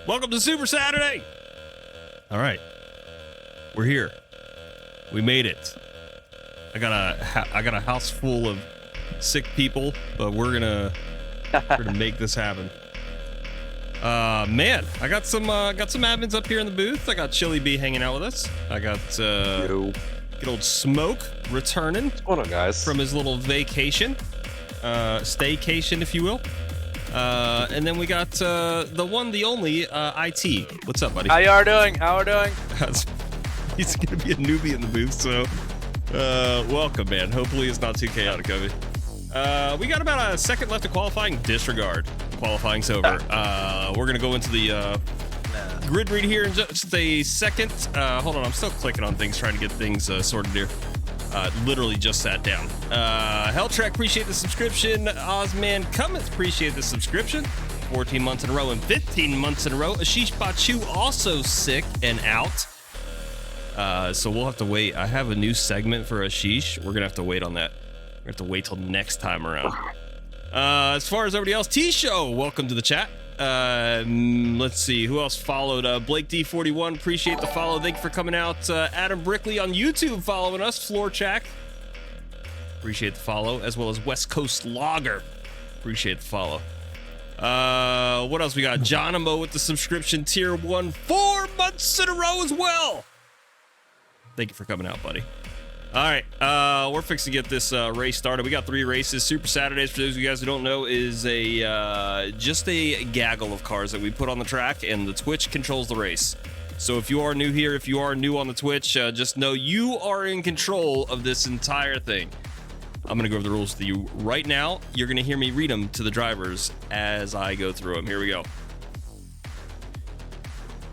Welcome to Super Saturday. All right, we're here. We made it. I got a house full of sick people, but we're gonna make this happen. Man, I got some admins up here in the booth. I got Chili B hanging out with us. I got good old Smoke returning. What's going on, guys? From his little vacation, staycation, if you will. And then we got the one, the only IT. What's up, buddy? How y'all doing? How are doing? He's gonna be a newbie in the booth, so welcome, man. Hopefully it's not too chaotic of it. We got about a second left of qualifying. Disregard. Qualifying's over. We're gonna go into the grid read here in just a second. Hold on, I'm still clicking on things, trying to get things sorted here. Literally just sat down. Helltrack, appreciate the subscription. Ozman Cummins, appreciate the subscription. 14 months in a row and 15 months in a row. Ashish Bachu also sick and out. So we'll have to wait. I have a new segment for Ashish. We're gonna have to wait on that. We're gonna have to wait till next time around. As far as everybody else, T-Show, welcome to the chat. Let's see who else followed. Blake D41, appreciate the follow. Thank you for coming out. Adam Brickley on YouTube following us. Floor Chack, appreciate the follow, as well as West Coast Logger, appreciate the follow. What else we got? Johnimo with the subscription, tier 1, 4 months in a row as well. Thank you for coming out, buddy. All right, we're fixing to get this race started. We got 3 races. Super Saturdays, for those of you guys who don't know, is a just a gaggle of cars that we put on the track, and the Twitch controls the race. So if you are new here, if you are new on the Twitch, just know you are in control of this entire thing. I'm going to go over the rules with you right now. You're going to hear me read them to the drivers as I go through them. Here we go.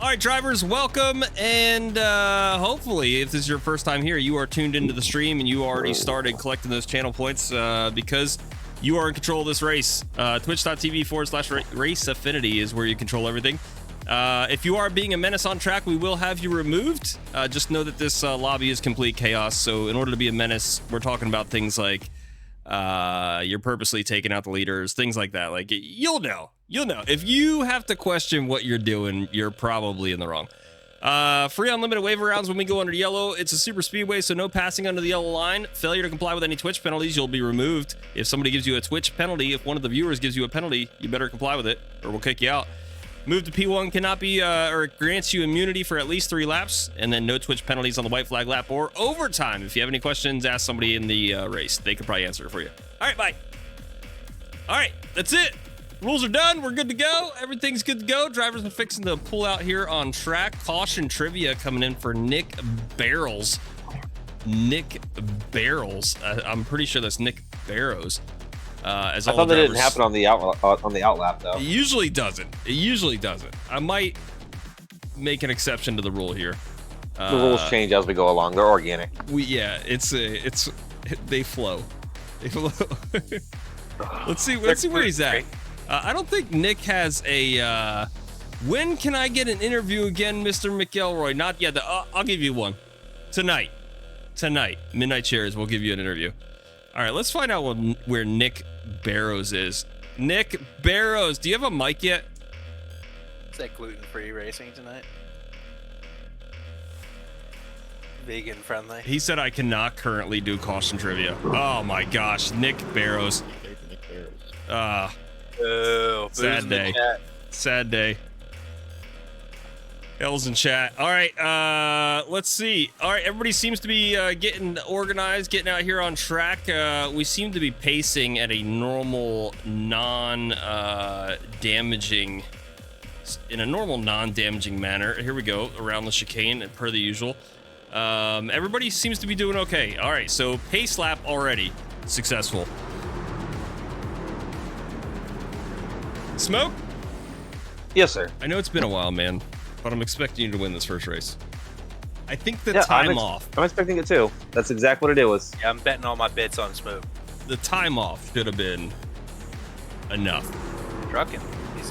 All right, drivers, welcome, and hopefully, if this is your first time here, you are tuned into the stream and you already started collecting those channel points because you are in control of this race. Twitch.tv/race affinity is where you control everything. If you are being a menace on track, we will have you removed. Just know that this lobby is complete chaos, so in order to be a menace, we're talking about things like you're purposely taking out the leaders, things like that. Like, you'll know. If you have to question what you're doing, you're probably in the wrong. Free unlimited waiver rounds when we go under yellow. It's a super speedway, so no passing under the yellow line. Failure to comply with any Twitch penalties, you'll be removed. If somebody gives you a Twitch penalty, if one of the viewers gives you a penalty, you better comply with it, or we'll kick you out. Move to P1 cannot be, or it grants you immunity for at least 3 laps, and then no Twitch penalties on the white flag lap or overtime. If you have any questions, ask somebody in the race. They could probably answer it for you. All right, bye. All right, that's it. Rules are done. We're good to go. Everything's good to go. Drivers are fixing to pull out here on track. Caution trivia coming in for Nick Barrels. Nick Barrels. I'm pretty sure that's Nick Barrows. I thought that didn't happen on the out lap though. It usually doesn't. I might make an exception to the rule here. The rules change as we go along. They're organic. They flow. Let's see where he's at. I don't think Nick has a. When can I get an interview again, Mr. McElroy? Not yet. I'll give you one tonight. Midnight Chairs. We'll give you an interview. All right, let's find out where Nick Barrows is. Nick Barrows, do you have a mic yet? Is that gluten-free racing tonight? Vegan friendly. He said I cannot currently do caution trivia. Oh my gosh, Nick Barrows. Sad day. Sad day. L's in chat. All right, let's see. All right, everybody seems to be getting organized, getting out here on track. We seem to be pacing at a normal, non-damaging manner. Here we go, around the chicane, per the usual. Everybody seems to be doing okay. All right, so pace lap already successful. Smoke? Yes, sir. I know it's been a while, man, but I'm expecting you to win this first race. I think the time off. I'm expecting it too. That's exactly what it was. Yeah, I'm betting all my bets on Smoke. The time off should have been enough. Trucking. He's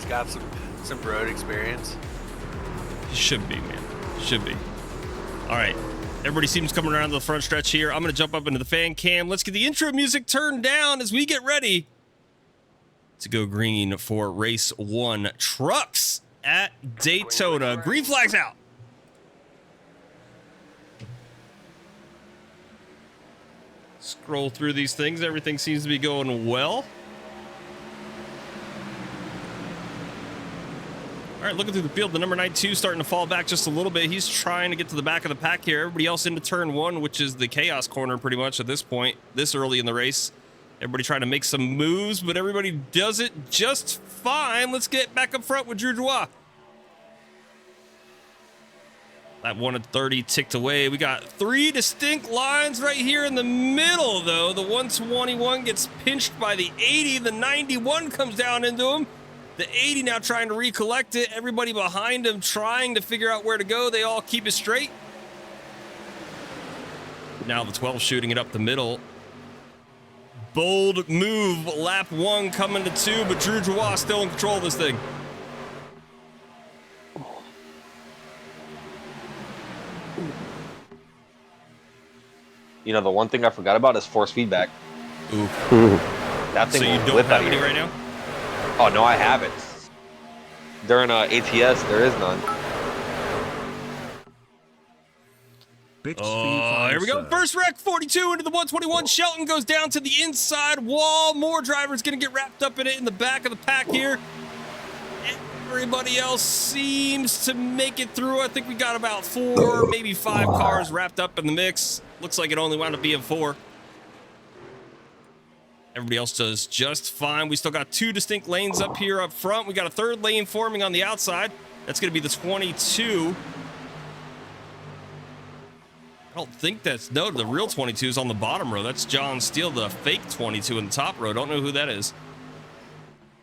got some road experience. Should be, man. Should be. All right. Everybody seems coming around to the front stretch here. I'm going to jump up into the fan cam. Let's get the intro music turned down as we get ready to go green for race 1. Trucks at Daytona. Green flag's out. Scroll through these things. Everything seems to be going well. All right, looking through the field, the number 92 starting to fall back just a little bit. He's trying to get to the back of the pack here. Everybody else into turn 1, which is the chaos corner pretty much at this point, this early in the race. Everybody trying to make some moves, but everybody does it just fine. Let's get back up front with Drew Joie. That 1 at 30 ticked away. We got 3 distinct lines right here in the middle, though. The 121 gets pinched by the 80. The 91 comes down into him. The 80 now trying to recollect it. Everybody behind him trying to figure out where to go. They all keep it straight. Now the 12 shooting it up the middle. Bold move. Lap 1 coming to 2, but Drew Joie still in control of this thing. You know, the one thing I forgot about is force feedback. Ooh. That thing So you will don't whip have out any here. right now? Oh, no, I haven't. During ATS, there is none. Oh, here we go. First wreck, 42 into the 121. Shelton goes down to the inside wall. More drivers going to get wrapped up in it in the back of the pack here. Everybody else seems to make it through. I think we got about 4, maybe 5 cars wrapped up in the mix. Looks like it only wound up being 4. Everybody else does just fine. We still got 2 distinct lanes up here up front. We got a 3rd lane forming on the outside. That's going to be the 22. I don't think that's, no, the real 22 is on the bottom row. That's John Steele, the fake 22 in the top row. Don't know who that is.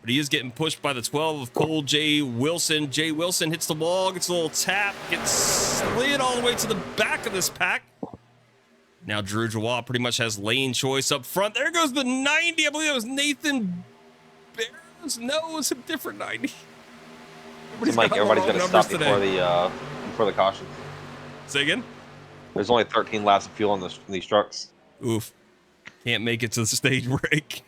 But he is getting pushed by the 12 of Cole J. Wilson. J. Wilson hits the wall, gets a little tap, gets slid all the way to the back of this pack. Now Drew Joie pretty much has lane choice up front. There goes the 90. I believe that was Nathan Barrows. No, it was a different 90. Mike, everybody's going to stop before the caution. Say again? There's only 13 laps of fuel in these trucks. Oof. Can't make it to the stage break.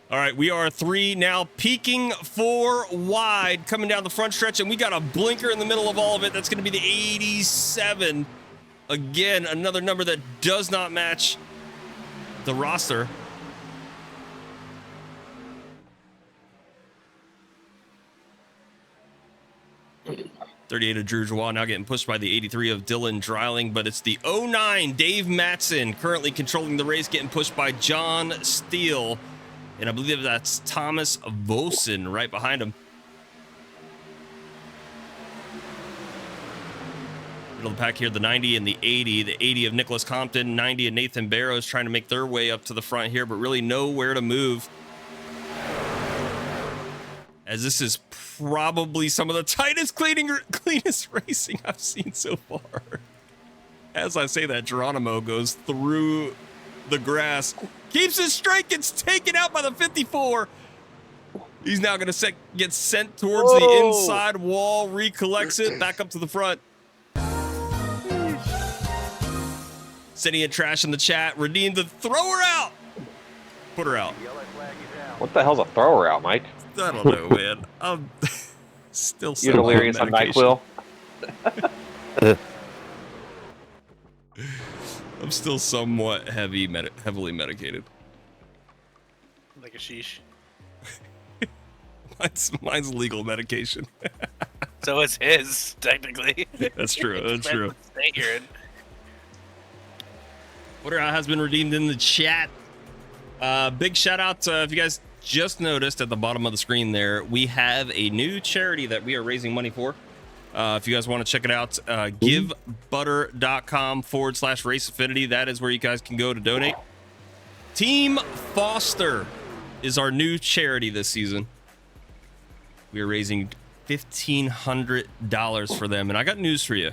All right, we are 3 now, peaking 4 wide, coming down the front stretch, and we got a blinker in the middle of all of it. That's going to be the 87. Again, another number that does not match the roster. .38 of Drew Joie now getting pushed by the 83 of Dylan Dreiling, but it's the 09 Dave Matson currently controlling the race, getting pushed by John Steele. And I believe that's Thomas Vosen right behind him. Middle of the pack here, the 90 and the 80. The 80 of Nicholas Compton, 90 of Nathan Barrows trying to make their way up to the front here, but really nowhere to move. As this is probably some of the tightest, cleanest racing I've seen so far. As I say that, Geronimo goes through the grass, keeps it straight, gets taken out by the 54. He's now going to get sent towards the inside wall, recollects it, back up to the front. City and Trash in the chat, redeemed the thrower out. Put her out. What the hell's a thrower out, Mike? I don't know, man. I'm still so You're delirious on NyQuil? I'm still somewhat heavily medicated. Like a sheesh. Mine's legal medication. So is his, technically. That's true. That's true. What state you're in. Twitter has been redeemed in the chat. Big shout out if you guys just noticed at the bottom of the screen there, we have a new charity that we are raising money for. If you guys want to check it out, givebutter.com/race affinity. That is where you guys can go to donate. Team Foster is our new charity this season. We are raising $1,500 for them. And I got news for you.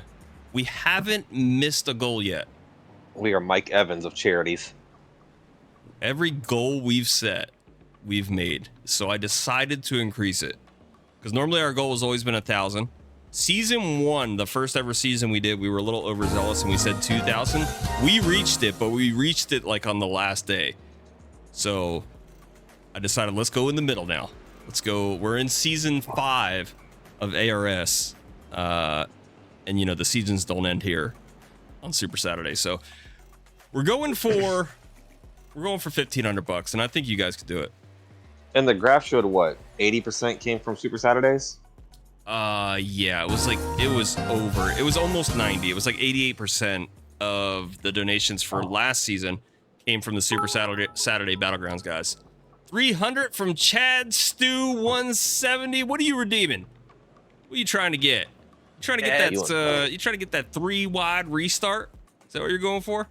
We haven't missed a goal yet. We are Mike Evans of charities. Every goal we've set, we've made. So I decided to increase it. Because normally our goal has always been 1,000. Season 1, the first ever season we did, we were a little overzealous and we said 2,000. We reached it, but we reached it like on the last day. So I decided let's go in the middle now. Let's go. We're in season 5 of ARS. And you know, the seasons don't end here on Super Saturday. So we're going for $1,500, and I think you guys could do it. And the graph showed what? 80% came from Super Saturdays? Yeah, it was almost 90. It was like 88% of the donations for last season came from the Super Saturday Battlegrounds guys. 300 from Chad Stew 170. What are you redeeming? What are you trying to get? You trying to get that you trying to get that 3-wide restart? Is that what you're going for?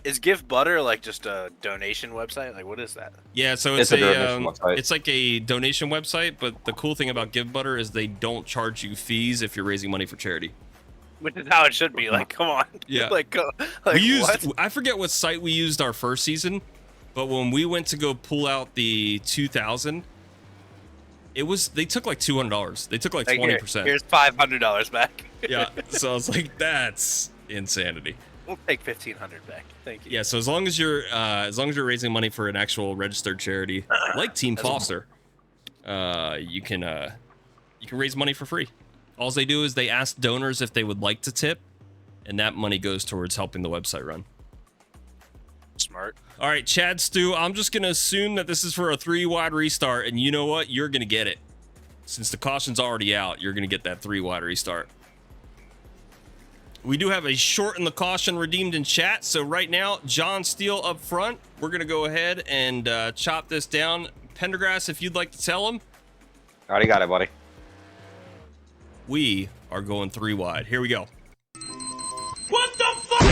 Is Give Butter like just a donation website? Like, what is that? Yeah, so it's it's like a donation website, but the cool thing about Give Butter is they don't charge you fees if you're raising money for charity. Which is how it should be. Like, come on. Yeah. like we used, what? I forget what site we used our first season, but when we went to go pull out the 2000, they took like $200. They took like 20%. Here's $500 back. Yeah, so I was like, that's insanity. We'll take $1,500 back. Thank you. Yeah, so as long as you're raising money for an actual registered charity like Team Foster, you can raise money for free. All they do is they ask donors if they would like to tip, and that money goes towards helping the website run. Smart. All right, Chad Stew, I'm just gonna assume that this is for a 3-wide restart, and you know what? You're gonna get it. Since the caution's already out, you're gonna get that 3-wide restart. We do have a shorten the caution redeemed in chat. So right now, John Steele up front. We're going to go ahead and chop this down. Pendergrass, if you'd like to tell him. Already got it, buddy. We are going 3-wide. Here we go. What the fuck?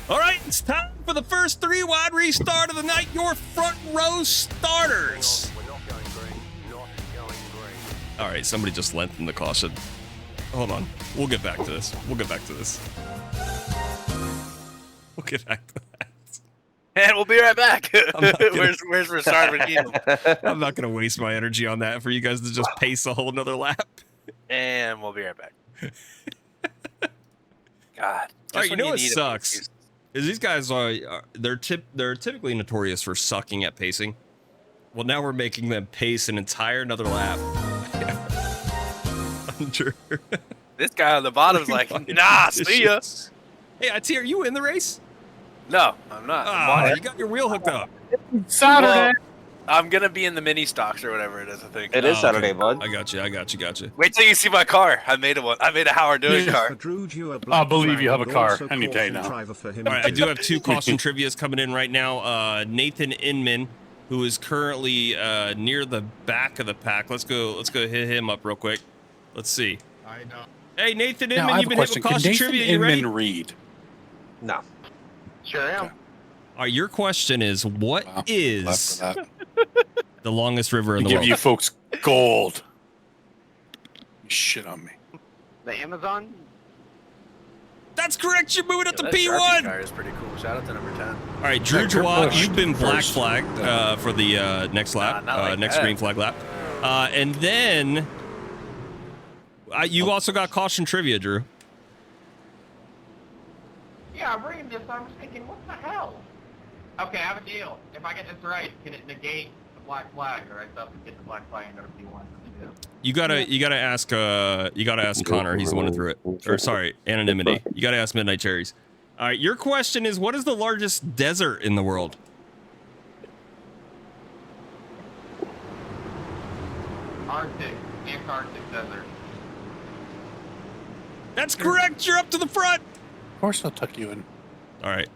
All right, it's time for the first 3-wide restart of the night. Your front row starters. We're not going green. Not going green. All right, somebody just lengthened the caution. Hold on. We'll get back to this. We'll get back to this. We'll get back to that. And we'll be right back. Where's restart redeem? I'm not going to waste my energy on that for you guys to just pace a whole nother lap. And we'll be right back. God. All right, you know what sucks? Is these guys they're typically notorious for sucking at pacing. Well, now we're making them pace an entire another lap. I'm sure. This guy on the bottom's like, nah, see ya. Hey, IT, are you in the race? No, I'm not. Ah, you got your wheel hooked up. Saturday. Well, I'm gonna be in the mini stocks or whatever it is. I think It is Saturday, okay. bud. I got you. Wait till you see my car. I made one. I made a Howard doing car. I believe you have a car any day now. All right, I do have 2 caution trivias coming in right now. Nathan Inman, who is currently near the back of the pack. Let's go hit him up real quick. Let's see. I know. Hey, Nathan Now, I Inman, have you've a been question. hitting caution Can trivia. Nathan You ready? Inman read? No. Sure am. Okay. All right, your question is, what Wow. is Left for that. the longest river in the Give world? you folks gold. You shit on me. The Amazon? That's correct. You're moving up to That Sharpie car P1. is pretty cool. Shout out to number 10. All right, Drew Yeah, Jawad, Bush you've been black first. flagged for the next lap, not like next that. green flag lap. And then you also got caution trivia, Drew. Yeah, I'm reading this. I was thinking, what the hell? Okay, I have a deal. If I get this right, can it negate the black flag? Or I thought we get the black flag and go to P1. You gotta ask Connor. He's the one who threw it. Or sorry, anonymity. You gotta ask Midnight Cherries. All right, your question is, what is the largest desert in the world? Arctic. Antarctic desert. That's correct. You're up to the front. Of course I'll tuck you in. All right,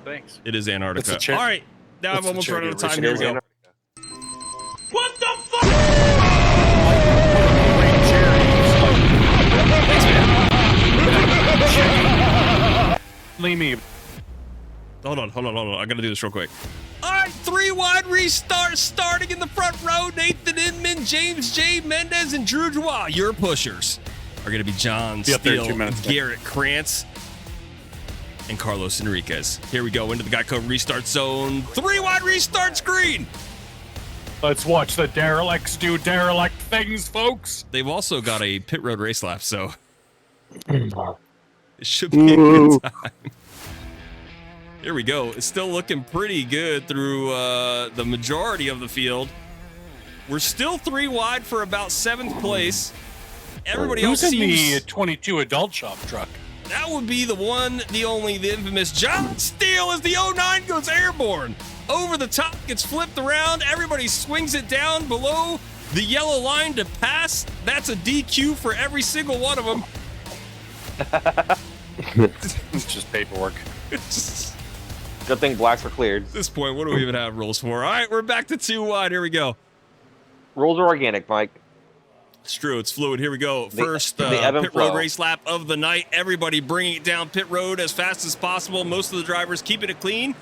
Thanks. it is Antarctica. It's a All right, now I'm it's a almost running out of time. charity Here we go. What the fuck? Thanks, man. Leave me. Hold on. I gotta do this real quick. All right, 3-wide restart starting in the front row. Nathan Inman, James J. Mendez, and Drew Joie. Your pushers are gonna be John Be up there in Steele, 2 minutes. Garrett Krantz, and Carlos Enriquez. Here we go into the Geico restart zone. 3-wide restart screen. Let's watch the derelicts do derelict things, folks. They've also got a pit road race lap, so it It should be a good time. Here we go. It's still looking pretty good through the majority of the field. We're still 3 wide for about 7th place. Everybody else Who's in seems... the 22 adult shop truck? That would be the one, the only, the infamous John Steele as the 09 goes airborne. Over the top, gets flipped around. Everybody swings it down below the yellow line to pass. That's a DQ for every single one of them. It's just paperwork. Good thing blacks were cleared. At this point, what do we even have rules for? All right, we're back to 2 wide. Here we go. Rules are organic, Mike. It's true. It's fluid. Here we go. First the ebb and pit road flow. race lap of the night. Everybody bringing it down pit road as fast as possible. Most of the drivers keeping it clean.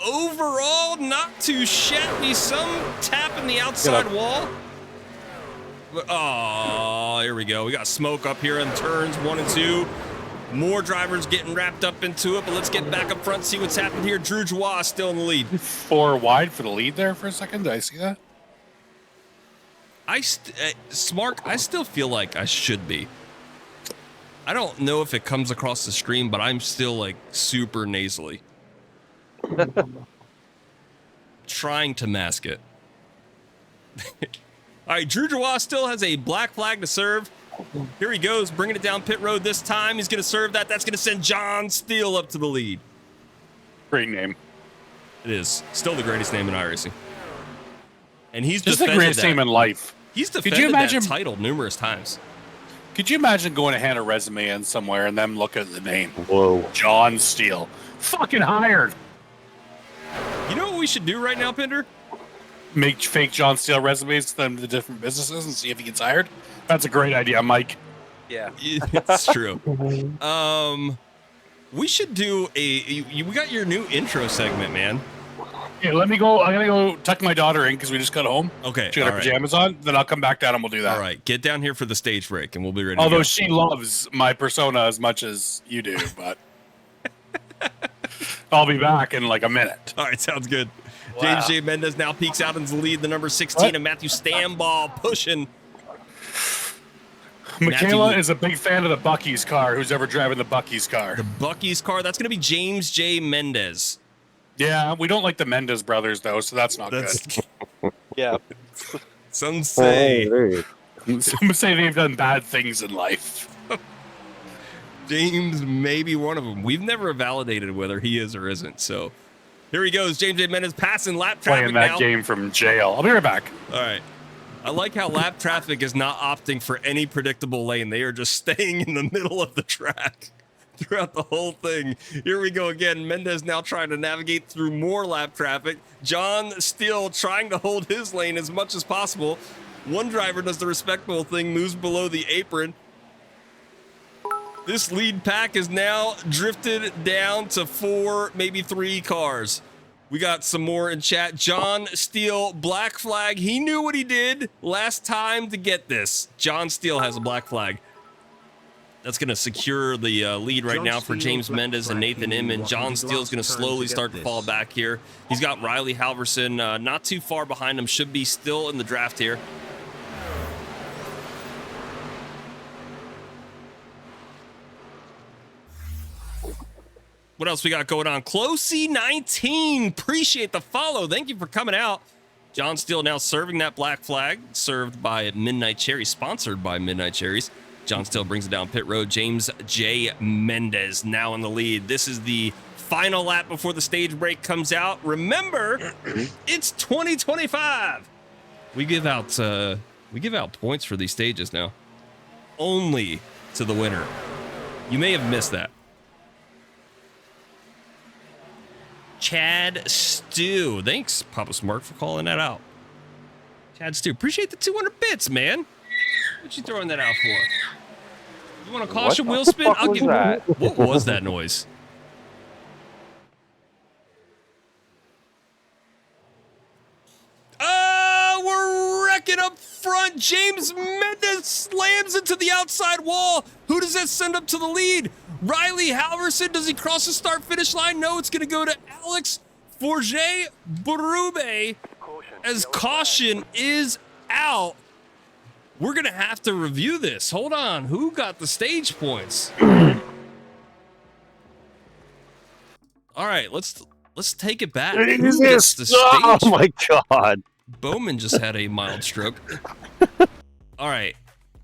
Overall, not too shabby. Some tapping the outside wall. Oh, here we go. We got smoke up here in turns 1 and 2. More drivers getting wrapped up into it, but let's get back up front, see what's happening here. Drew Joie still in the lead. 4 wide for the lead there for a second. Did I see that? Smart, I still feel like I should be. I don't know if it comes across the stream, but I'm still like super nasally. Trying to mask it. All right, Drew Joie still has a black flag to serve. Here he goes, bringing it down pit road this time. He's going to serve that. That's going to send John Steele up to the lead. Great name. It is still the greatest name in iRacing. And he's Just the defended greatest that. name in life. He's Could defended you imagine- that title numerous times. Could you imagine going to hand a resume in somewhere and them look at the name? Whoa. John Steele. Fucking hired. You know what we should do right now, Pinder? Make fake John Steele resumes to them to different businesses and see if he gets hired. That's a great idea, Mike. Yeah. It's true. We should do we got your new intro segment, man. Yeah, let me go. I'm gonna go tuck my daughter in because we just got home. Okay, She got her all right. pajamas on. Then I'll come back down and we'll do that. All right, get down here for the stage break, and we'll be ready. Although to go. she loves my persona as much as you do, but I'll be back in like a minute. All right, sounds good. Wow. James J. Mendez now peeks out into the lead. The number 16 What? of Matthew Stamball pushing. Michaela Matthew- is a big fan of the Bucky's car. Who's ever driving the Bucky's car? The Bucky's car. That's going to be James J. Mendez. Yeah, we don't like the Mendez brothers though, so that's not That's Yeah. some say. good. Some say they've done bad things in life. James may be one of them. We've never validated whether he is or isn't. So here he goes. James J. Mendez passing lap traffic Playing that now. game from jail. I'll be right back. All right. I like how lap traffic is not opting for any predictable lane. They are just staying in the middle of the track throughout the whole thing. Here we go again. Mendez now trying to navigate through more lap traffic. John Steele trying to hold his lane as much as possible. One driver does the respectable thing, moves below the apron. This lead pack is now drifted down to 4, maybe 3 cars. We got some more in chat. John Steele, black flag. He knew what he did last time to get this. John Steele has a black flag. That's going to secure the lead right now for James Mendez and Nathan Inman. John Steele's going to slowly start to fall back here. He's got Riley Halverson not too far behind him. Should be still in the draft here. What else we got going on? Closey19, appreciate the follow. Thank you for coming out. John Steele now serving that black flag, served by Midnight Cherry, sponsored by Midnight Cherries. John Steele brings it down pit road. James J. Mendez now in the lead. This is the final lap before the stage break comes out. Remember, it's 2025. We give out points for these stages now, only to the winner. You may have missed that. Chad Stew. Thanks, Papa Smart, for calling that out. Chad Stew. Appreciate the 200 bits, man. What you throwing that out for? You want a caution wheel spin? I'll give that. What was that noise? We're wrecking up front. James Mendez slams into the outside wall. Who does that send up to the lead? Riley Halverson. Does he cross the start-finish line? No, it's going to go to Alex Forget Berube as caution is out. We're gonna have to review this. Hold on. Who got the stage points? All right, let's take it back. Who gets the stage? Oh my god. Bowman just had a mild stroke. All right.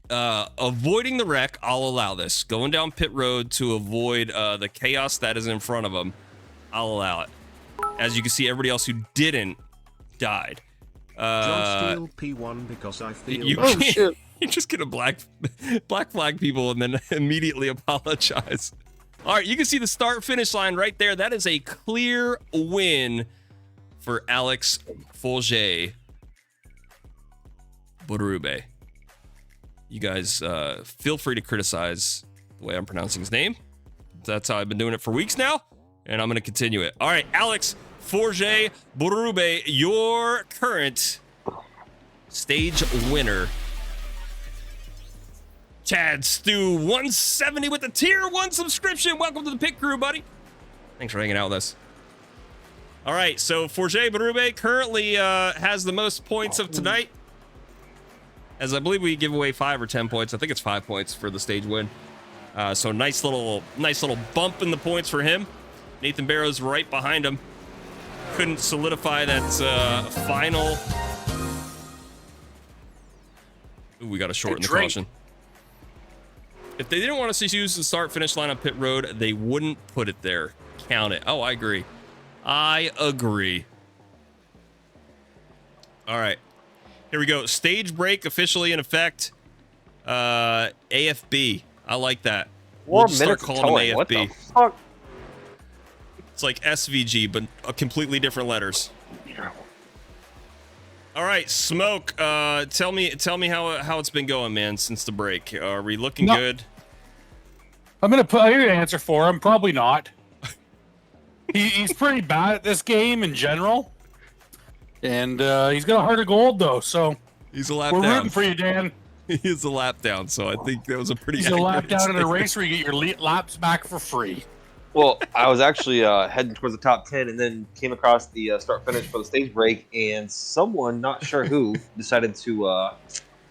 Avoiding the wreck, I'll allow this. Going down pit road to avoid the chaos that is in front of him, I'll allow it. As you can see, everybody else who didn't died. John Steele P1 because I feel. You just get a black flag people and then immediately apologize. All right, you can see the start finish line right there. That is a clear win for Alex Forget Bourube. You guys feel free to criticize the way I'm pronouncing his name. That's how I've been doing it for weeks now, and I'm going to continue it. All right, Alex Forget Bourube, your current stage winner. Chad Stu 170 with the tier 1 subscription. Welcome to the pit crew, buddy. Thanks for hanging out with us. All right, so Forget Bourube currently has the most points of tonight, as I believe we give away 5 or 10 points. I think it's 5 points for the stage win. So nice little bump in the points for him. Nathan Barrow's right behind him. Couldn't solidify that final. Ooh, we got to shorten the caution. If they didn't want us to use the start finish line on pit road, they wouldn't put it there. Count it. Oh, I agree. I agree. All right. Here we go. Stage break officially in effect. AFB. I like that. We'll just start calling them AFB. What the fuck? It's like SVG, but completely different letters. All right, Smoke. Tell me how it's been going, man, since the break. Are we looking good? I'm gonna answer for him. Probably not. He's pretty bad at this game in general, and he's got a heart of gold though. So he's a lap we're down. rooting for you, Dan. He's a lap down, so I think that was a pretty. He's a lap down in a race where you get your laps back for free. Well, I was actually heading towards the top 10 and then came across the start finish for the stage break, and someone, not sure who, decided to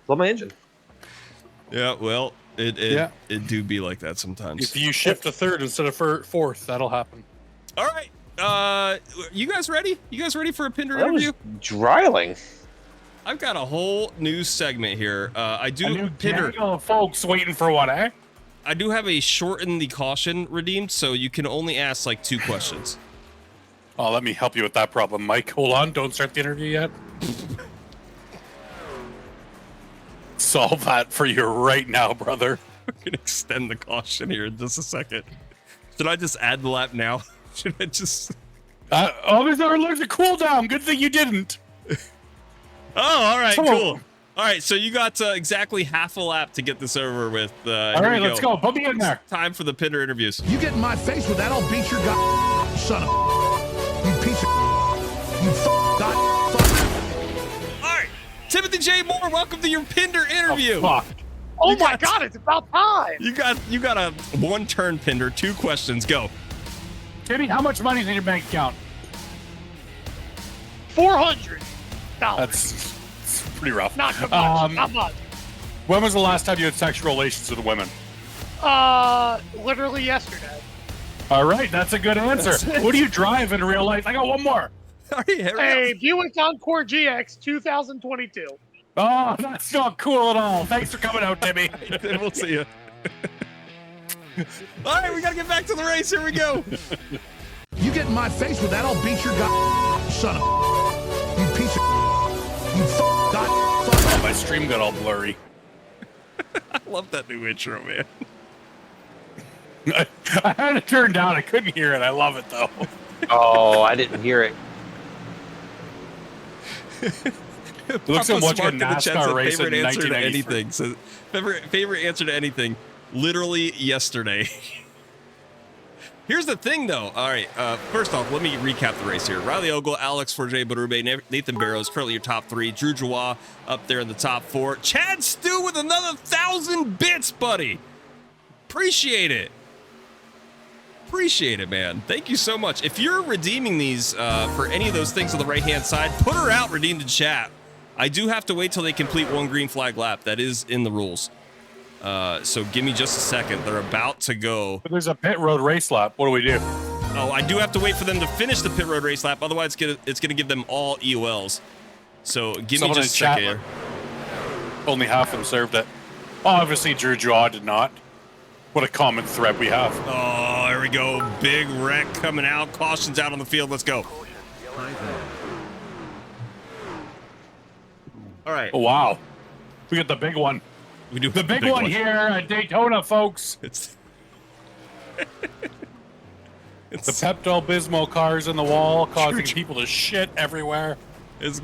blow my engine. Yeah, well, it do be like that sometimes. If you shift to third instead of fourth, that'll happen. All right, you guys ready? You guys ready for a Pinder interview? Dryling. I've got a whole new segment here. I do a new Pinder. of folks waiting for what, eh? I do have a shorten the caution redeemed, so you can only ask like 2 questions. Oh, let me help you with that problem, Mike. Hold on, don't start the interview yet. Solve that for you right now, brother. We can extend the caution here in just a second. Should I just add the lap now? Should I just... there's a cooldown. Good thing you didn't. Oh, all right, cool. All right, so you got exactly half a lap to get this over with. All right, let's go. Put me in there. It's time for the Pinder interviews. You get in my face with that, I'll beat your son of you piece of you fuck. All right, Timothy J. Moore, welcome to your Pinder interview. Oh, fuck. Oh my God, it's about time. You got a 1-turn Pinder, 2 questions. Go. Timmy, how much money's in your bank account? $400. That's pretty rough. Not too much. Not much. When was the last time you had sexual relations with a woman? Literally yesterday. All right, that's a good answer. What do you drive in real life? I got one more. Hey, Buick Encore GX 2022. Oh, that's not cool at all. Thanks for coming out, Timmy. We'll see you. All right, we got to get back to the race. Here we go. You get in my face with that, I'll beat your son of you piece of you fuck. Oh, my stream got all blurry. I love that new intro, man. I had it turned down. I couldn't hear it. I love it, though. Oh, I didn't hear it. It looks like watching a NASCAR race in favorite answer to 1993. anything. So favorite answer to anything. Literally yesterday. Here's the thing, though. All right. First off, let me recap the race here. Riley Ogle, Alex Forget Bourube, Nathan Barrows, currently your top 3. Drew Joie up there in the top 4. Chad Stu with another 1,000 bits, buddy. Appreciate it. Appreciate it, man. Thank you so much. If you're redeeming these for any of those things on the right-hand side, put her out, redeemed in chat. I do have to wait till they complete one green flag lap. That is in the rules. So give me just a second. They're about to go. But there's a pit road race lap. What do we do? Oh, I do have to wait for them to finish the pit road race lap. Otherwise, it's gonna give them all EOLs. So give me just a second here. Only half of them served it. Obviously, Drew Jaw did not. What a common thread we have. Oh, there we go. Big wreck coming out. Caution's out on the field. Let's go. All right. Oh, wow. We got the big one. We do the big one here at Daytona, folks. It's the Pepto-Bismol cars in the wall causing people to shit everywhere. It's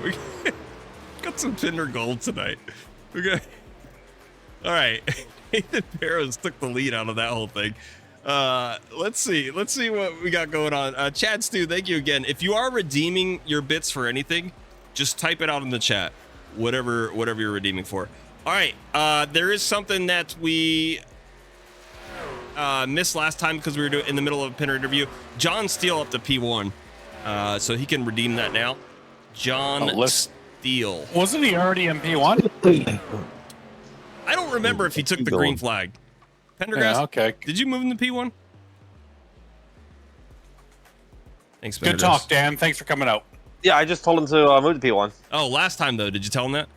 we got some Tinder gold tonight. We got all right. Nathan Barrows took the lead out of that whole thing. Let's see what we got going on. Chad Stu, thank you again. If you are redeeming your bits for anything, just type it out in the chat. Whatever you're redeeming for. All right. There is something that we missed last time because we were in the middle of a Pinner interview. John Steele up to P1, so he can redeem that now. John Steele. Wasn't he already in P1? I don't remember if he took the green flag. Pendergrass, yeah, okay. Did you move him to P1? Thanks, Pendergrass. Good talk, Dan. Thanks for coming out. Yeah, I just told him to move to P1. Oh, last time though, did you tell him that?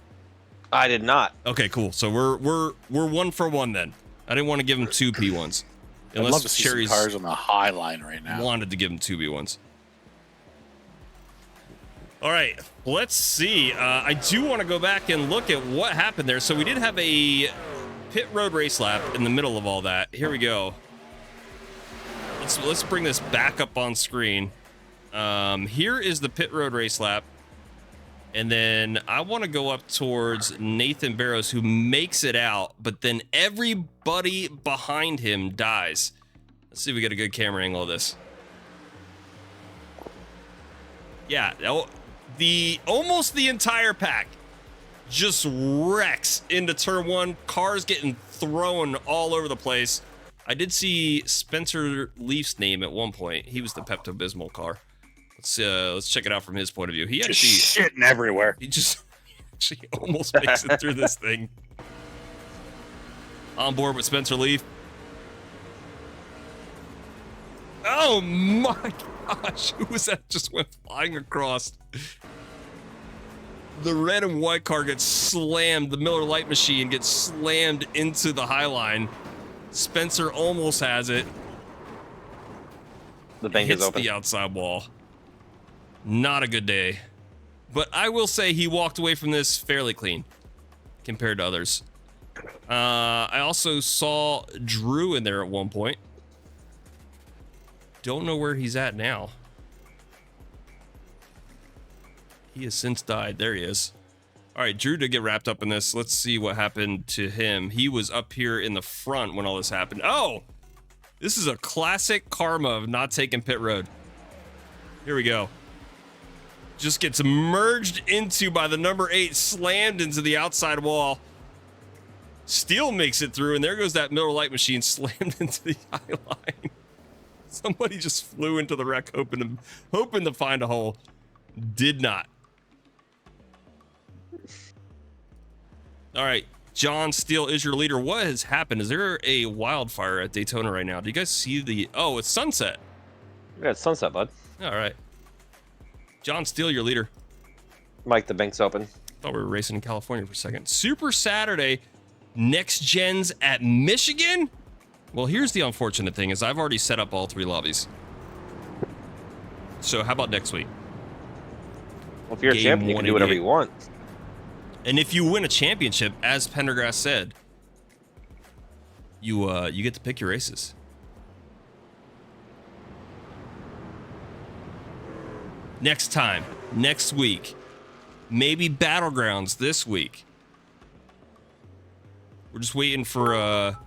I did not. Okay, cool. So we're 1 for 1 then. I didn't want to give him 2 P1s. I'd love to see some cars on the high line right now. Wanted to give him 2 B1s. All right, let's see. I do want to go back and look at what happened there. So we did have a pit road race lap in the middle of all that. Here we go. Let's bring this back up on screen. Here is the pit road race lap. And then I want to go up towards Nathan Barrows, who makes it out, but then everybody behind him dies. Let's see if we get a good camera angle of this. Yeah, almost the entire pack just wrecks into turn 1. Cars getting thrown all over the place. I did see Spencer Leaf's name at one point. He was the Pepto-Bismol car. Let's check it out from his point of view. He just actually shitting everywhere. He actually almost makes it through this thing. On board with Spencer Leaf. Oh my gosh, who was that just went flying across? The red and white car gets slammed. The Miller Lite machine gets slammed into the high line. Spencer almost has it. The bank is open. The outside wall. Not a good day. But I will say he walked away from this fairly clean compared to others. I also saw Drew in there at one point. Don't know where he's at now. He has since died. There he is. All right, Drew did get wrapped up in this. Let's see what happened to him. He was up here in the front when all this happened. Oh, this is a classic karma of not taking pit road. Here we go. Just gets merged into by the number 8, slammed into the outside wall. Steele makes it through, and there goes that Miller Lite machine slammed into the high line. Somebody just flew into the wreck, hoping to find a hole. Did not. All right, John Steele is your leader. What has happened? Is there a wildfire at Daytona right now? Do you guys see the... Oh, it's sunset. Yeah, it's sunset, bud. All right. John Steele, your leader. Mike, the bank's open. Thought we were racing in California for a second. Super Saturday, next gens at Michigan? Well, here's the unfortunate thing is I've already set up all 3 lobbies. So how about next week? Well, if you're a champion, you can do whatever you want. And if you win a championship, as Pendergrass said, you get to pick your races. Next time, next week, maybe Battlegrounds this week. We're just waiting for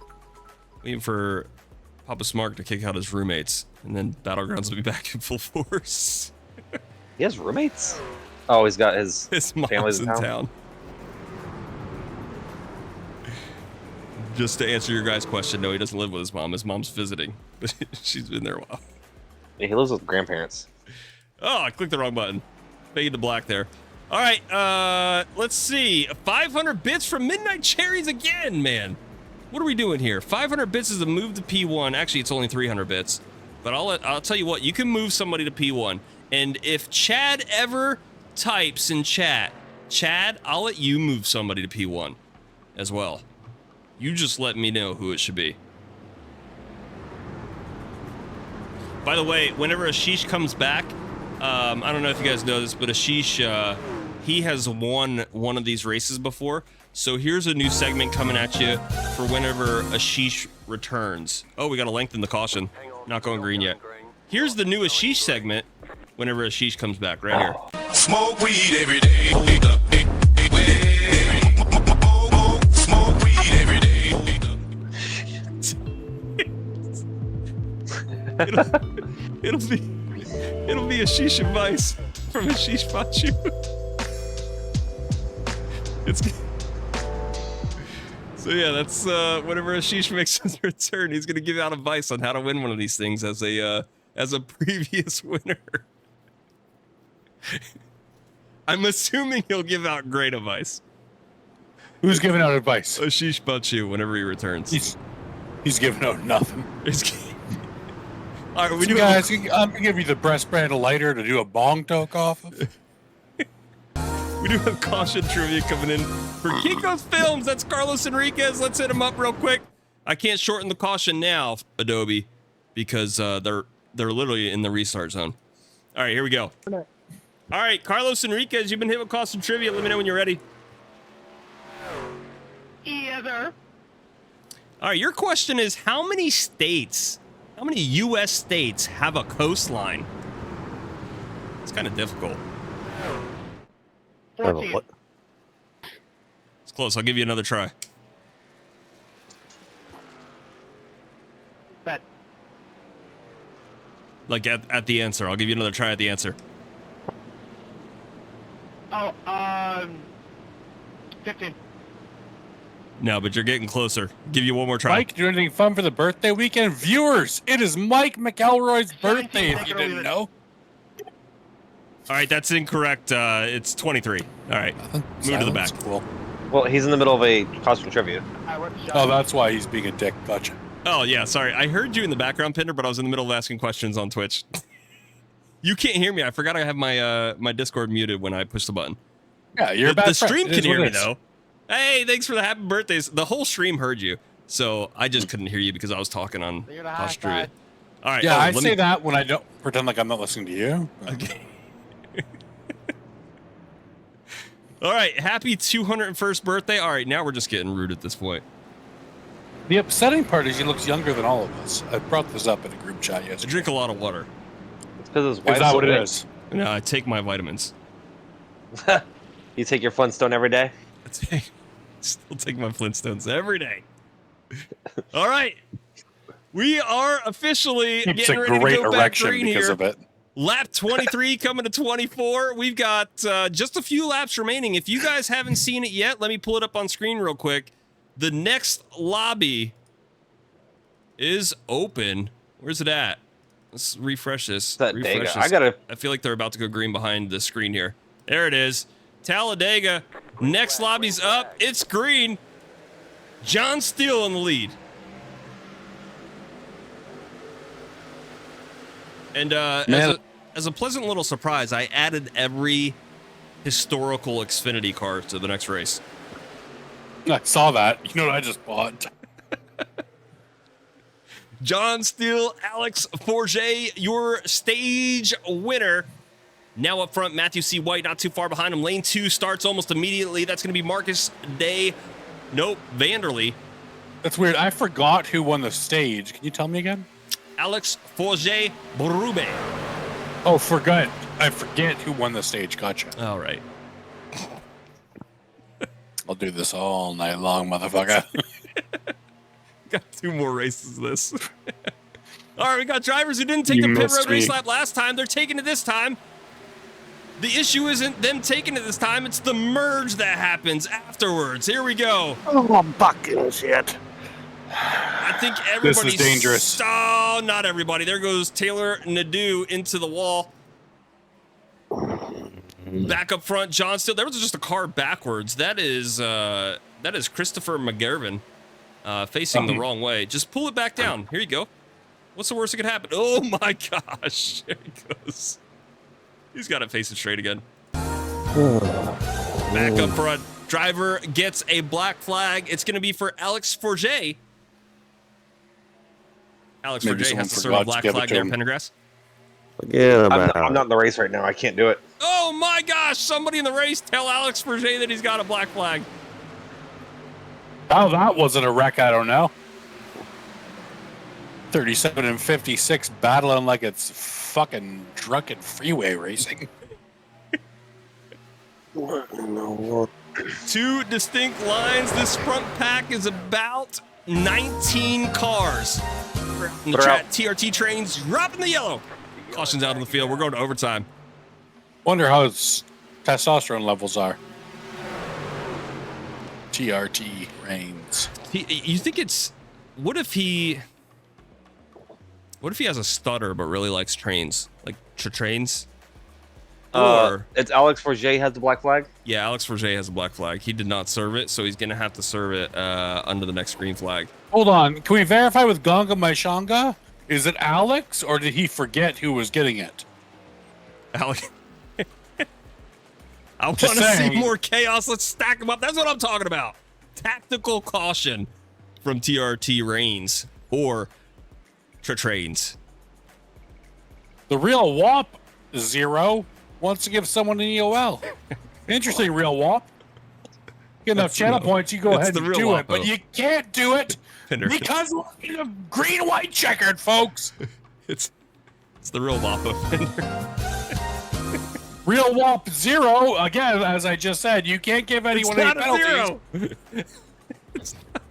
Papa Smart to kick out his roommates, and then Battlegrounds will be back in full force. He has roommates? Oh, he's got his mom's in town. Just to answer your guys' question, no, he doesn't live with his mom. His mom's visiting, but she's been there a while. Yeah, he lives with grandparents. Oh, I clicked the wrong button. Fade to black there. All right, let's see. 500 bits from Midnight Cherries again, man. What are we doing here? 500 bits is a move to P1. Actually, it's only 300 bits. But I'll tell you what, you can move somebody to P1. And if Chad ever types in chat, Chad, I'll let you move somebody to P1 as well. You just let me know who it should be. By the way, whenever Ashish comes back, I don't know if you guys know this, but Ashish, he has won one of these races before. So here's a new segment coming at you for whenever Ashish returns. Oh, we got to lengthen the caution. Not going green yet. Here's the new Ashish segment whenever Ashish comes back right here. Smoke weed every day. Smoke weed every day. It'll be Ashish advice from Ashish Bachu. So yeah, that's whenever Ashish makes his return, he's gonna give out advice on how to win one of these things as a previous winner. I'm assuming he'll give out great advice. Who's giving out advice? Ashish Bachu whenever he returns. He's giving out nothing. All right, so guys, I'm gonna give you the breast brand lighter to do a bong toke off of. We do have caution trivia coming in for Kiko's Films. That's Carlos Enriquez. Let's hit him up real quick. I can't shorten the caution now, Adobe, because they're literally in the restart zone. All right, here we go. All right, Carlos Enriquez, you've been hit with caution trivia. Let me know when you're ready. Yes, sir. All right, your question is how many U.S. states have a coastline? It's kind of difficult. 14. What? It's close. I'll give you another try. Bet. Like at the answer. I'll give you another try at the answer. Oh, 15. No, but you're getting closer. Give you one more try. Mike, do anything fun for the birthday weekend? Viewers, it is Mike McElroy's birthday, if you didn't know. All right, that's incorrect. It's 23. All right, move to the back. Cool. Well, he's in the middle of a costume trivia. Oh, that's why he's being a dick. Gotcha. Oh, yeah, sorry. I heard you in the background, Pinder, but I was in the middle of asking questions on Twitch. You can't hear me. I forgot I have my my Discord muted when I pushed the button. Yeah, you're the stream can hear me, though. Hey, thanks for the happy birthdays. The whole stream heard you, so I just couldn't hear you because I was talking on Costume Trivia. All right. Yeah, I say that when I don't pretend like I'm not listening to you. Okay. All right, happy 201st birthday. All right, now we're just getting rude at this point. The upsetting part is he looks younger than all of us. I brought this up in a group chat yesterday. I drink a lot of water. It's because his wife's Is that so what it big. is? No, I take my vitamins. You take your Flintstone every day? Still take my Flintstones every day. All right. We are officially Keeps getting a ready great to go back erection green because here. of it. Lap 23 coming to 24. We've got just a few laps remaining. If you guys haven't seen it yet, let me pull it up on screen real quick. The next lobby is open. Where's it at? Let's refresh this. Refresh this. I feel like they're about to go green behind the screen here. There it is. Talladega. Next lobby's up. It's green. John Steele in the lead. And as a pleasant little surprise, I added every historical Xfinity car to the next race. I saw that. You know what I just bought? John Steele, Alex Forget, your stage winner. Now up front, Matthew C. White, not too far behind him. Lane 2 starts almost immediately. That's going to be Marcus Day. Nope, Vanderlei. That's weird. I forgot who won the stage. Can you tell me again? Alex Forget Brube. Oh, I forget who won the stage. Gotcha. All right. I'll do this all night long, motherfucker. Got 2 more races of this. All right, we got drivers who didn't take the pit road race lap last time. They're taking it this time. The issue isn't them taking it this time. It's the merge that happens afterwards. Here we go. Oh, fucking shit. I think everybody's... This is dangerous. Oh, not everybody. There goes Taylor Nadeau into the wall. Back up front, John Steele. There was just a car backwards. That is Christopher McGarvin facing the wrong way. Just pull it back down. Here you go. What's the worst that could happen? Oh my gosh. There he goes. He's got it facing straight again. Back up front. Driver gets a black flag. It's going to be for Alex Forget. Alex Forget has to serve a black flag there, Pendergrass. Yeah, I'm not in the race right now. I can't do it. Oh my gosh! Somebody in the race tell Alex Forget that he's got a black flag. How that wasn't a wreck, I don't know. 37 and 56 battling like it's fucking drunken freeway racing. What in the world? Two distinct lines. This front pack is about 19 cars. In the chat, TRT trains dropping the yellow. Caution's out on the field. We're going to overtime. Wonder how his testosterone levels are. TRT reigns. You think it's... What if he has a stutter but really likes trains? Like trains? Or... It's Alex Forget has the black flag? Yeah, Alex Forget has a black flag. He did not serve it, so he's going to have to serve it under the next green flag. Hold on. Can we verify with Gonga Maishanga? Is it Alex, or did he forget who was getting it? Alex. I want to see more chaos. Let's stack them up. That's what I'm talking about. Tactical caution from TRT Reigns or Trains. The real WAP 0 wants to give someone an EOL. Interesting, real WAP. Get enough channel points, you go ahead and do it, but you can't do it because we're in a green, white, checkered, folks. It's the real WAPA. Real WAP 0, again, as I just said, you can't give anyone any penalties. It's not.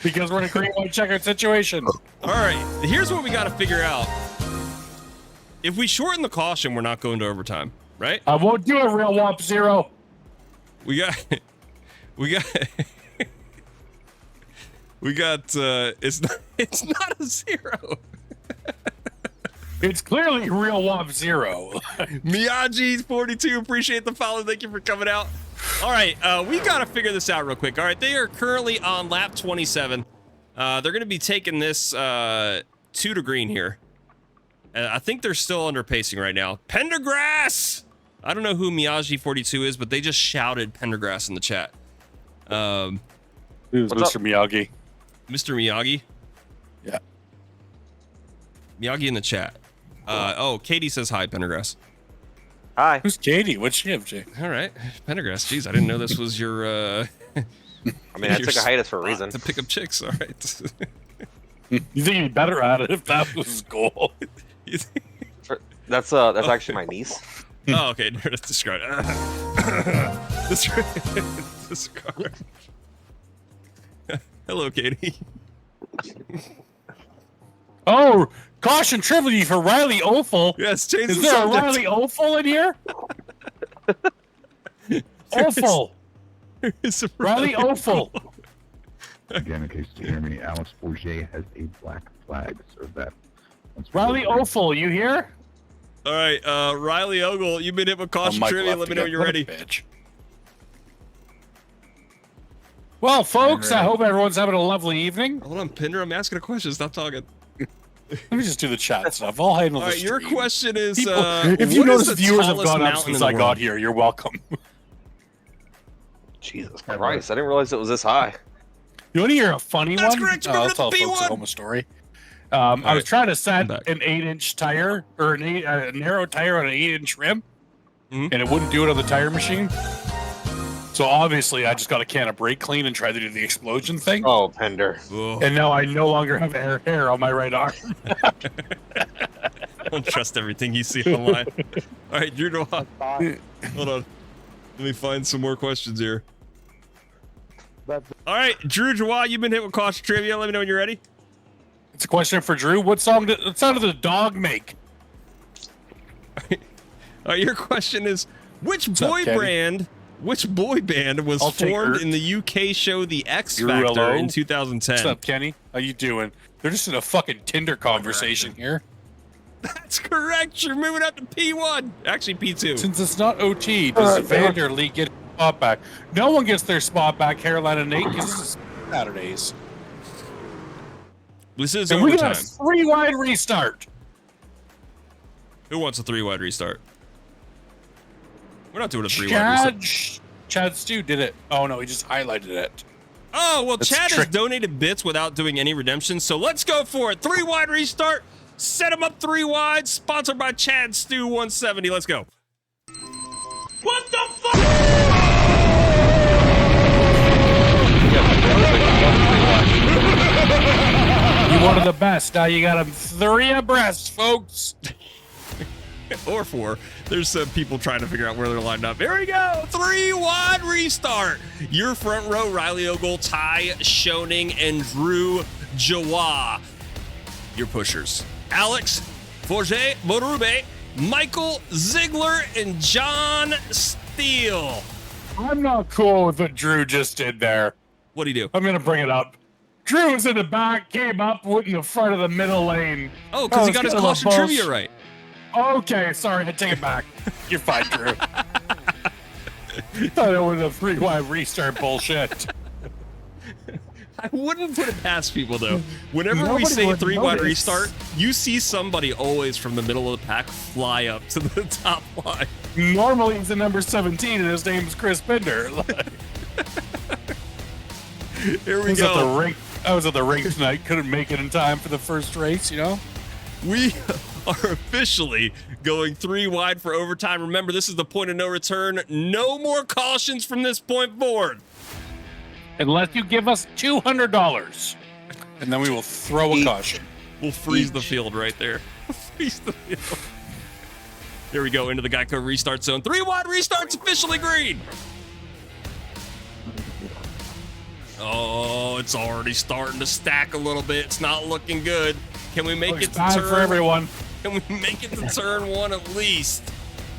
Because we're in a green, white, checkered situation. All right, here's what we got to figure out. If we shorten the caution, we're not going to overtime, right? I won't do a real WAP 0. We got it's not a 0. It's clearly real WAP 0. Miyagi 42, appreciate the follow. Thank you for coming out. All right, we got to figure this out real quick. All right, they are currently on lap 27. They're going to be taking this 2 to green here. I think they're still under pacing right now. Pendergrass! I don't know who Miyagi 42 is, but they just shouted Pendergrass in the chat. Who's Mr. Miyagi? Mr. Miyagi? Yeah. Miyagi in the chat. Oh, Katie says hi, Pendergrass. Hi. Who's Katie? What's she up to? All right, Pendergrass. Jeez, I didn't know this was your. I mean, I took a hiatus for a reason. To pick up chicks. All right. You think you'd be better at it if that was his goal? That's actually my niece. Oh, okay. Let's describe. Discard. Hello, Katie. Oh, caution trivia for Riley Ophel. Yes, change Is the there subject. a Riley Ophel in here? Ophel. Riley Ophel. Again, in case you hear me, Alex Forget has a black flag, so that. Riley Ophel, you here? All right, Riley Ogle, you've been hit with caution trivia. Let me know when you're ready. Bitch. Well, folks, I hope everyone's having a lovely evening. Hold on, Pinder, I'm asking a question. Stop talking. Let me just do the chat stuff. I'll handle All the right, your stream. question is, People, if what you is notice the viewers have tallest gone up mountain since in the I got world? here, you're welcome. Jesus Christ, I didn't realize it was this high. You want to hear a funny That's one? correct. I'll Remember tell the folks P1? at home a story. I was trying to set I'm back. an 8-inch tire, or a narrow tire on an 8-inch rim, Mhm. and it wouldn't do it on the tire machine. So obviously, I just got a can of brake clean and tried to do the explosion thing. Oh, Pender. Ugh. And now I no longer have hair on my right arm. Don't trust everything you see online. All right, Drew Noah. Hold on. Let me find some more questions here. All right, Drew Joie, you've been hit with caution trivia. Let me know when you're ready. It's a question for Drew. What sound did the dog make? All right, your question is, which up, boy Kenny? band was I'll take formed Ert. in the UK show The X You're Factor hello? in 2010? What's up, Kenny? How you doing? They're just in a fucking Tinder conversation here. That's correct. You're moving up to P1. Actually, P2. Since it's not OT, does Vanderlee get a spot back? No one gets their spot back, Caroline and Nate, because this is Saturdays. This is And we overtime. got a 3-wide restart. Who wants a 3-wide restart? We're not doing a 3-wide restart. Chad Stew did it. Oh, no, he just highlighted it. Oh, well, That's Chad has donated bits without doing any redemption, so let's go for it. 3-wide restart. Set him up 3 wide. Sponsored by Chad Stew 170. Let's go. What the fuck? You wanted the best. Now you got them 3 abreast, folks. Or 4. There's some people trying to figure out where they're lined up. Here we go. 3-wide restart. Your front row, Riley Ogle, Ty Schoening, and Drew Jawa. Your pushers. Alex Forget Morube, Michael Ziegler, and John Steele. I'm not cool with what Drew just did there. What'd he do? I'm going to bring it up. Drew was in the back, came up, went in the front of the middle lane. Oh, because he got his caution trivia right. Okay, sorry, I take it back. You're fine, Drew. Thought it was a 3-wide restart bullshit. I wouldn't put it past people, though. Whenever we say 3-wide restart, you see somebody always from the middle of the pack fly up to the top line. Normally he's the number 17 and his name's Chris Bender. Here we go. I was at the rink tonight, couldn't make it in time for the first race, you know? We are officially going 3 wide for overtime. Remember, this is the point of no return. No more cautions from this point forward. Unless you give us $200, and then we will throw a caution. We'll freeze the field right there. Freeze the field. Here we go into the Geico restart zone. 3-wide restart's officially green. Oh, it's already starting to stack a little bit. It's not looking good. Can we make it to turn for everyone? Can we make it to turn 1 at least?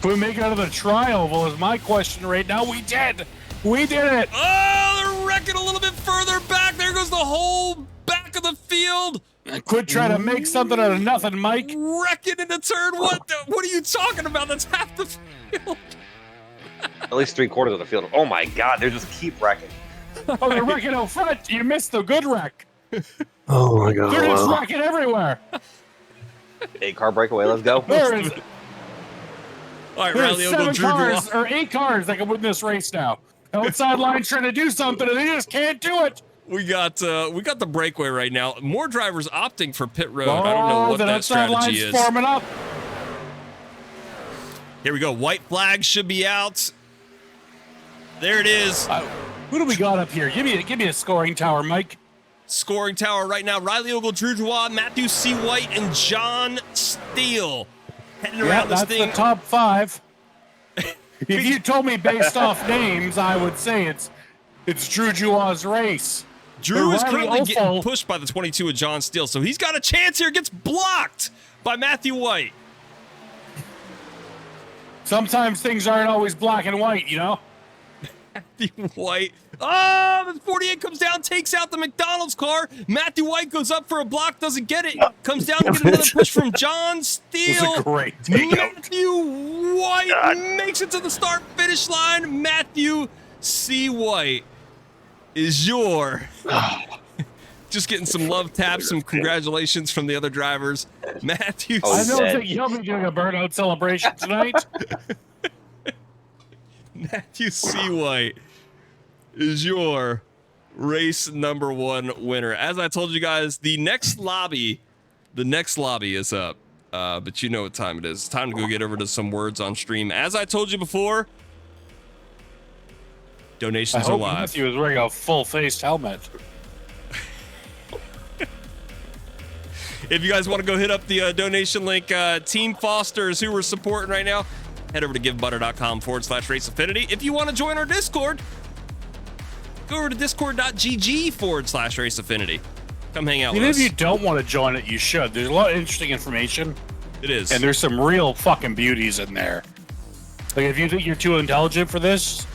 Can we make it out of the tri-oval is my question right now. We did. We did it. Oh, they're wrecking a little bit further back. There goes the whole back of the field. Quit trying to make something out of nothing, Mike. Wrecking into turn 1. What are you talking about? That's half the field. At least 3/4 of the field. Oh my God, they just keep wrecking. Oh, they're wrecking out front. You missed the good wreck. Oh my God. They're just Wow. wrecking everywhere. 8-car breakaway, let's go. There is All right, there's Riley Ogle, 7 Drew cars Jawa. or 8 cars that can win this race now. Outside line's trying to do something and they just can't do it. We got the breakaway right now. More drivers opting for pit road. I don't know what the that outside strategy line's is. forming up. Here we go. White flag should be out. There it is. Who do we got up here? Give me a scoring tower, Mike. Scoring tower right now. Riley Ogle, Drew Jawa, Matthew C. White, and John Steele. Heading around this that's thing. the top 5. If you told me based off names, I would say it's Drew Jawa's race. Drew is Riley currently Ogle- getting pushed by the 22 of John Steele, so he's got a chance here. Gets blocked by Matthew White. Sometimes things aren't always black and white, you know? Matthew White. Oh, the 48 comes down, takes out the McDonald's car. Matthew White goes up for a block, doesn't get it. Comes down to get another push from John Steele. It was a great takeout. Matthew White makes it to the start-finish line. Matthew C. White is your... Just getting some love taps, some congratulations from the other drivers. Matthew I C. don't think he'll be doing a burnout celebration tonight. Matthew C. White is your race number 1 winner. As I told you guys, the next lobby is up. But you know what time it is. It's time to go get over to some words on stream. As I told you before, donations I are hope live. Matthew was wearing a full-faced helmet. If you guys want to go hit up the donation link, Team Fosters, who we're supporting right now, head over to givebutter.com/race affinity. If you want to join our Discord, go over to discord.gg/race affinity. Come hang out with Even us. if you don't want to join it, you should. There's a lot of interesting information. It is. And there's some real fucking beauties in there. Like, if you think you're too intelligent for this,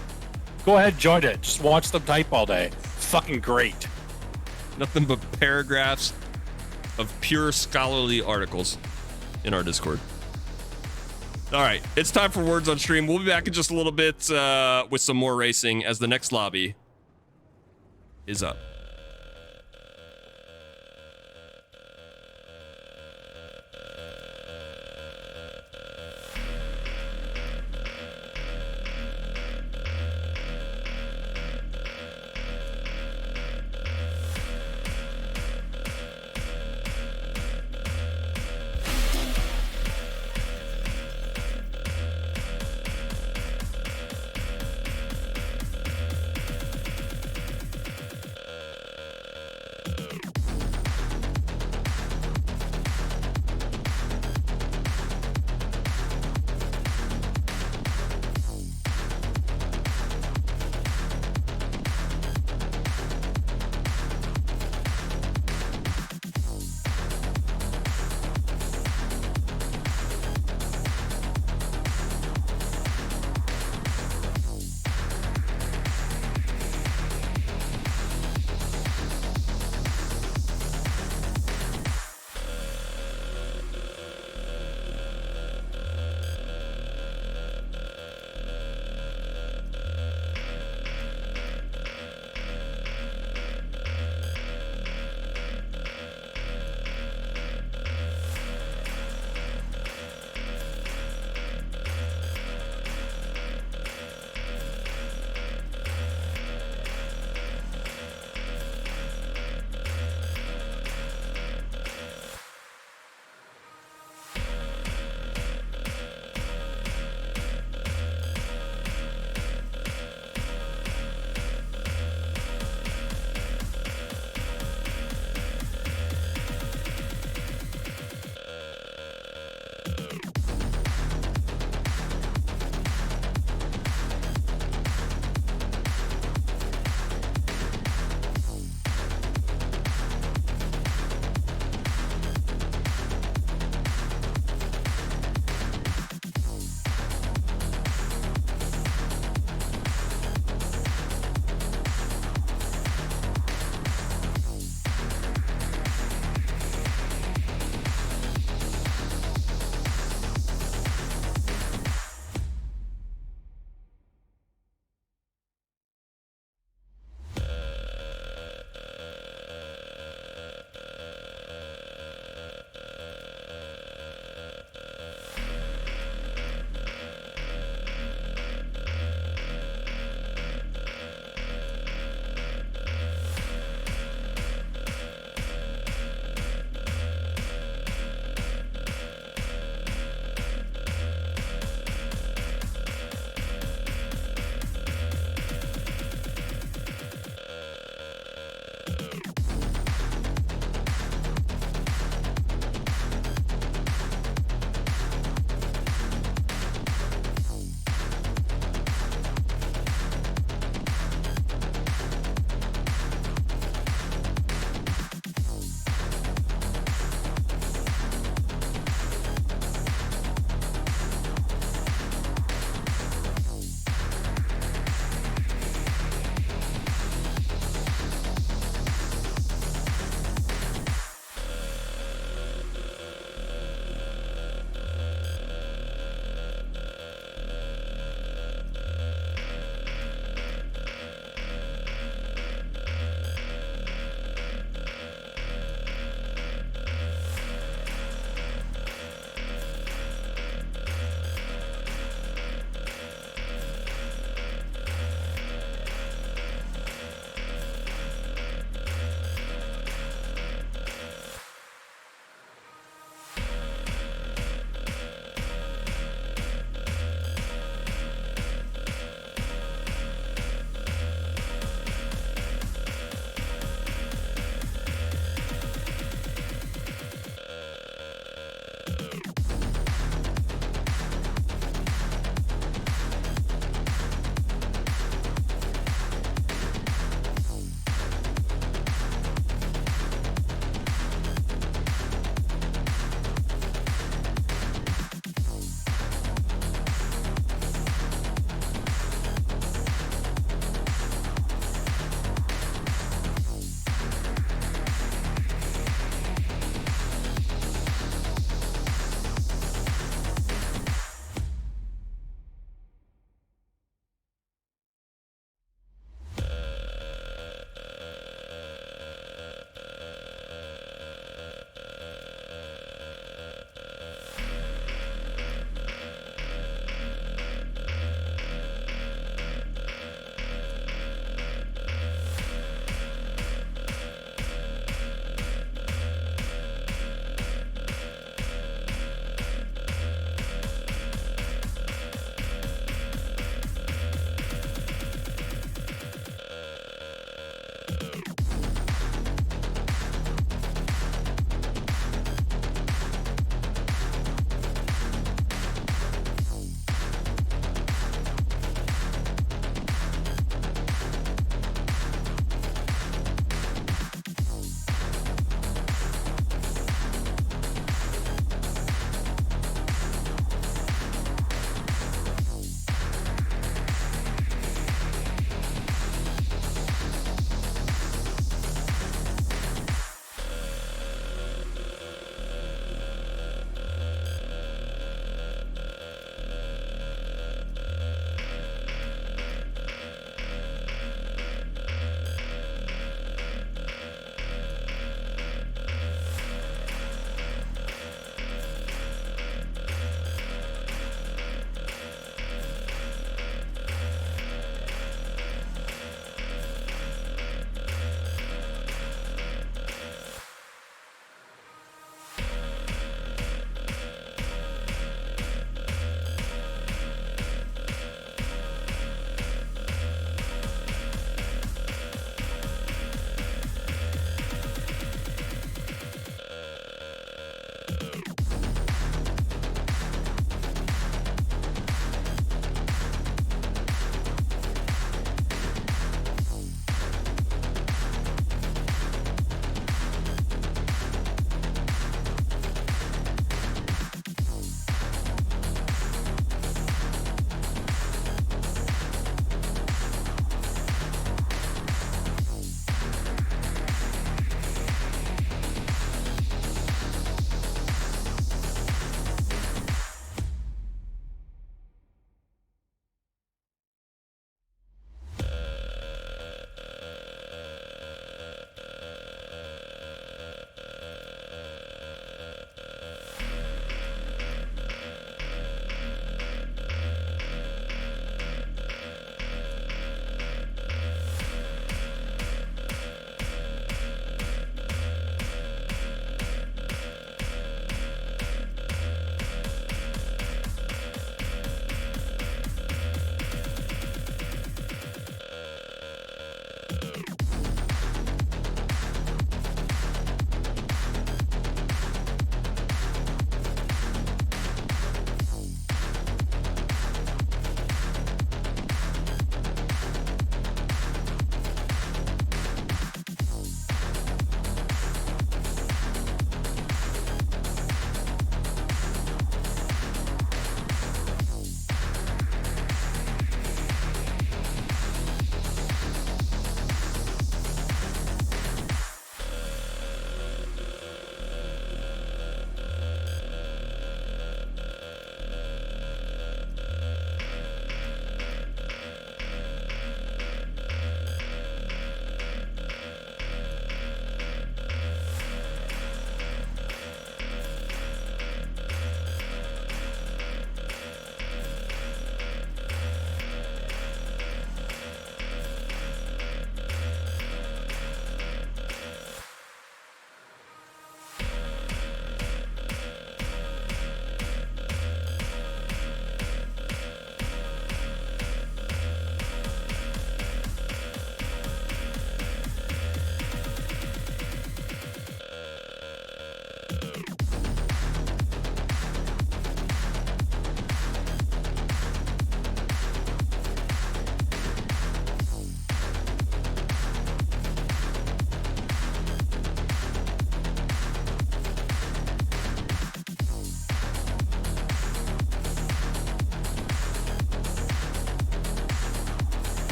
go ahead, join it. Just watch them type all day. It's fucking great. Nothing but paragraphs of pure scholarly articles. in our Discord. All right, it's time for Words on Stream. We'll be back in just a little bit with some more racing as the next lobby is up.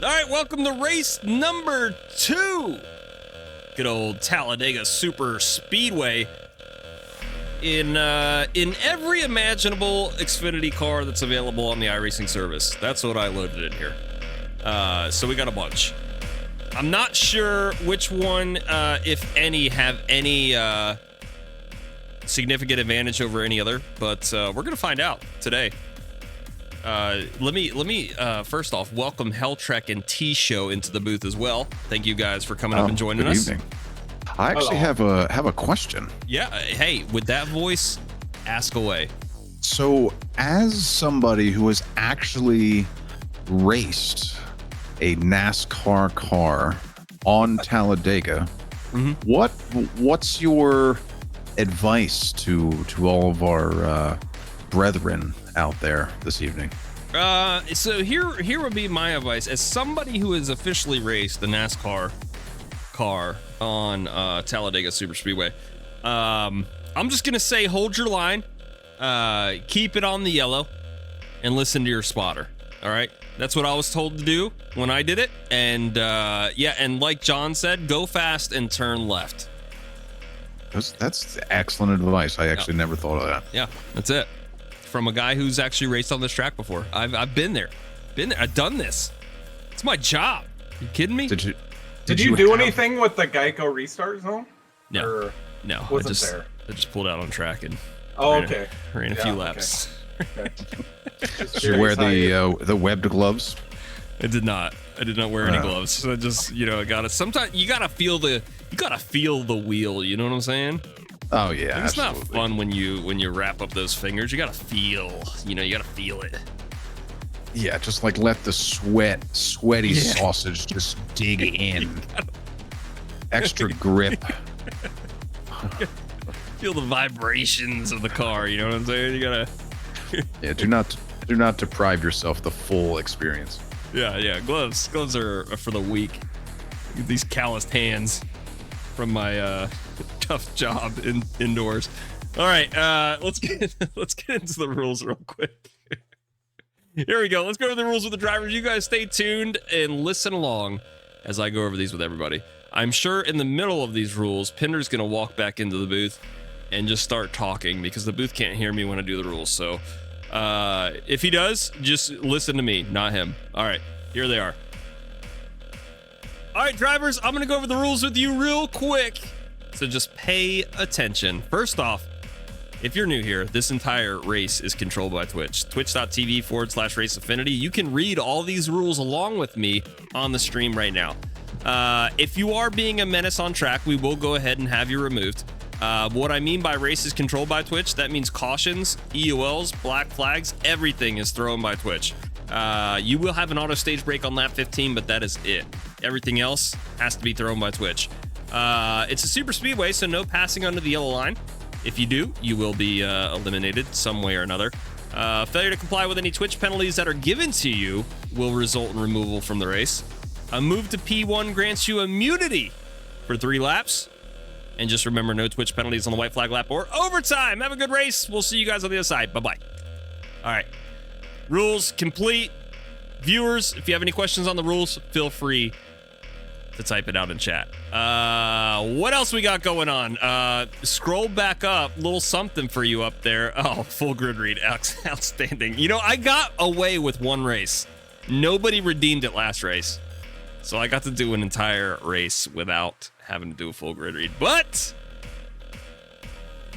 All right, welcome to race number 2. Good old Talladega Super Speedway. In every imaginable Xfinity car that's available on the iRacing service. That's what I loaded in here. So we got a bunch. I'm not sure which one, if any, have any significant advantage over any other, but we're gonna find out today. Let me first off welcome Helltrek and T-Show into the booth as well. Thank you guys for coming up and joining us. Good evening. I actually have a question. Yeah, hey, with that voice, ask away. So, as somebody who has actually raced a NASCAR car on Talladega, what's your advice to all of our brethren out there this evening? So here would be my advice as somebody who has officially raced the NASCAR car on Talladega Super Speedway. I'm just gonna say hold your line, keep it on the yellow, and listen to your spotter. All right, that's what I was told to do when I did it, and yeah, and like John said, go fast and turn left. That's excellent advice. I actually never thought of that. Yeah, that's it. From a guy who's actually raced on this track before. I've been there. I've done this. It's my job. You kidding me? Did you do anything with the Geico restart zone? No. Or no. wasn't there? I just pulled out on track and ran a few laps. Okay. Did you wear the webbed gloves? I did not wear any gloves. So I just, I gotta, sometimes you gotta feel the wheel, you know what I'm saying? Oh yeah. It's not fun when you wrap up those fingers. You gotta feel, you gotta feel it. Yeah, just like let the sweaty sausage just dig in. Extra grip. Feel the vibrations of the car, you know what I'm saying? You gotta Yeah, do not deprive yourself the full experience. Yeah, gloves are for the weak. These calloused hands from my tough job indoors. All right, let's get into the rules real quick. Here we go. Let's go over the rules with the drivers. You guys stay tuned and listen along as I go over these with everybody. I'm sure in the middle of these rules, Pinder's gonna walk back into the booth and just start talking because the booth can't hear me when I do the rules. So if he does, just listen to me, not him. All right, here they are. All right, drivers, I'm gonna go over the rules with you real quick. So just pay attention. First off, if you're new here, this entire race is controlled by Twitch. Twitch.tv/Race Affinity. You can read all these rules along with me on the stream right now. If you are being a menace on track, we will go ahead and have you removed. What I mean by race is controlled by Twitch, that means cautions, EOLs, black flags, everything is thrown by Twitch. You will have an auto stage break on lap 15, but that is it. Everything else has to be thrown by Twitch. It's a super speedway, so no passing under the yellow line. If you do, you will be eliminated some way or another. Failure to comply with any Twitch penalties that are given to you will result in removal from the race. A move to P1 grants you immunity for 3 laps. And just remember, no Twitch penalties on the white flag lap or overtime. Have a good race. We'll see you guys on the other side. Bye-bye. All right. Rules complete. Viewers, if you have any questions on the rules, feel free to type it out in chat. What else we got going on? Scroll back up. Little something for you up there. Oh, full grid read. Outstanding. I got away with one race. Nobody redeemed it last race. So I got to do an entire race without having to do a full grid read. But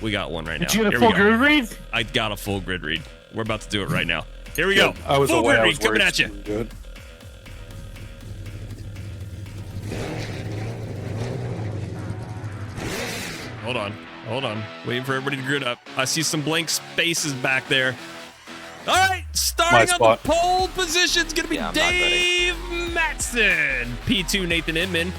we got one right now. Did you get a full grid read? I got a full grid read. We're about to do it right now. Here we go. I was full away. grid I read was coming worried. at you. Good. Hold on. Waiting for everybody to grid up. I see some blank spaces back there. All right, starting on the pole position is going to be Dave Matson. P2, Nathan Inman.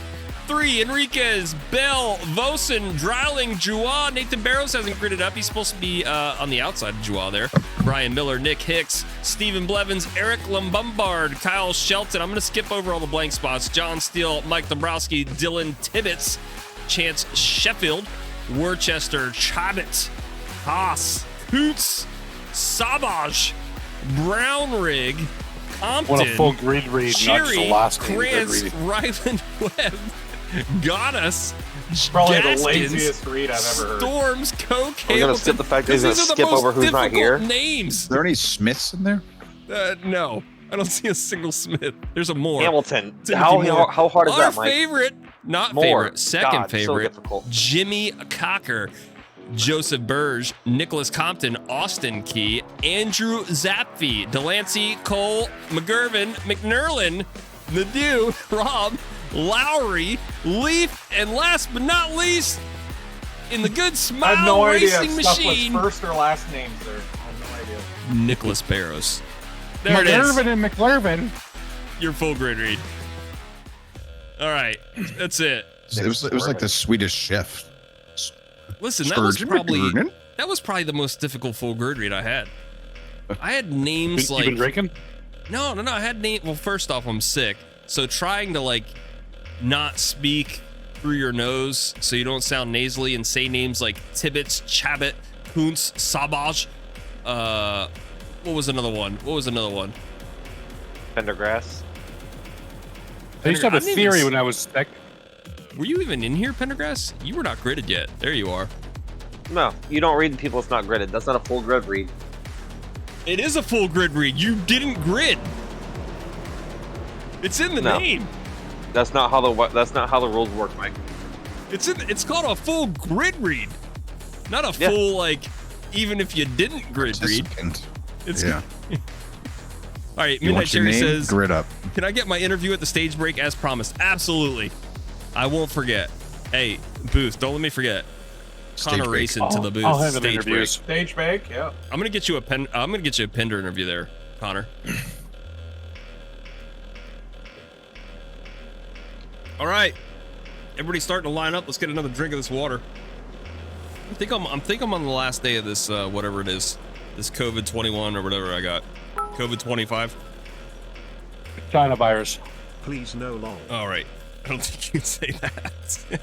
3, Enriquez, Bell, Vosen, Dreiling, Joie. Nathan Barrows hasn't gridded up. He's supposed to be on the outside of Joie there. Brian Miller, Nick Hicks, Stephen Blevins, Eric Lumbombard, Kyle Shelton. I'm going to skip over all the blank spots. John Steele, Mike Dombrowski, Dylan Tibbetts, Chance Sheffield, Worcester, Chabot, Haas, Hoots, Savage, Brownrig, Compton, Want a full grid read, not just Cherry, a last name grid Krantz, read. Ryland Webb, Goddess, Probably Gaskins, the laziest read I've ever heard. Storms, Coke, We're gonna skip the fact that he's gonna skip over who's not here. Names. Is there any Smiths in there? No, I don't see a single Smith. There's a more. Hamilton. Timothy Moore. How hard is Our that, Mike? favorite, not Moore. favorite, second God, so favorite, difficult. Jimmy Cocker, Joseph Burge, Nicholas Compton, Austin Key, Andrew Zapfi, Delancey, Cole, McGurvin, McNerlin, Nadeau, Rob, Lowry, Leaf, and last but not least, in the good I Smile have no idea Racing if stuff Machine, was first or last names there. I have no idea. Nicholas Barrows. There it McGurvin is. and McLurvin. Your full grid read. All right, that's it. It was like the Swedish chef. Listen, that was Sturgeon probably the most difficult full grid read I had. I had names You like been drinking? No. I had name. Well, first off, I'm sick, so trying to like not speak through your nose so you don't sound nasally and say names like Tibbets, Chabot, Kuntz, Sabaj. What was another one? Pendergrass. I used to have a I didn't theory even- when I was sick. Were you even in here, Pendergrass? You were not gridded yet. There you are. No, you don't read people. It's not gridded. That's not a full grid read. It is a full grid read. You didn't grid. It's in the No. name. That's not how the rules work, Mike. It's called a full grid read, not a Yeah. full like. Even if you didn't grid read, participant. it's Yeah. All right. You Midnight want your Cherry name? says, Grid up. "Can I get my interview at the stage break as promised?" Absolutely. I won't forget. Hey, Booth, don't let me forget. Stage Connor break. racing to the booth. I'll have an stage interview. break. Stage bake, yeah. I'm gonna get you a Pender interview there, Connor. All right, everybody's starting to line up. Let's get another drink of this water. I think I'm on the last day of this whatever it is, this COVID 21 or whatever I got, COVID 25. China virus. Please no long. All right, I don't think you can say that.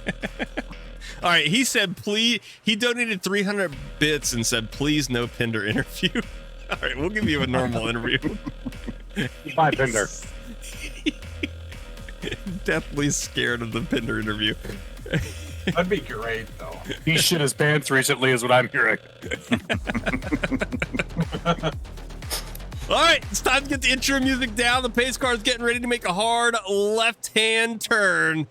All right, he said please. He donated 300 bits and said please no Pender interview. All right, we'll give you a normal interview. Bye, Pinder. Deathly scared of the Pender interview. That'd be great, though. He shit his pants recently, is what I'm hearing. All right, it's time to get the intro music down. The pace car is getting ready to make a hard left-hand turn.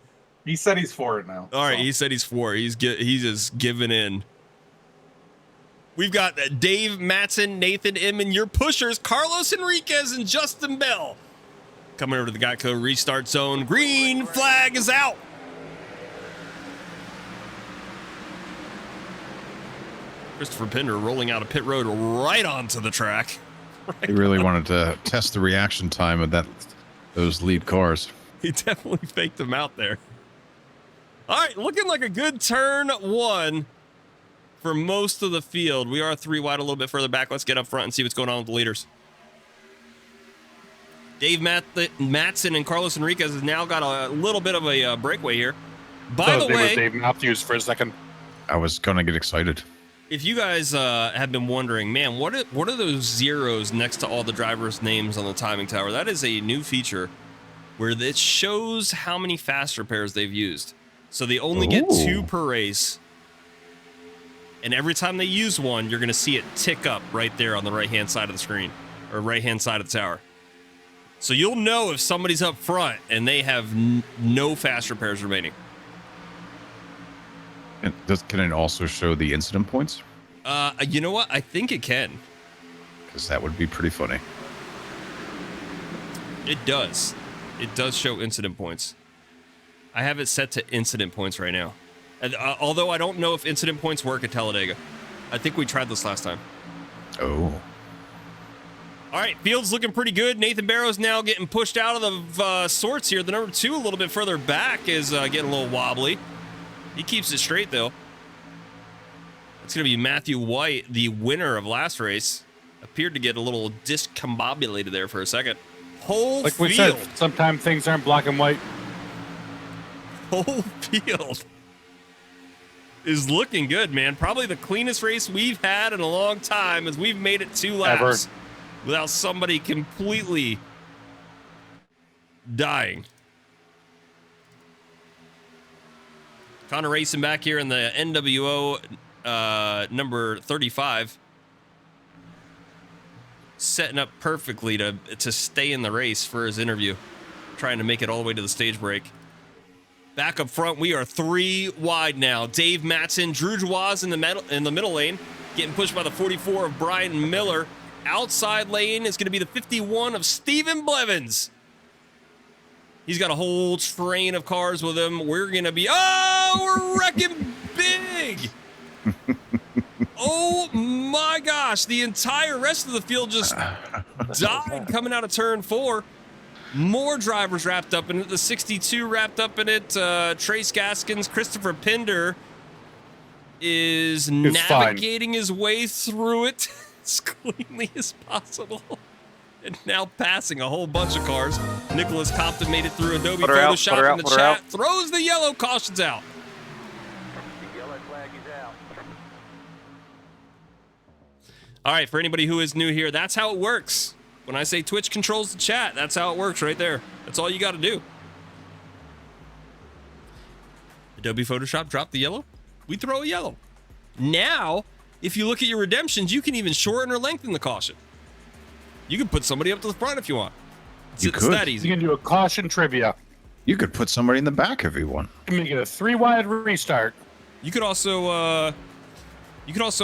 He said he's for it now. All right, so. he said he's for it. He's just giving in. We've got Dave Matson, Nathan Inman, your pushers, Carlos Enriquez, and Justin Bell. Coming over to the Geico restart zone. Green flag is out. Christopher Pender rolling out of pit road right onto the track. He really wanted to test the reaction time of those lead cars. He definitely faked them out there. All right, looking like a good turn one for most of the field. We are 3 wide, a little bit further back. Let's get up front and see what's going on with the leaders. Dave Matson and Carlos Enriquez has now got a little bit of a breakaway here. By the way, Dave Matthews for a second. I was gonna get excited. if you guys have been wondering, man, what are those zeros next to all the drivers' names on the timing tower? That is a new feature where it shows how many fast repairs they've used. So they only get 2 per race. And every time they use one, you're going to see it tick up right there on the right-hand side of the screen, or right-hand side of the tower. So you'll know if somebody's up front and they have no fast repairs remaining. And can it also show the incident points? You know what? I think it can. Because that would be pretty funny. It does. It does show incident points. I have it set to incident points right now. And, although I don't know if incident points work at Talladega. I think we tried this last time. Oh. All right, field's looking pretty good. Nathan Barrows now getting pushed out of the sorts here. The number 2 a little bit further back is getting a little wobbly. He keeps it straight, though. It's going to be Matthew White, the winner of last race. Appeared to get a little discombobulated there for a second. Whole like field. we said, sometimes things aren't black and white. Whole field is looking good, man. Probably the cleanest race we've had in a long time, as we've made it 2 laps without somebody completely dying. Connor racing back here in the NWO number 35. Setting up perfectly to stay in the race for his interview. Trying to make it all the way to the stage break. Back up front, we are 3 wide now. Dave Matson, Drew Jawaz in the middle lane, getting pushed by the 44 of Brian Miller. Outside lane is going to be the 51 of Steven Blevins. He's got a whole train of cars with him. We're going to be, we're wrecking big. Oh my gosh, the entire rest of the field just died coming out of turn 4. More drivers wrapped up in it. The 62 wrapped up in it. Trace Gaskins, Christopher Pinder is navigating his way through it as cleanly as possible. And now passing a whole bunch of cars. Nicholas Compton made it through Adobe Photoshop in the chat. Throws the yellow, cautions out. The yellow flag is out. All right, for anybody who is new here, that's how it works. When I say Twitch controls the chat, that's how it works right there. That's all you got to do. Adobe Photoshop dropped the yellow. We throw a yellow. Now, if you look at your redemptions, you can even shorten or lengthen the caution. You can put somebody up to the front if you want. It's that easy. You can do a caution trivia. You could put somebody in the back if you want. You make it a 3-wide restart. You could also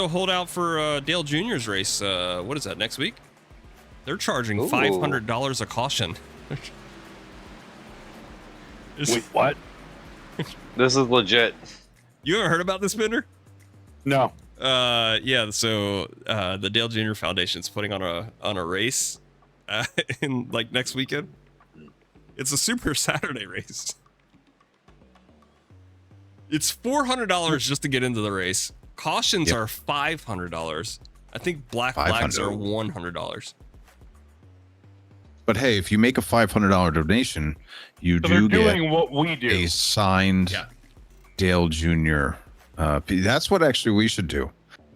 hold out for Dale Jr.'s race. What is that, next week? They're charging $500 a caution. Wait, what? This is legit. You ever heard about this, Bender? No. Yeah. So the Dale Jr. Foundation's putting on a race in like next weekend. It's a Super Saturday race. It's $400 just to get into the race. Cautions are $500. I think black flags are $100. But hey, if you make a $500 donation, you do get what we do. a signed Dale Jr. That's what actually we should do.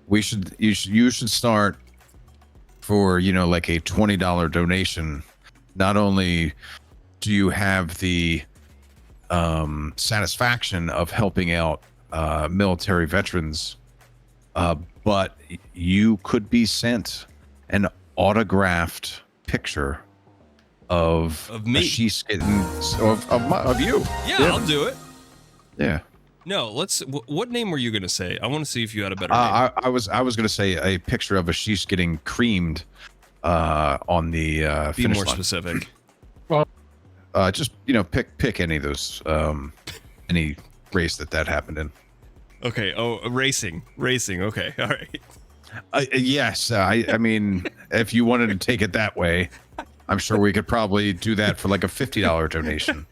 You should start for, like a $20 donation. Not only do you have the satisfaction of helping out military veterans, but you could be sent an autographed picture of me, of you. Yeah, I'll do it. Yeah. No, what name were you gonna say? I want to see if you had a better name. I was gonna say a picture of Ashish getting creamed on the Be finish more line. specific. Well, just pick any of those any race that happened in. Okay. Oh, racing. Okay. All right. Yes. I mean, if you wanted to take it that way, I'm sure we could probably do that for like a $50 donation.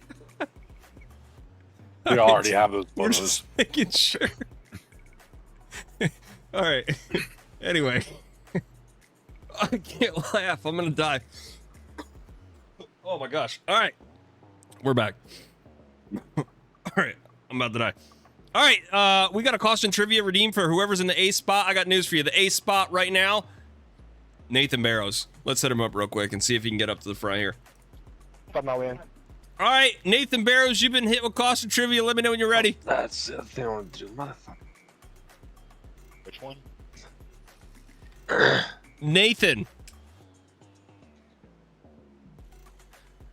We already have those We're photos. just making sure. All right. Anyway, I can't laugh. I'm gonna die. Oh my gosh. All right, we're back. All right, I'm about to die. All right, we got a caution trivia redeemed for whoever's in the A spot. I got news for you. The A spot right now, Nathan Barrows. Let's set him up real quick and see if he can get up to the front here. Put my win. All right, Nathan Barrows, you've been hit with caution trivia. Let me know when you're ready. That's the thing I want to do, motherfucker. Which one? Nathan.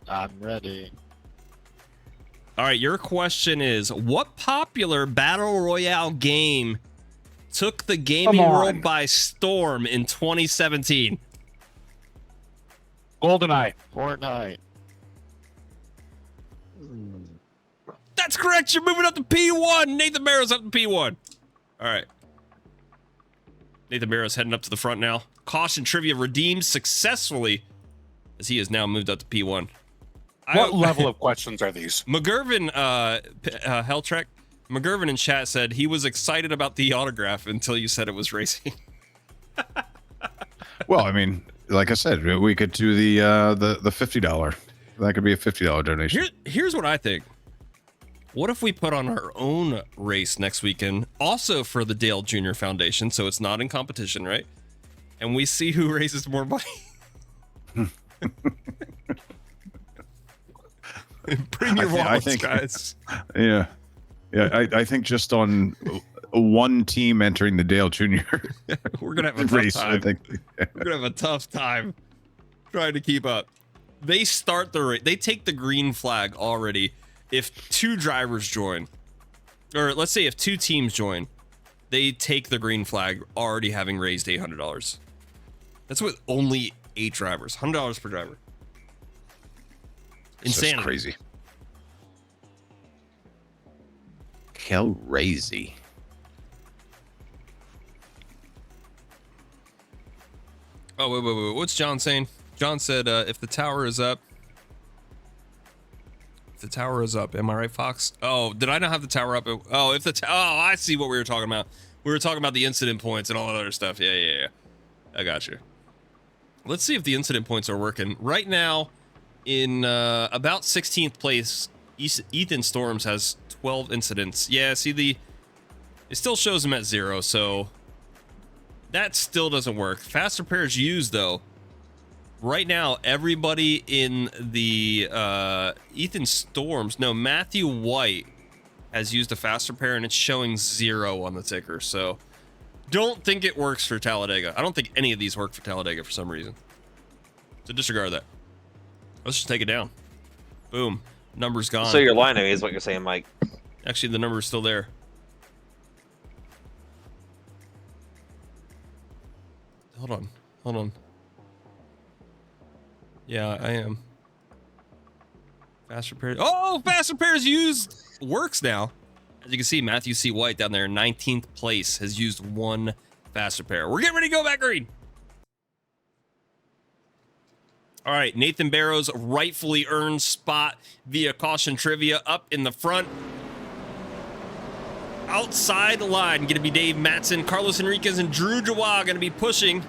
I'm ready. All right, your question is, what popular battle royale game took the gaming world by storm in 2017? GoldenEye. Fortnite. That's correct. You're moving up to P1. Nathan Barrows up to P1. All right. Nathan Barrows heading up to the front now. Caution trivia redeemed successfully as he has now moved up to P1. What level of questions are these? McGurvin, Helltrek, McGurvin in chat said he was excited about the autograph until you said it was racing. Well, I mean, like I said, we could do the $50. That could be a $50 donation. Here's what I think. What if we put on our own race next weekend, also for the Dale Jr. Foundation, so it's not in competition, right? And we see who raises more money. Bring your wallets, I think, guys. Yeah. Yeah, I think just on one team entering the Dale Jr. We're gonna have a tough race, time. I think. We're gonna have a tough time trying to keep up. They start the race. They take the green flag already if 2 drivers join, or let's say if 2 teams join, they take the green flag already having raised $800. That's with only 8 drivers. $100 per driver. It's just Insanity. crazy. Crazy. Oh, wait. What's John saying? John said, if the tower is up. If the tower is up. Am I right, Fox? Oh, did I not have the tower up? Oh, if the oh, I see what we were talking about. We were talking about the incident points and all that other stuff. Yeah. I got you. Let's see if the incident points are working. Right now, in about 16th place, Ethan Storms has 12 incidents. Yeah, see, it still shows him at 0, so that still doesn't work. Fast repairs used, though. Right now, everybody in the Ethan Storms, no, Matthew White has used a fast repair, and it's showing 0 on the ticker, so don't think it works for Talladega. I don't think any of these work for Talladega for some reason. So disregard that. Let's just take it down. Boom. Number's gone. So you're lying to me is what you're saying, Mike. Actually, the number's still there. Hold on. Yeah, I am. Fast repairs. Oh, fast repairs used works now. As you can see, Matthew C. White down there, 19th place, has used 1 fast repair. We're getting ready to go back green. All right, Nathan Barrows' rightfully earned spot via caution trivia up in the front. Outside the line, going to be Dave Matson, Carlos Enriquez, and Drew Jawa going to be pushing.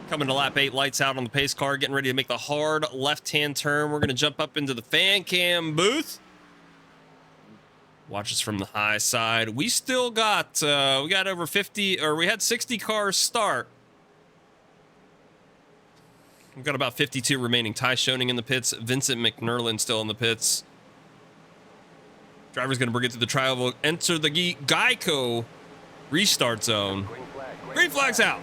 Coming to lap 8, lights out on the pace car, getting ready to make the hard left-hand turn. We're going to jump up into the fan cam booth. Watch us from the high side. We still got, we got over 50, or we had 60 cars start. We've got about 52 remaining. Ty Schoening in the pits. Vincent McNerlin still in the pits. Driver's going to bring it to the trial. Enter the Geico restart zone. Green flag's out.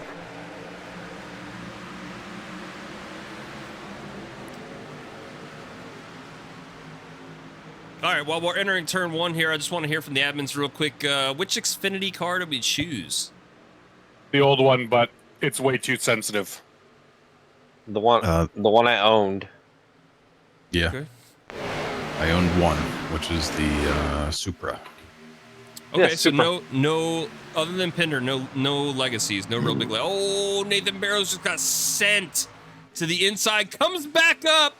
All right, while we're entering turn 1 here, I just want to hear from the admins real quick. Which Xfinity car did we choose? The old one, but it's way too sensitive. The one I owned. Yeah. Okay. I owned one, which is the Supra. Okay, Yeah, so Supra. no, other than Pinder, no legacies, no real big. Oh, Nathan Barrows just got sent to the inside, comes back up,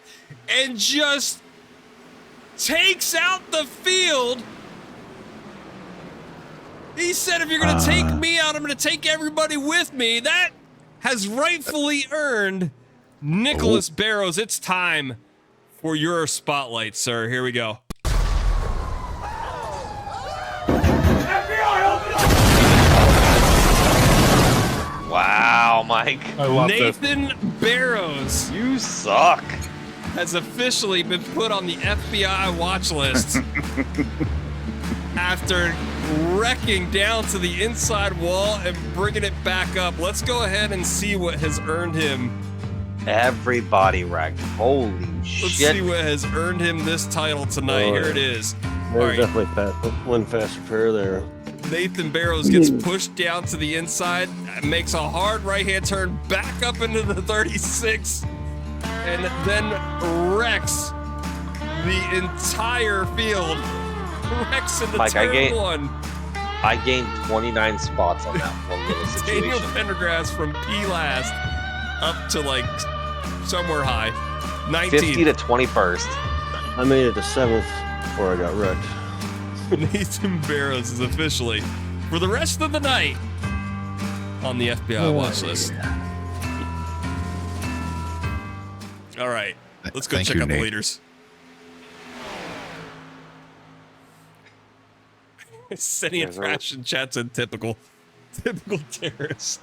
and just takes out the field. He said, if you're going to take me out, I'm going to take everybody with me. That has rightfully earned Nicholas Barrows. It's time for your spotlight, sir. Here we go. Wow, Mike. I love Nathan Barrows You suck. has officially been put on the FBI watch list after wrecking down to the inside wall and bringing it back up. Let's go ahead and see what has earned him. Everybody wrecked. Holy Let's shit. see what has earned him this title tonight. Here it is. All There's right, definitely one fast repair there. Nathan Barrows gets pushed down to the inside, makes a hard right-hand turn back up into the 36, and then wrecks the entire field. Wrecks into Mike, turn 1. I gained 29 spots on that one little Daniel situation. Pendergrass from P last up to like somewhere high. 19. 50 to 21st. I made it to 7th before I got wrecked. Nathan Barrows is officially, for the rest of the night, on the FBI watch list. All right, let's go Thank check you, out the Nate. leaders. Sending a trash in chat said typical terrorist.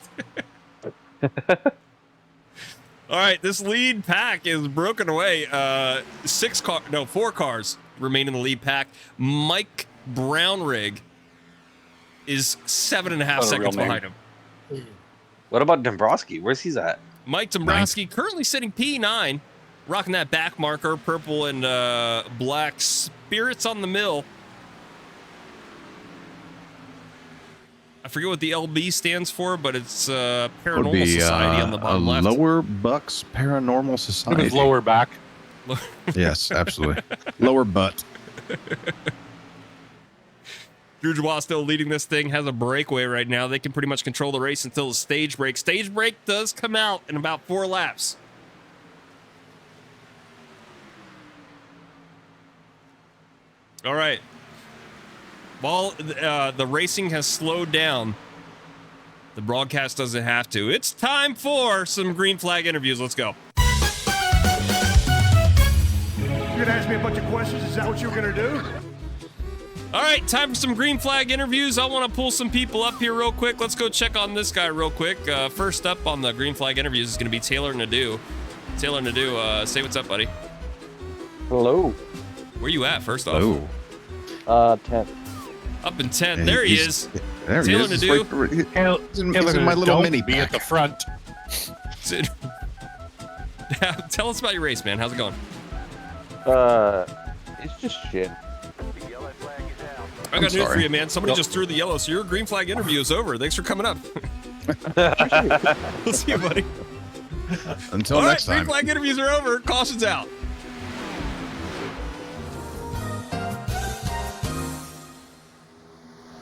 All right, this lead pack is broken away. 4 cars remain in the lead pack. Mike Brownrig is 7.5 seconds behind him. What about Dombrowski? Where's he at? Mike Dombrowski currently sitting P9, rocking that back marker, purple and black spirits on the mill. I forget what the LB stands for, but it's Paranormal Society on the bottom left. Lower Bucks Paranormal Society. It was lower back. Yes, absolutely. Lower butt. Bourgeois still leading this thing, has a breakaway right now. They can pretty much control the race until the stage break. Stage break does come out in about 4 laps. All right. While the racing has slowed down, the broadcast doesn't have to. It's time for some green flag interviews. Let's go. You're gonna ask me a bunch of questions? Is that what you were gonna do? All right, time for some green flag interviews. I want to pull some people up here real quick. Let's go check on this guy real quick. First up on the green flag interviews is going to be Taylor Nadeau. Taylor Nadeau, say what's up, buddy. Hello. Where you at, first off? Oh. 10th. Up in 10th. There he is. There he Taylor is. Nadeau. He's in my little mini be at the front. Tell us about your race, man. How's it going? It's just shit. I got news for you, man. Somebody just threw the yellow, so your green flag interview is over. Thanks for coming up. We'll see you, buddy. Until next time. Green flag interviews are over. Caution's out.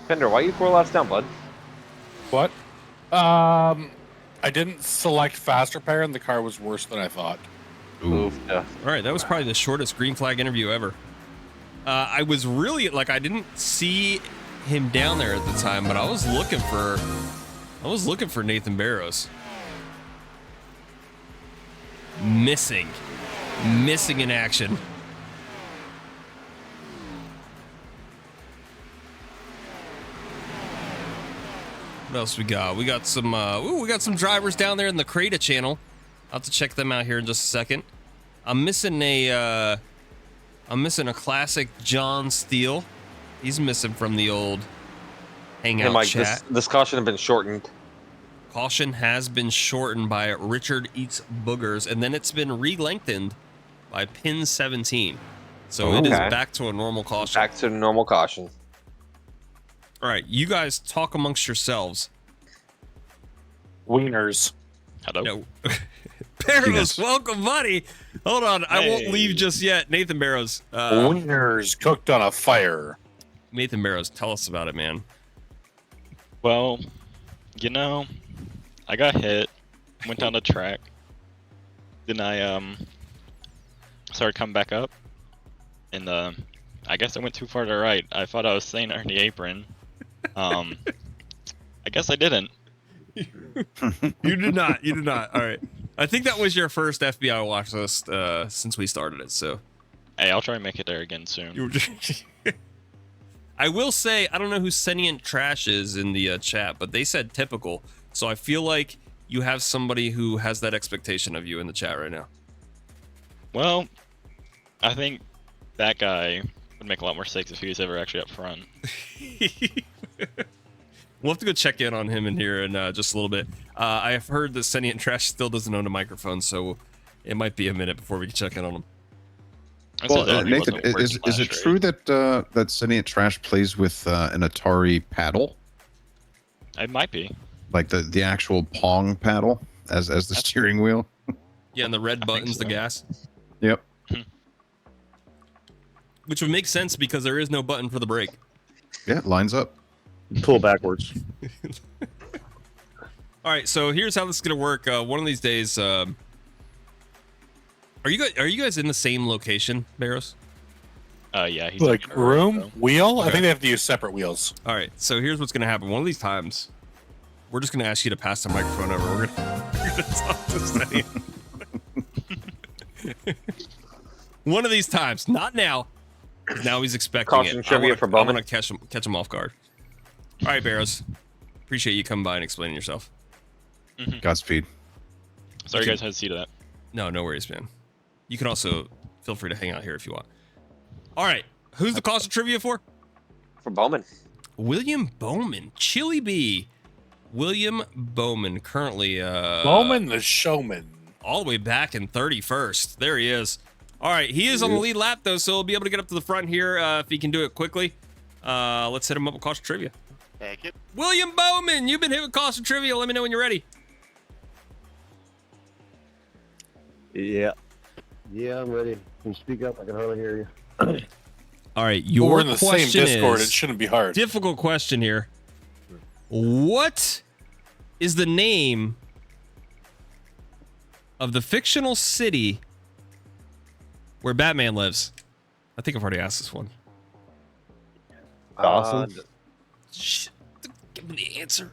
Fender, why are you 4 laps down, bud? What? I didn't select fast repair, and the car was worse than I thought. Ooh. Yeah. All right, that was probably the shortest green flag interview ever. I was really I didn't see him down there at the time, but I was looking for Nathan Barrows. Missing in action. What else we got? We got some we got some drivers down there in the Creta channel. I'll have to check them out here in just a second. I'm missing a classic John Steele. He's missing from the old hangout Hey, Mike, chat. this caution has been shortened. Caution has been shortened by Richard Eats Boogers, and then it's been re-lengthened by pin 17. So it is back to a normal caution. Back to normal caution. All right, you guys talk amongst yourselves. Wieners. Hello. No. Barrows, welcome, buddy. Hold on, I won't leave just yet. Nathan Barrows. Wieners cooked on a fire. Nathan Barrows, tell us about it, man. Well, I got hit, went down the track, then I started coming back up, and I guess I went too far to the right. I thought I was staying under the apron. I guess I didn't. You did not. You did not. All right. I think that was your first FBI watch list since we started it. So, hey, I'll try and make it there again soon. I will say I don't know who Sentient Trash is in the chat, but they said typical. So I feel like you have somebody who has that expectation of you in the chat right now. Well, I think that guy would make a lot more mistakes if he was ever actually up front. We'll have to go check in on him in here in just a little bit. I have heard that Sentient Trash still doesn't own a microphone, so it might be a minute before we can check in on him. Well, Nathan, is it true that that Sentient Trash plays with an Atari paddle? It might be. Like the actual Pong paddle as the steering wheel? Yeah, and the red button's the gas. Yep. Which would make sense because there is no button for the brake. Yeah, it lines up. Pull backwards. All right, so here's how this is gonna work. One of these days, are you guys in the same location, Barrows? Yeah. He's Like room, wheel? Okay. I think they have to use separate wheels. All right, so here's what's gonna happen. One of these times, we're just gonna ask you to pass the microphone over. We're gonna talk to Steady. One of these times, not now. Now he's expecting Caution it. trivia for Bowman. I'm gonna catch him off guard. All right, Barrows. Appreciate you coming by and explaining yourself. Godspeed. Sorry, you guys had to see that. No, no worries, man. You can also feel free to hang out here if you want. All right, who's the cost of trivia for? For Bowman. William Bowman, Chili Bee. William Bowman, currently Bowman the showman. all the way back in 31st. There he is. All right, he is on the lead lap though, so he'll be able to get up to the front here if he can do it quickly. Let's hit him up with cost of trivia. Thank you. William Bowman, you've been hit with cost of trivia. Let me know when you're ready. Yeah. Yeah, I'm ready. Can you speak up? I can hardly hear you. All right, Well, your we're in the same question Discord. is It shouldn't be hard. difficult question here. What is the name of the fictional city where Batman lives? I think I've already asked this one. Dawson? Shit, give me the answer.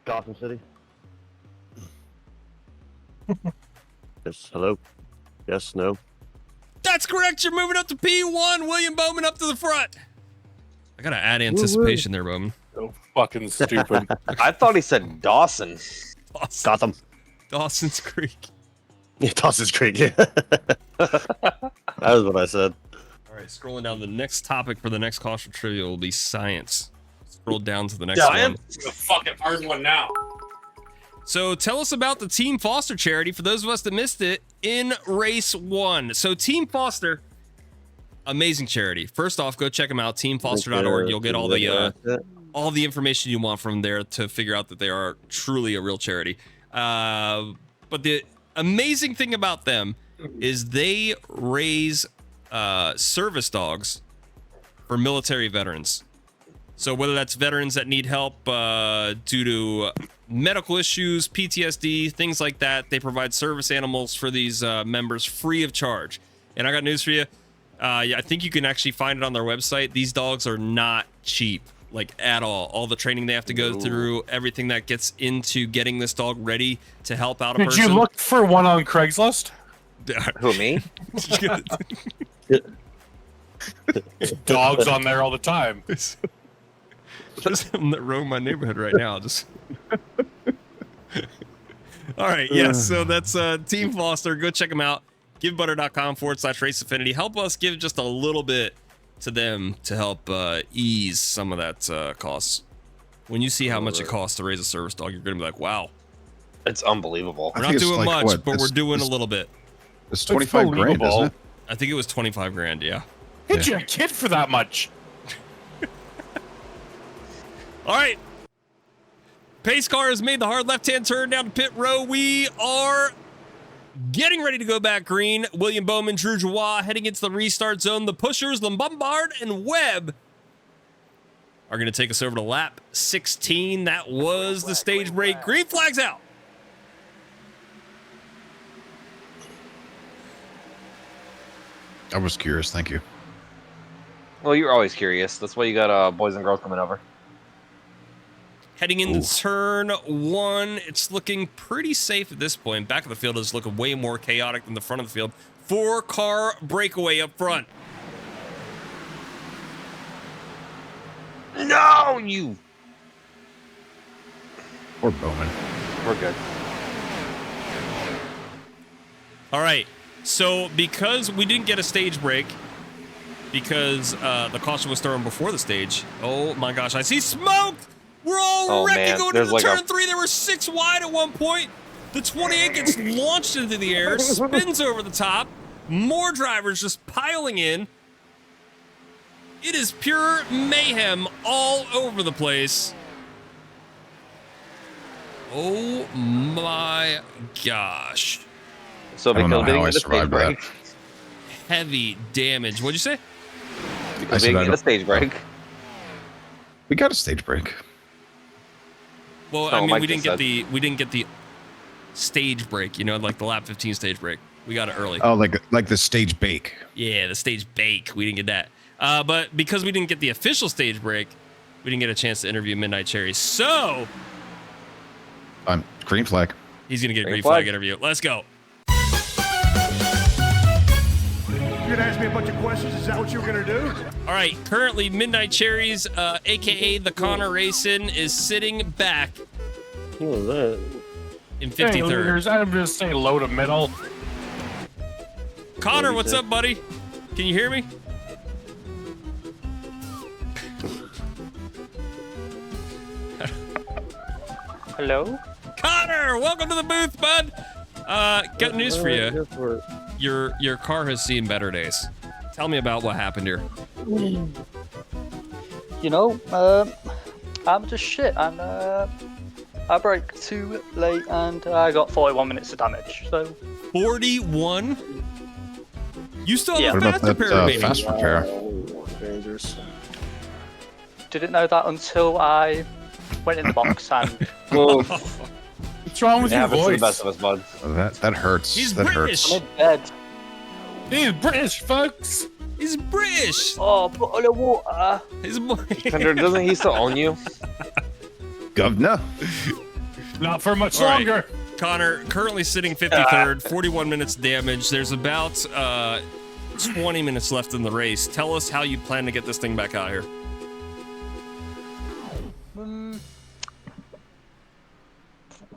Gotham City? Yes, hello? Yes, no? That's correct. You're moving up to P1. William Bowman up to the front. I gotta add anticipation there, Bowman. So fucking stupid. I thought he said Dawson. Gotham. Dawson's Creek. Yeah, Dawson's Creek. Yeah. That was what I said. All right, scrolling down. The next topic for the next cost of trivia will be science. Scroll down to the next one. The fucking hard one now. So tell us about the Team Foster charity for those of us that missed it in race 1. So Team Foster, amazing charity. First off, go check them out, teamfoster.org. You'll get all the information you want from there to figure out that they are truly a real charity. But the amazing thing about them is they raise service dogs for military veterans. So whether that's veterans that need help due to medical issues, PTSD, things like that, they provide service animals for these members free of charge. And I got news for you. I think you can actually find it on their website. These dogs are not cheap, like at all. All the training they have to go through, everything that gets into getting this dog ready to help out a person. Did you look for one on Craigslist? Who, me? Dogs on there all the time. There's some that roam my neighborhood right now. Just all right, yes. So that's Team Foster. Go check them out. GiveButter.com/race affinity. Help us give just a little bit to them to help ease some of that costs. When you see how much it costs to raise a service dog, you're gonna be like, "Wow, It's unbelievable." we're not doing much, but we're doing a little bit." It's 25 grand, isn't it? I think it was 25 grand. Yeah. Get you a kid for that much. All right. Pace car has made the hard left-hand turn down to pit row. We are getting ready to go back green. William Bowman, Drew Joie heading into the restart zone. The pushers, Lombard and Webb, are going to take us over to lap 16. That was the stage break. Green flags out. I was curious. Thank you. Well, you're always curious. That's why you got boys and girls coming over. Heading into turn 1, it's looking pretty safe at this point. Back of the field is looking way more chaotic than the front of the field. 4-car breakaway up front. No, you. Poor Bowman. We're good. All right. So because we didn't get a stage break, because the caution was thrown before the stage. Oh my gosh, I see smoke! We're already going into turn 3. There were 6 wide at one point. The 28 gets launched into the air, spins over the top. More drivers just piling in. It is pure mayhem all over the place. Oh my gosh. So I don't know because how I the stage survived break. that. Heavy damage. What'd you say? Because they get a stage break. We got a stage break. Well, Oh, I mean, Mike we didn't just get the stage break, you know, like the lap 15 stage break. We got it early. Oh, like the stage bake. Yeah, the stage bake. We didn't get that. But because we didn't get the official stage break, we didn't get a chance to interview Midnight Cherry. So Green flag. he's gonna get a green flag interview. Let's go. You're gonna ask me a bunch of questions? Is that what you were gonna do? All right, currently Midnight Cherries, aka the Connor Racing, is sitting back. What was that? in Hey, 53rd. leaders, I'm just saying low to middle. Connor, what's up, buddy? Can you hear me? Hello? Connor, welcome to the booth, bud. Got news for you. Your car has seen better days. Tell me about what happened here. You know, I'm just shit, and I braked too late, and I got 41 minutes of damage. So 41? You still have Yeah. a What fast about repair that remaining. fast repair? Dangerous. didn't know that until I went in the box and. What's wrong with It your happens to the voice? best of us, bud. Oh, that hurts. He's that British. hurts. I'm in bed. He's British, folks. He's British. Oh, bottle of water. He's boy. Pender, doesn't he still own you? Governor. Not for much All right. longer. Connor, currently sitting 53rd, 41 minutes damage. There's about 20 minutes left in the race. Tell us how you plan to get this thing back out here.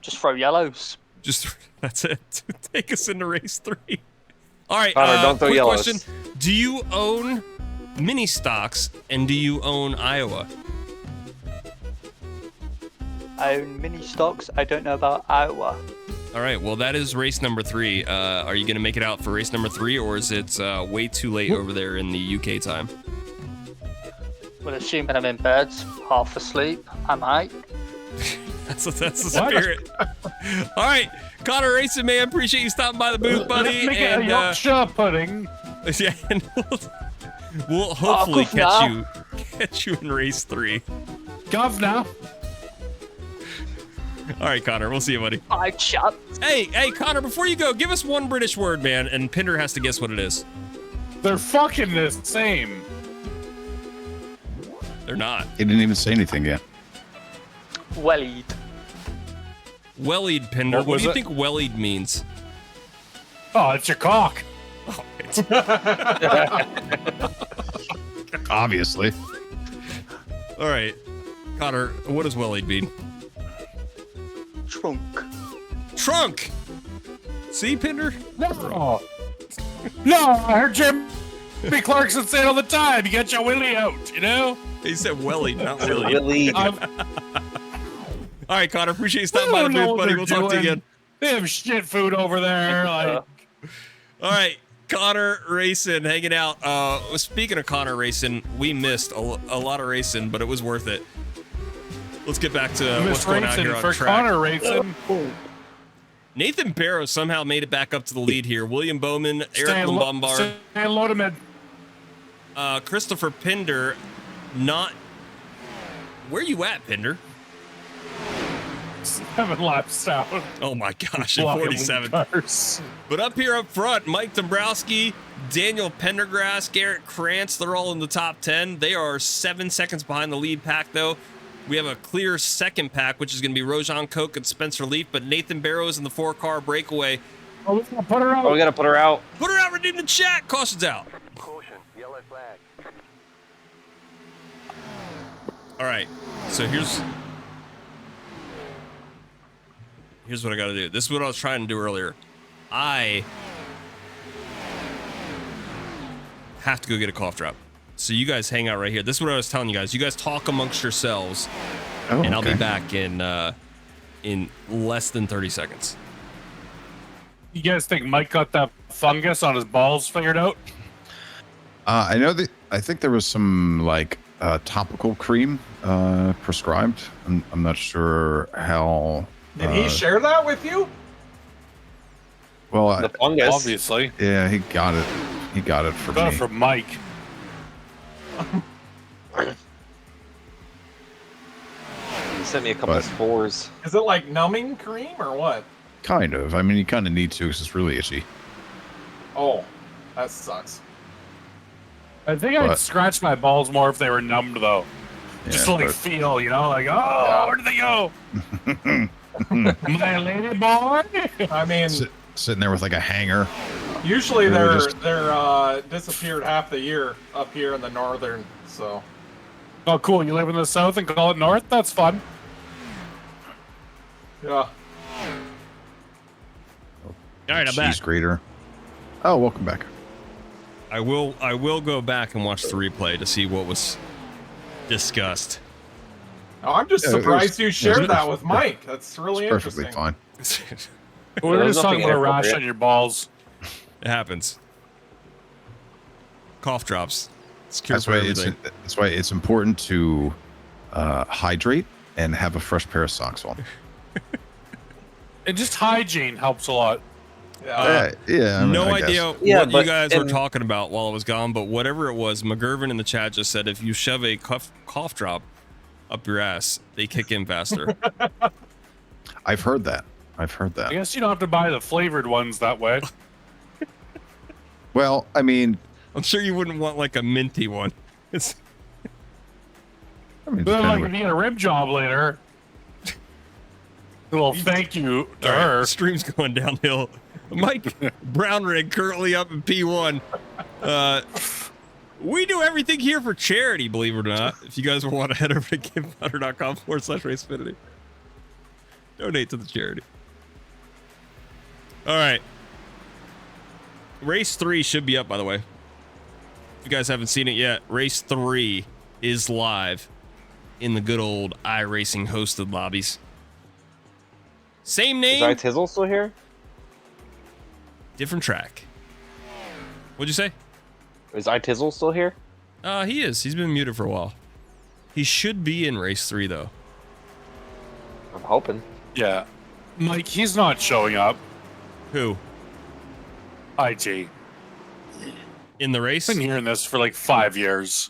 Just throw yellows. Just that's it. Take us into race 3. All right. Connor, don't throw quick yellows. question: do you own mini stocks and do you own Iowa? I own mini stocks. I don't know about Iowa. All right. Well, that is race number 3. Are you going to make it out for race number 3, or is it way too late over there in the UK time? Well, assuming I'm in bed, half asleep, I might. That's the spirit. All right, Connor Racing, man, appreciate you stopping by the booth, buddy. Make it a Yorkshire pudding. Yeah, and we'll hopefully Governor. catch you in race 3. Governor. All right, Connor, we'll see you, buddy. Bye, chap. Hey, Connor, before you go, give us one British word, man, and Pinder has to guess what it is. They're fucking the same. They're not. He didn't even say anything yet. Wellied. Wellied, Pinder. What What was do you it? think wellied means? Oh, it's your cock. Oh, Obviously. All right, Connor, what does wellied mean? Trunk. Trunk. See, Pinder? No. No, I heard Jimmy Clarkson say it all the time. You got your willy out, you know? He said wellied, not willy. Really? All right, Connor, appreciate you stopping by the booth, buddy. We'll talk to you again. They have shit food over there. Like, All right, Connor Racing, hanging out. Speaking of Connor Racing, we missed a lot of racing, but it was worth it. Let's get back to what's going on here on for track. Connor Racing. Nathan Barrow somehow made it back up to the lead here. William Bowman, Eric Lombard, Stay low to mid. Christopher Pinder, not. Where you at, Pinder? 7 laps out. Oh my gosh, at Blocking 47. cars. But up here up front, Mike Dombrowski, Daniel Pendergrass, Garrett Krantz, they're all in the top 10. They are 7 seconds behind the lead pack, though. We have a clear second pack, which is going to be Rojan Koch and Spencer Leaf, but Nathan Barrows in the 4-car breakaway. Oh, we gotta put her out. Oh, we gotta put her out. Put her out, redeem the chat. Caution's out. Caution, yellow flag. All right, so here's what I got to do. This is what I was trying to do earlier. I have to go get a cough drop. So you guys hang out right here. This is what I was telling you guys. You guys talk amongst yourselves, and I'll be back in less than 30 seconds. You guys think Mike got that fungus on his balls figured out? I know that. I think there was some like topical cream prescribed. I'm not sure how. Did he share that with you? Well, The fungus. Obviously. yeah, he got it. He got it from Got me. it from Mike. He sent me a couple But- of spores. Is it like numbing cream or what? Kind of. I mean, you kind of need to because it's really itchy. Oh, that sucks. I think I'd But- scratch my balls more if they were numbed, though. Just to Yeah, like but- feel, you know, like, oh, where did they go? My lady boy. I mean, Sitting there with like a hanger. usually Or they're just- disappeared half the year up here in the northern. So Oh, cool. You live in the south and call it north? That's fun. yeah. All right, I'm back. Cheese grater. Oh, welcome back. I will go back and watch the replay to see what was discussed. Oh, I'm just surprised you shared that with Mike. That's really perfectly interesting. fine. We're just talking about a rash on your balls. It happens. Cough drops. It's cure That's for why everything. that's why it's important to hydrate and have a fresh pair of socks on. And just hygiene helps a lot. Yeah, I mean, No I guess. idea what you guys were talking about while I was gone, but whatever it was, McGurvin in the chat just said if you shove a cough drop up your ass, they kick in faster. I've heard that. I guess you don't have to buy the flavored ones that way. Well, I mean, I'm sure you wouldn't want like a minty one. It's I mean, But like depending if you get a rim job later, a little thank you to All right, her. the stream's going downhill. Mike Brownrigg currently up in P1. We do everything here for charity, believe it or not. If you guys want to head over to givebutter.com/racefinity. Donate to the charity. All right. Race 3 should be up, by the way. If you guys haven't seen it yet, Race 3 is live in the good old iRacing hosted lobbies. Same name. Is iTizzle still here? Different track. What'd you say? Is iTizzle still here? He is. He's been muted for a while. He should be in Race 3, though. I'm hoping. Yeah. Mike, he's not showing up. Who? IT. In the race? Been hearing this for like 5 years.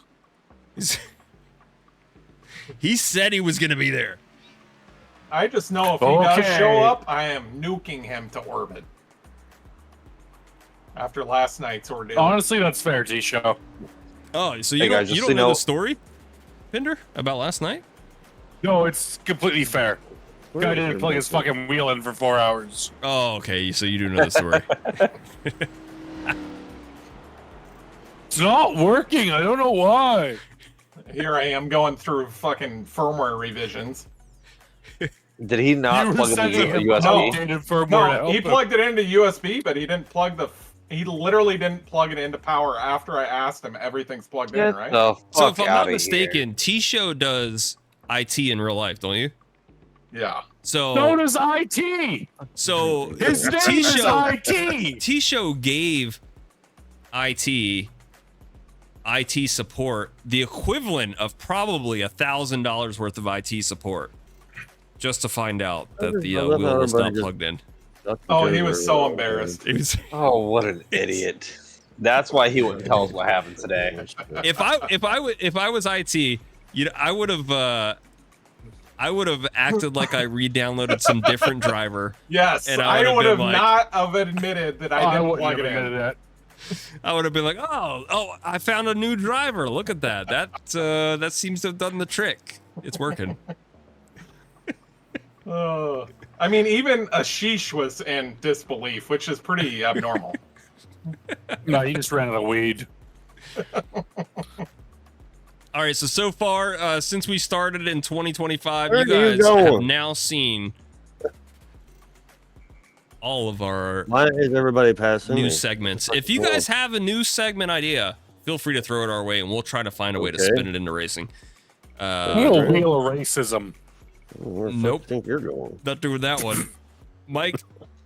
He said he was going to be there. I just know if he does show up, I am nuking him to orbit. After last night's ordeal. Honestly, that's fair, T-Show. Oh, so you don't know the story, Pinder, about last night? No, it's completely fair. Guy didn't plug his fucking wheel in for 4 hours. Oh, okay. So you do know the story. It's not working. I don't know why. Here I am going through fucking firmware revisions. Did he not plug it into USB? No, he plugged it into USB, but he didn't plug the. He literally didn't plug it into power after I asked him. Everything's plugged in, right? So if I'm not mistaken, T-Show does IT in real life, don't you? Yeah. So does IT. So his name is IT. T-Show gave IT support the equivalent of probably $1,000 worth of IT support, just to find out that the wheel was not plugged in. Oh, he was so embarrassed. Oh, what an idiot! That's why he wouldn't tell us what happened today. If I was IT, I would have acted like I re-downloaded some different driver. Yes, and I would have been like, not have admitted that I didn't plug it in. I would have been like, oh, I found a new driver. Look at that. That seems to have done the trick. It's working. I mean, even Ashish was in disbelief, which is pretty abnormal. No, he just ran out of weed. All right, so far, since we started in 2025, Where you are you guys going? have now seen all of our Why is everybody passing new me? segments. If you guys have a new segment idea, feel free to throw it our way, and we'll try to find a way to Okay. spin it into racing. Wheel of racism. Where the Nope. fuck think you're going? Not doing that one. Mike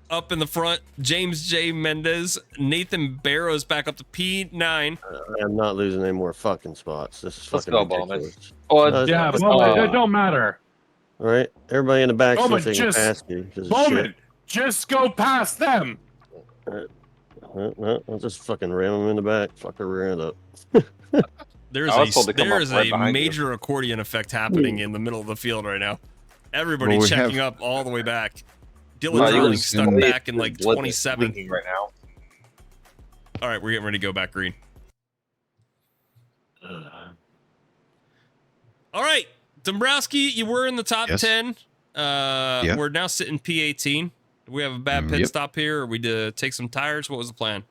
up in the front. James J. Mendez. Nathan Barrows back up to P9. I'm not losing any more fucking spots. This is Let's fucking go, Bowman. ridiculous. Oh, Yeah, but it don't matter. All right, everybody in the back Bowman, thinks they can just- pass me. 'cause of Bowman, shit. just go past them. Well, I'll just fucking ram them in the back. Fuck their rear end up. There's I was told to come there up is right a behind you. major accordion effect happening in the middle of the field right now. Everybody Well, we checking have- up all the way back. Dylan Well, Darling was stuck in- back in like his lip is 27. leaking right now. All right, we're getting ready to go back green. All right, Dombrowski, you were in the top Yes. 10. Yeah. We're now sitting P18. Do we have a bad pit Yep. stop here, or we take some tires? What was the plan?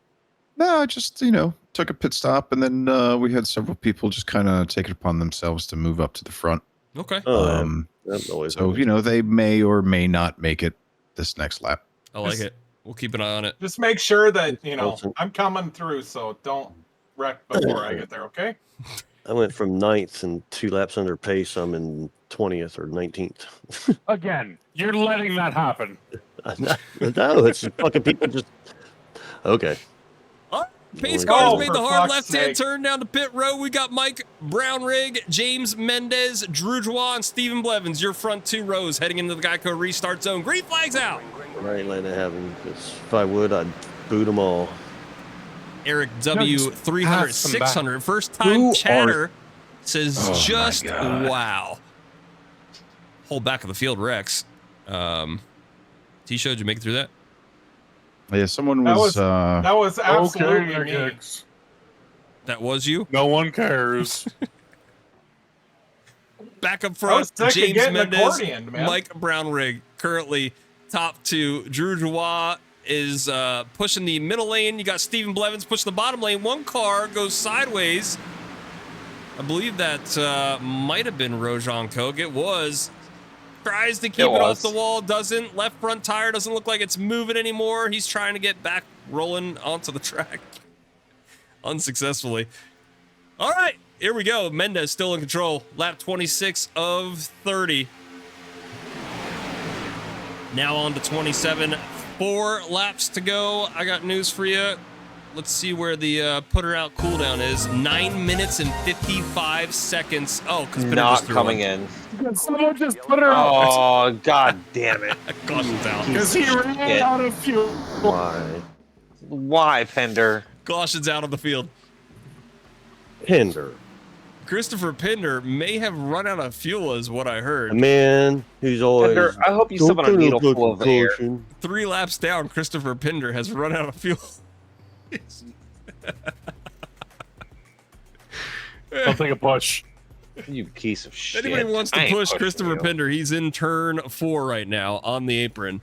No, I just, took a pit stop, and then we had several people just kind of take it upon themselves to move up to the front. Okay. That's always So, they may or may not make it this next lap. I like it. We'll keep an eye on it. Just make sure that, I'm coming through, so don't wreck before I get there, okay? I went from 9th and 2 laps under pace. I'm in 20th or 19th. Again, you're letting that happen. No, it's just fucking people just. Okay. Pace cars made the hard left-hand turn down the pit road. We got Mike Brownrigg, James Mendez, Drew Joie, and Stephen Blevins. Your front 2 rows heading into the Geico restart zone. Green flags out. I ain't letting it happen, because if I would, I'd boot them all. Eric W. 300, 600. First time chatter says wow. Whole back of the field, Rex. T-Show, did you make it through that? Yeah, someone was. That was absolutely me. That was you? No one cares. Back up front, James Mendez, accordion, man. Mike Brownrigg, currently top 2. Drew Joie is pushing the middle lane. You got Stephen Blevins pushing the bottom lane. One car goes sideways. I believe that might have been Rojan Koch. It was. Tries to keep it off the wall, doesn't. Left front tire doesn't look like it's moving anymore. He's trying to get back rolling onto the track. Unsuccessfully. All right, here we go. Mendez still in control. Lap 26 of 30. Now on to 27. 4 laps to go. I got news for you. Let's see where the putter out cooldown is. 9 minutes and 55 seconds. Oh, because not coming in. Someone just put her out. Oh, god damn it. Caution's out. Because he ran out of fuel. Why, Pender? Caution's out of the field. Pender. Christopher Pinder may have run out of fuel, is what I heard. A man who's always. Pender, I hope you step on a needle full of air. 3 laps down, Christopher Pinder has run out of fuel. I'll take a push. You piece of shit. Anybody wants to push Christopher Pinder, he's in turn 4 right now on the apron,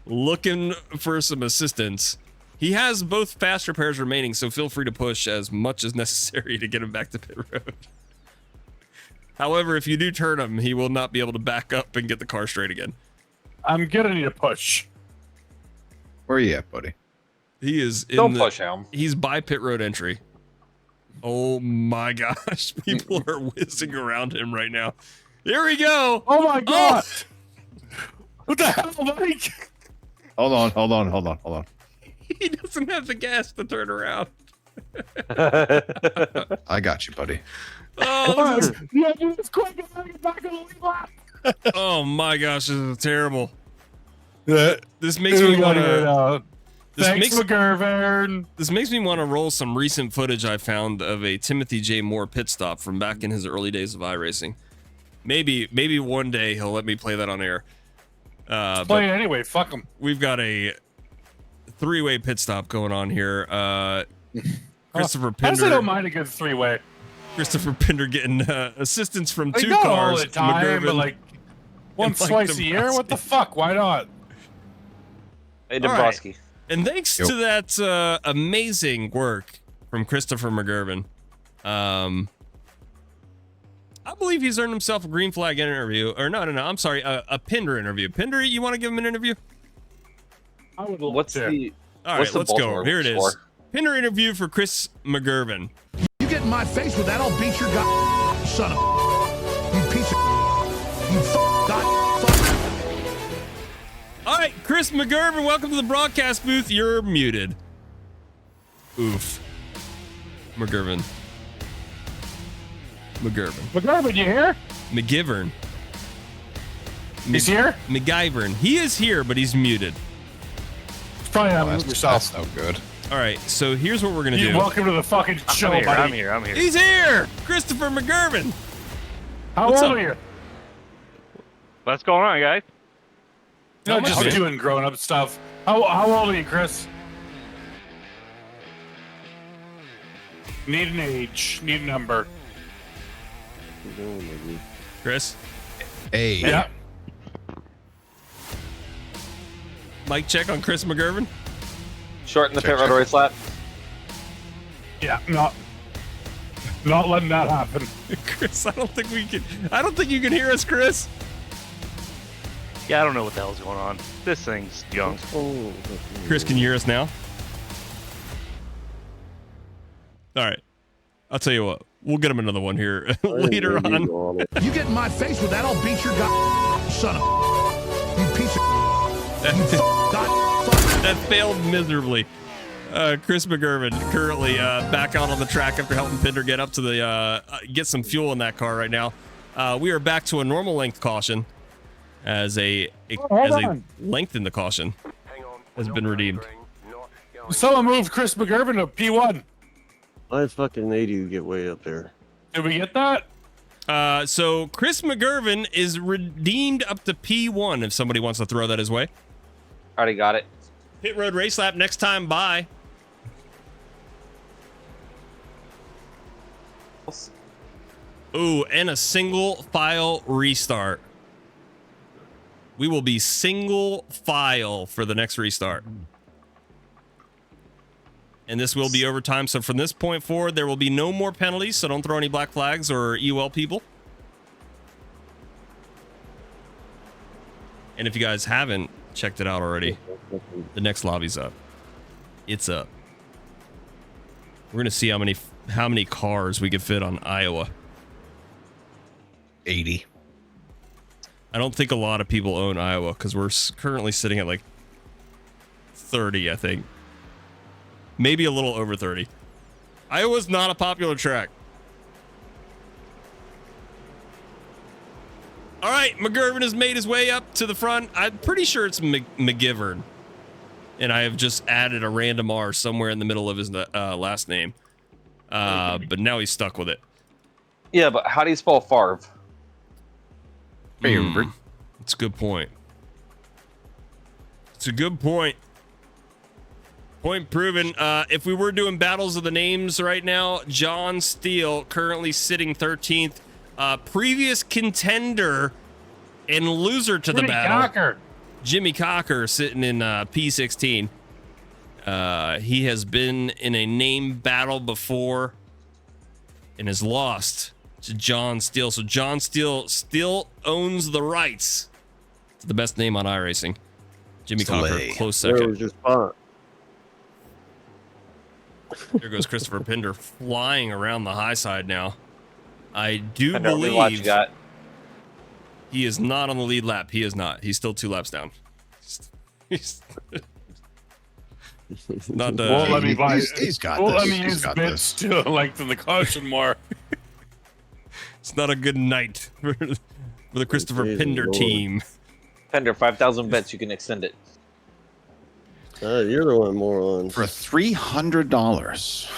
looking for some assistance. He has both fast repairs remaining, so feel free to push as much as necessary to get him back to pit road. However, if you do turn him, he will not be able to back up and get the car straight again. I'm gonna need a push. Where are you at, buddy? He is in Don't push him. He's by pit road entry. Oh my gosh. People are whizzing around him right now. Here we go. Oh my god. What the hell, Mike? Hold on. He doesn't have the gas to turn around. I got you, buddy. Oh, it's quick. Get back on the lead lap. Oh my gosh, this is terrible. This makes me want to. This makes me want to roll some recent footage I found of a Timothy J. Moore pit stop from back in his early days of iRacing. Maybe one day he'll let me play that on air. Play it anyway. Fuck him. We've got a 3-way pit stop going on here. Christopher Pinder. I don't mind a good 3-way. Christopher Pinder getting assistance from 2 not cars. All the time, McGurven, but like once, twice a year. What the fuck? Why not? Hey, Dombrowski. Right. And thanks to that amazing work from Christopher McGurven, I believe he's earned himself a green flag interview. Or no, I'm sorry, a Pinder interview. Pinder, you want to give him an interview? I would love What's to. the? All right, let's go. Here it is. Pinder interview for Chris McGurven. You get in my face with that, I'll beat your son of you piece of you fuck. All right, Chris McGurven, welcome to the broadcast booth. You're muted. Oof. McGurven, you here? McGivern. He's here? McGivern. He is here, but he's muted. It's probably not move yourself. That's no good. All right, so here's what we're gonna do. Welcome to the fucking show, buddy. I'm here. He's here, Christopher McGurven. How old are you? What's going on, guys? No, just doing grown-up stuff. How old are you, Chris? Need an age. Need a number. Chris? Hey. Yeah. Mic check on Chris McGurven. Shorten the pit road race lap. Yeah, not letting that happen. Chris, I don't think you can hear us, Chris. Yeah, I don't know what the hell's going on. This thing's junk. Chris, can you hear us now? All right. I'll tell you what. We'll get him another one here later on. You get in my face with that, I'll beat your son of you piece of That failed miserably. Chris McGurven currently back out on the track after helping Pinder get up to the get some fuel in that car right now. We are back to a normal length caution as a length in the caution has been redeemed. Someone moved Chris McGurven to P1. I fucking need you to get way up there. Did we get that? So Chris McGurven is redeemed up to P1 if somebody wants to throw that his way. Already got it. Pit Road Race Lap next time by. Ooh, and a single file restart. We will be single file for the next restart. And this will be overtime. So from this point forward, there will be no more penalties. So don't throw any black flags or EUL people. And if you guys haven't checked it out already, the next lobby's up. It's up. We're going to see how many cars we can fit on Iowa. 80. I don't think a lot of people own Iowa because we're currently sitting at like 30, I think. Maybe a little over 30. Iowa's not a popular track. All right, McGurven has made his way up to the front. I'm pretty sure it's McGivern. And I have just added a random R somewhere in the middle of his last name. But now he's stuck with it. Yeah, but how do you spell Favre? It's a good point. It's a good point. Point proven. If we were doing battles of the names right now, John Steele currently sitting 13th. Previous contender and loser to the battle. Jimmy Cocker sitting in P16. He has been in a name battle before and has lost to John Steele. So John Steele still owns the rights to the best name on iRacing. Jimmy Cocker, close second. There goes Christopher Pinder flying around the high side now. I do believe he is not on the lead lap. He is not. He's still 2 laps down. He's not. Let me use got bits to lengthen the caution more. It's not a good night for the Christopher Pinder team. Pinder, 5,000 bets. You can extend it. You're the one, moron. For $300.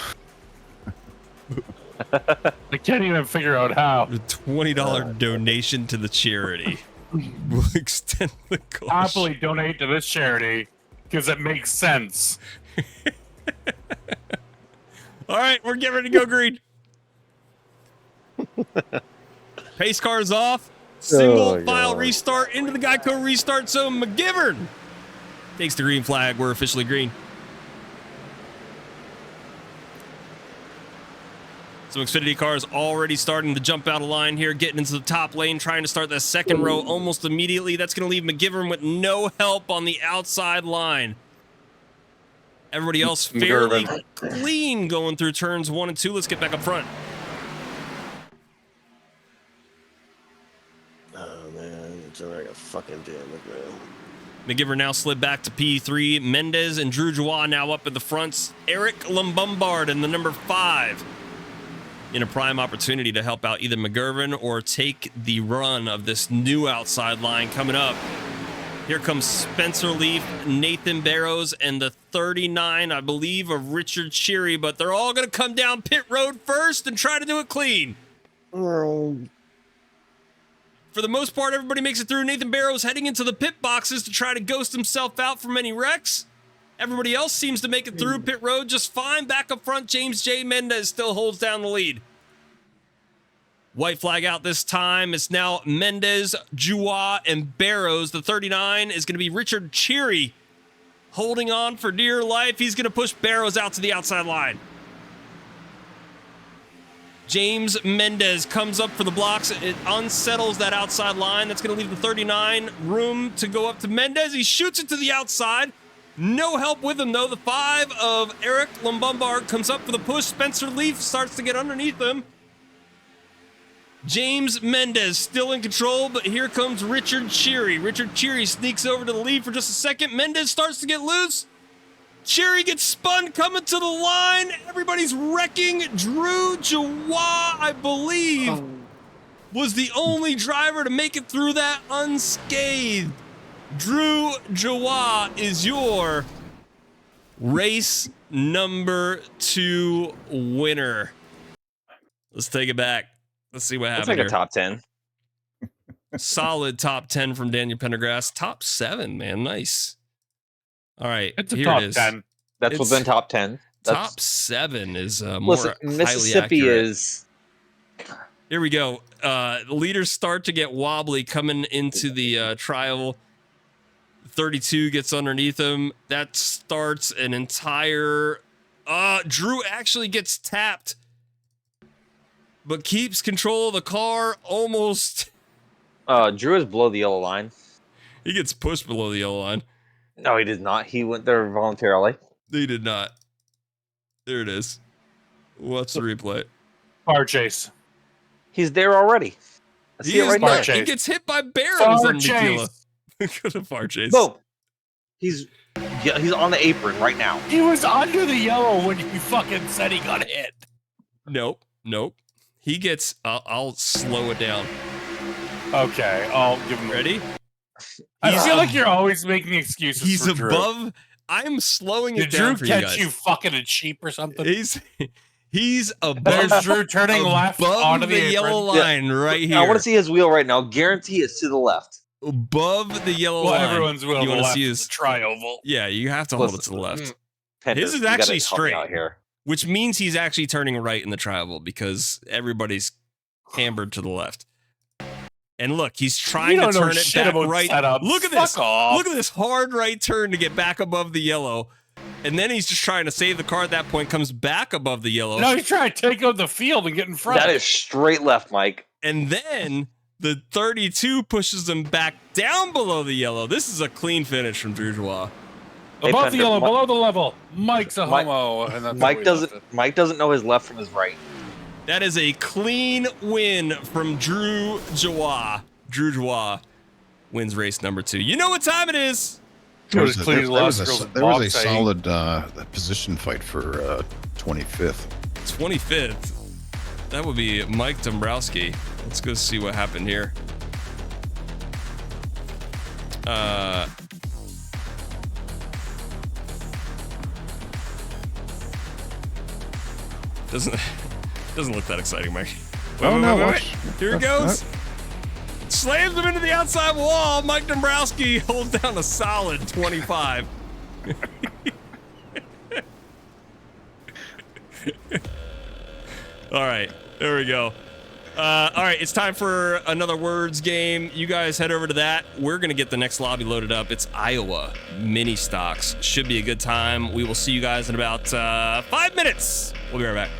I can't even figure out how. The $20 donation to the charity will extend the caution. Happily donate to this charity because it makes sense. All right, we're getting ready to go green. Pace cars off. Single file restart into the Geico restart zone. McGivern takes the green flag. We're officially green. So Xfinity cars already starting to jump out of line here, getting into the top lane, trying to start the second row almost immediately. That's going to leave McGivern with no help on the outside line. Everybody else fairly clean going through turns 1 and 2. Let's get back up front. Oh, man. It's like a fucking damn it, man. McGivern now slid back to P3. Mendez and Drew Joie now up at the fronts. Eric Lumbombard in the number 5. In a prime opportunity to help out either McGurven or take the run of this new outside line coming up. Here comes Spencer Leaf, Nathan Barrows, and the 39, I believe, of Richard Cheery, but they're all going to come down pit road first and try to do it clean. For the most part, everybody makes it through. Nathan Barrows heading into the pit boxes to try to ghost himself out from any wrecks. Everybody else seems to make it through pit road just fine. Back up front, James J. Mendez still holds down the lead. White flag out this time. It's now Mendez, Joie, and Barrows. The 39 is going to be Richard Cheery holding on for dear life. He's going to push Barrows out to the outside line. James Mendez comes up for the blocks. It unsettles that outside line. That's going to leave the 39 room to go up to Mendez. He shoots it to the outside. No help with him, though. The 5 of Eric Lumbumbar comes up for the push. Spencer Leaf starts to get underneath him. James Mendez still in control, but here comes Richard Cheery. Richard Cheery sneaks over to the lead for just a second. Mendez starts to get loose. Cheery gets spun coming to the line. Everybody's wrecking. Drew Jawa, I believe, was the only driver to make it through that unscathed. Drew Jawa is your race number 2 winner. Let's take it back. Let's see what happened. That's like here. a top 10. Solid top 10 from Daniel Pendergrass. Top 7, man. Nice. All right. It's a here top it is. 10. That's within top 10. Top 7 is more listen, highly Mississippi accurate. is. Here we go. The leaders start to get wobbly coming into the trial. 32 gets underneath him. That starts an entire... Drew actually gets tapped, but keeps control of the car almost. Drew is below the yellow line. He gets pushed below the yellow line. No, he did not. He went there voluntarily. He did not. There it is. Watch the replay. Car chase. He's there already. I see it right far there. chase. He gets hit by Barons Far on Tequila. Go to far chase. Boom. He's on the apron right now. He was under the yellow when you fucking said he got hit. Nope. He gets... I'll slow it down. Okay, I'll give him... Ready? I feel like you're always making excuses He's for Drew. above... I'm slowing it Did down Drew for you guys. catch you fucking a sheep or something? He's above... There's Drew turning left above onto the the yellow apron. line right here. I want to see his wheel right now. Guarantee it's to the left. Above the yellow Well, line. everyone's wheel You to the want to left see is his... tri-oval. Yeah, you have to hold it to the left. Pender, His is you gotta actually help me straight, out here. which means he's actually turning right in the tri-oval because everybody's hammered to the left. And look, he's trying to turn it back right. Setups. Look at Fuck this. off. Look at this hard right turn to get back above the yellow. And then he's just trying to save the car at that point, comes back above the yellow. No, he's trying to take out the field and get in front. That is straight left, Mike. And then the 32 pushes him back down below the yellow. This is a clean finish from Drew Joie. Hey, Above the Pender, yellow, Mi- below the level. Mike's a Mike- homo. And that's Mike doesn't know his left from his right. That is a clean win from Drew Joie. Drew Joie wins race number 2. You know what time it is? There was clean a Bob saying. solid position fight for 25th. 25th. That would be Mike Dombrowski. Let's go see what happened here. Doesn't look that exciting, Mike. Wait. Here it goes. Slams him into the outside wall. Mike Dombrowski holds down a solid 25. All right, there we go. All right, it's time for another words game. You guys head over to that. We're going to get the next lobby loaded up. It's Iowa mini stocks. Should be a good time. We will see you guys in about 5 minutes. We'll be right back.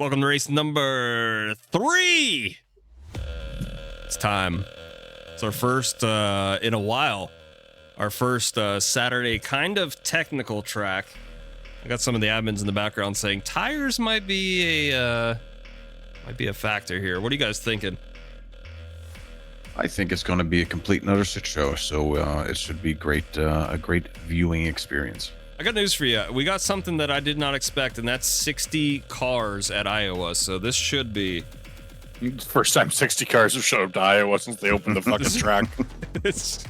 Welcome to race number 3. It's time. It's our first in a while. Our first Saturday kind of technical track. I got some of the admins in the background saying tires might be a factor here. What are you guys thinking? I think it's going to be a complete and utter shit show, so it should be great, a great viewing experience. I got news for you. We got something that I did not expect, and that's 60 cars at Iowa. So this should be first time 60 cars have showed up to Iowa since they opened the fucking track. There's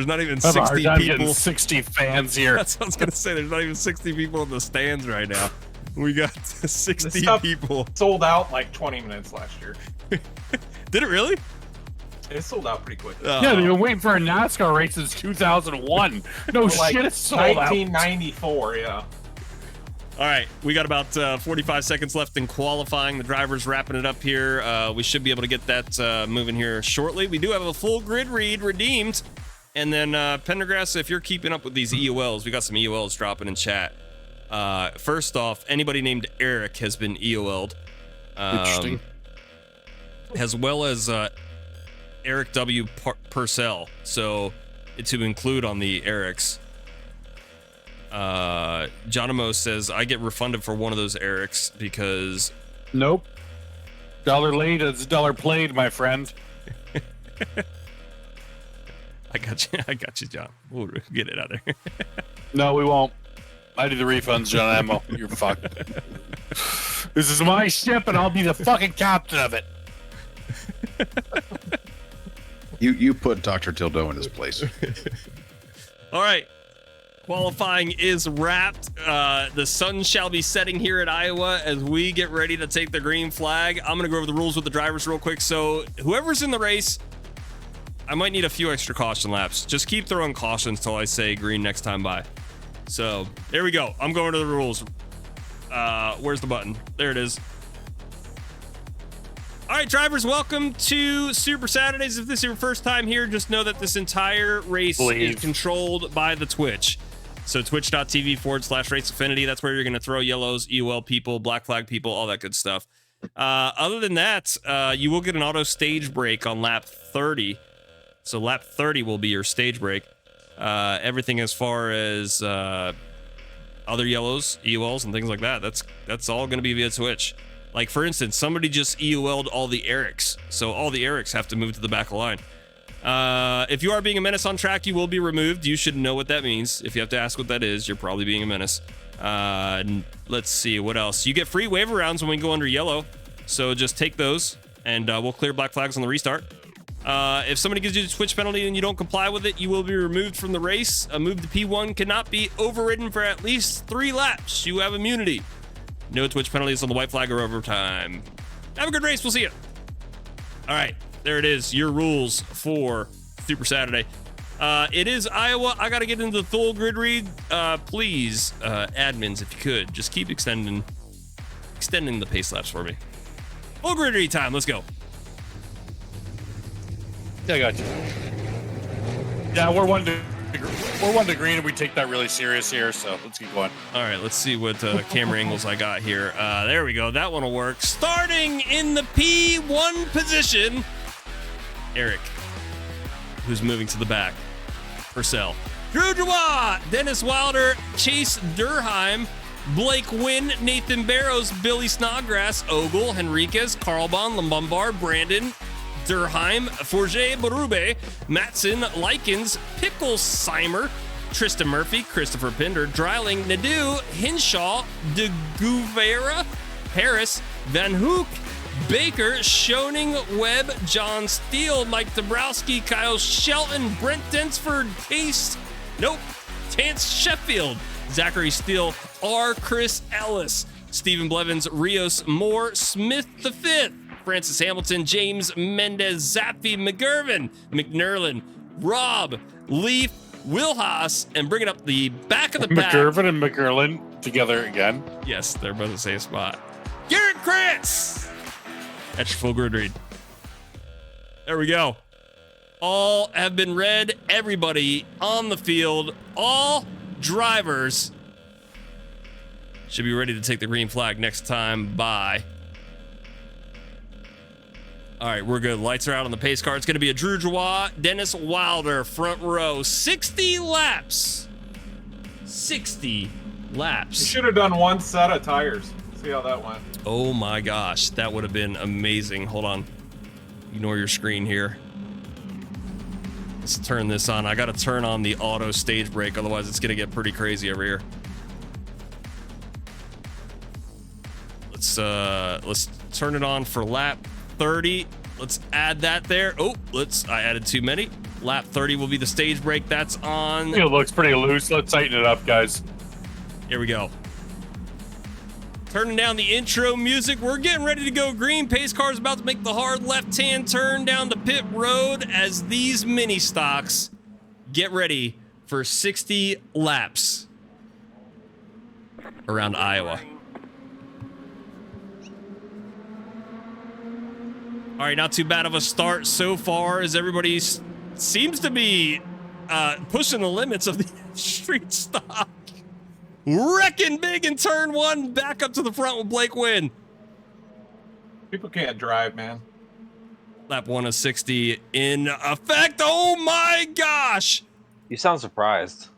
not even I have a hard 60 time people. getting 60 fans here. That's what I was gonna say. There's not even 60 people in the stands right now. We got 60 This stuff people. sold out like 20 minutes last year. Did it really? It sold out pretty quick. Oh. Yeah, they've been waiting for a NASCAR race since 2001. No Like shit, it's sold 1994, yeah. All right, we got about 45 seconds left in qualifying. The driver's wrapping it up here. We should be able to get that moving here shortly. We do have a full grid read redeemed. And then Pendergrass, if you're keeping up with these EOLs, we got some EOLs dropping in chat. First off, anybody named Eric has been EOL'd. Interesting. As well as Eric W. Purcell. So to include on the Erics. Johnimo says, I get refunded for one of those Erics because... Nope. $1 late is $1 played, my friend. I got you, John. We'll get it out there. No, we won't. I do the refunds, John Ammo. You're fucked. This is my ship, and I'll be the fucking captain of it. You put Dr. Tildo in his place. All right. Qualifying is wrapped. The sun shall be setting here at Iowa as we get ready to take the green flag. I'm going to go over the rules with the drivers real quick. So whoever's in the race, I might need a few extra caution laps. Just keep throwing cautions till I say green next time by. So there we go. I'm going to the rules. Where's the button? There it is. All right, drivers, welcome to Super Saturdays. If this is your first time here, just know that this entire race is controlled by the Twitch. So twitch.tv/Race Affinity. That's where you're going to throw yellows, EOL people, black flag people, all that good stuff. Other than that, you will get an auto stage break on lap 30. So lap 30 will be your stage break. Everything as far as other yellows, EOLs, and things like that, that's all going to be via Twitch. Like, for instance, somebody just EOL'd all the Erics, so all the Erics have to move to the back of the line. If you are being a menace on track, you will be removed. You should know what that means. If you have to ask what that is, you're probably being a menace. Let's see, what else? You get free waiver rounds when we go under yellow, so just take those, and we'll clear black flags on the restart. If somebody gives you a Twitch penalty and you don't comply with it, you will be removed from the race. A move to P1 cannot be overridden for at least 3 laps. You have immunity. No Twitch penalties on the white flag or overtime. Have a good race. We'll see you. All right, there it is. Your rules for Super Saturday. It is Iowa. I got to get into the full grid read. Please, admins, if you could, just keep extending the pace laps for me. Full grid read time. Let's go. Yeah, I got you. Yeah, we're one to green, and we take that really serious here, so let's keep going. All right, let's see what camera angles I got here. There we go. That one will work. Starting in the P1 position, Eric, who's moving to the back. Purcell. Drew Dubois, Dennis Wilder, Chase Durheim, Blake Wynn, Nathan Barrows, Billy Snodgrass, Ogle, Henriquez, Carlbon, Lombard, Brandon, Durheim, Forget Berube, Matson, Likens, Picklesheimer, Tristan Murphy, Christopher Pinder, Dreiling, Nadeau, Hinshaw, De Guvera, Harris, Van Hook, Baker, Schoening, Webb, John Steele, Mike Dabrowski, Kyle Shelton, Brent Densford, Tance Sheffield, Zachary Steele, R. Chris Ellis, Stephen Blevins, Rios Moore, Smith the Fifth, Francis Hamilton, James Mendez, Zappi, McGurvin, McNerlin, Rob, Leaf, Will Haas, and bringing up the back of the pack. McGurvin and McGurlin together again. Yes, they're both the same spot. Garrett Krantz! That's your full grid read. There we go. All have been read. Everybody on the field, all drivers should be ready to take the green flag next time by. All right, we're good. Lights are out on the pace car. It's going to be a Drew Joie, Dennis Wilder, front row. 60 laps. 60 laps. You should have done one set of tires. See how that went. Oh my gosh, that would have been amazing. Hold on. Ignore your screen here. Let's turn this on. I got to turn on the auto stage brake, otherwise it's going to get pretty crazy over here. Let's turn it on for lap 30. Let's add that there. Oh, I added too many. Lap 30 will be the stage brake. That's on. It looks pretty loose. Let's tighten it up, guys. Here we go. Turning down the intro music. We're getting ready to go green. Pace car's about to make the hard left-hand turn down the pit road as these mini stocks get ready for 60 laps around Iowa. All right, not too bad of a start so far as everybody seems to be pushing the limits of the street stock. Wrecking big in turn one, back up to the front with Blake Wynn. People can't drive, man. Lap 1 of 60 in effect. Oh my gosh! You sound surprised.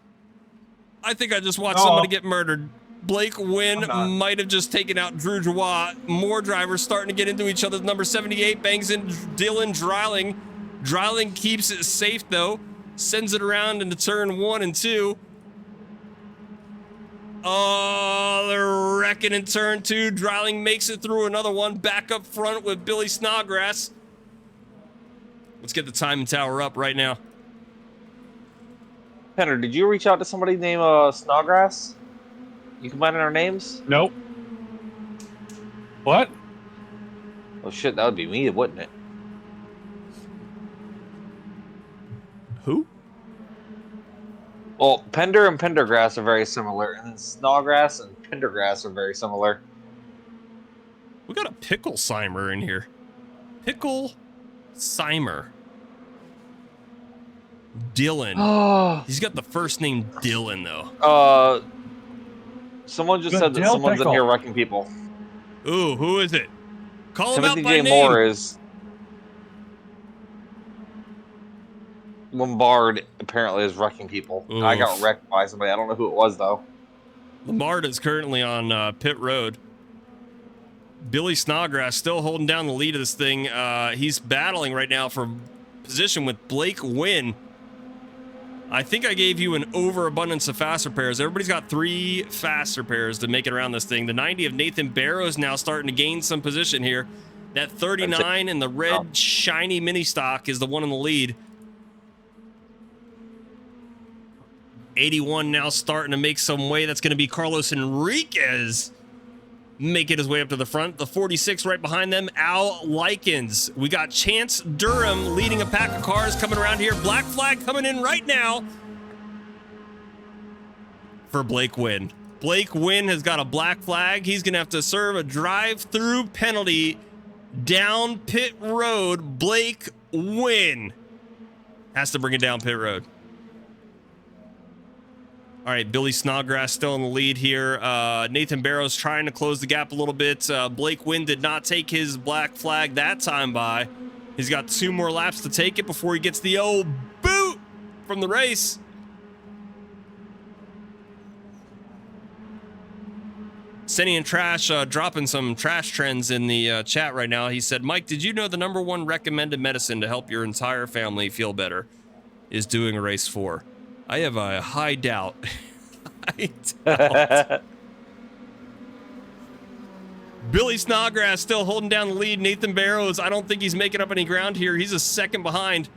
I think I just watched somebody get murdered. Blake Wynn might have just taken out Drew Joie. More drivers starting to get into each other. Number 78 bangs in Dylan Dreiling. Dreiling keeps it safe though. Sends it around into turn 1 and 2. Oh, they're wrecking in turn 2. Dreiling makes it through another one. Back up front with Billy Snodgrass. Let's get the timing tower up right now. Penner, did you reach out to somebody named Snodgrass? You combining our names? Nope. What? Oh shit, that would be me, wouldn't it? Who? Well, Pender and Pendergrass are very similar, and then Snodgrass and Pendergrass are very similar. We got a Pickle Simer in here. Pickle Simer. Dylan. He's got the first name Dylan, though. Someone just said that someone's in here wrecking people. Ooh, who is it? Call him Timothy out by J. name. Moore is Lombard apparently is wrecking people. Oof. I got wrecked by somebody. I don't know who it was though. Lombard is currently on pit road. Billy Snodgrass still holding down the lead of this thing. He's battling right now for position with Blake Wynn. I think I gave you an overabundance of fast repairs. Everybody's got 3 fast repairs to make it around this thing. The 90 of Nathan Barrows now starting to gain some position here. That 39 in the red shiny mini stock is the one in the lead. 81 now starting to make some way. That's going to be Carlos Enriquez making his way up to the front. The 46 right behind them, Al Likens. We got Chance Durham leading a pack of cars coming around here. Black flag coming in right now for Blake Wynn. Blake Wynn has got a black flag. He's going to have to serve a drive-through penalty down pit road. Blake Wynn has to bring it down pit road. All right, Billy Snodgrass still in the lead here. Nathan Barrows trying to close the gap a little bit. Blake Wynn did not take his black flag that time by. He's got 2 more laps to take it before he gets the old boot from the race. Senny and Trash dropping some trash trends in the chat right now. He said, Mike, did you know the #1 recommended medicine to help your entire family feel better is doing a race 4? I have a high doubt. I doubt. Billy Snodgrass still holding down the lead. Nathan Barrows, I don't think he's making up any ground here. He's a second behind.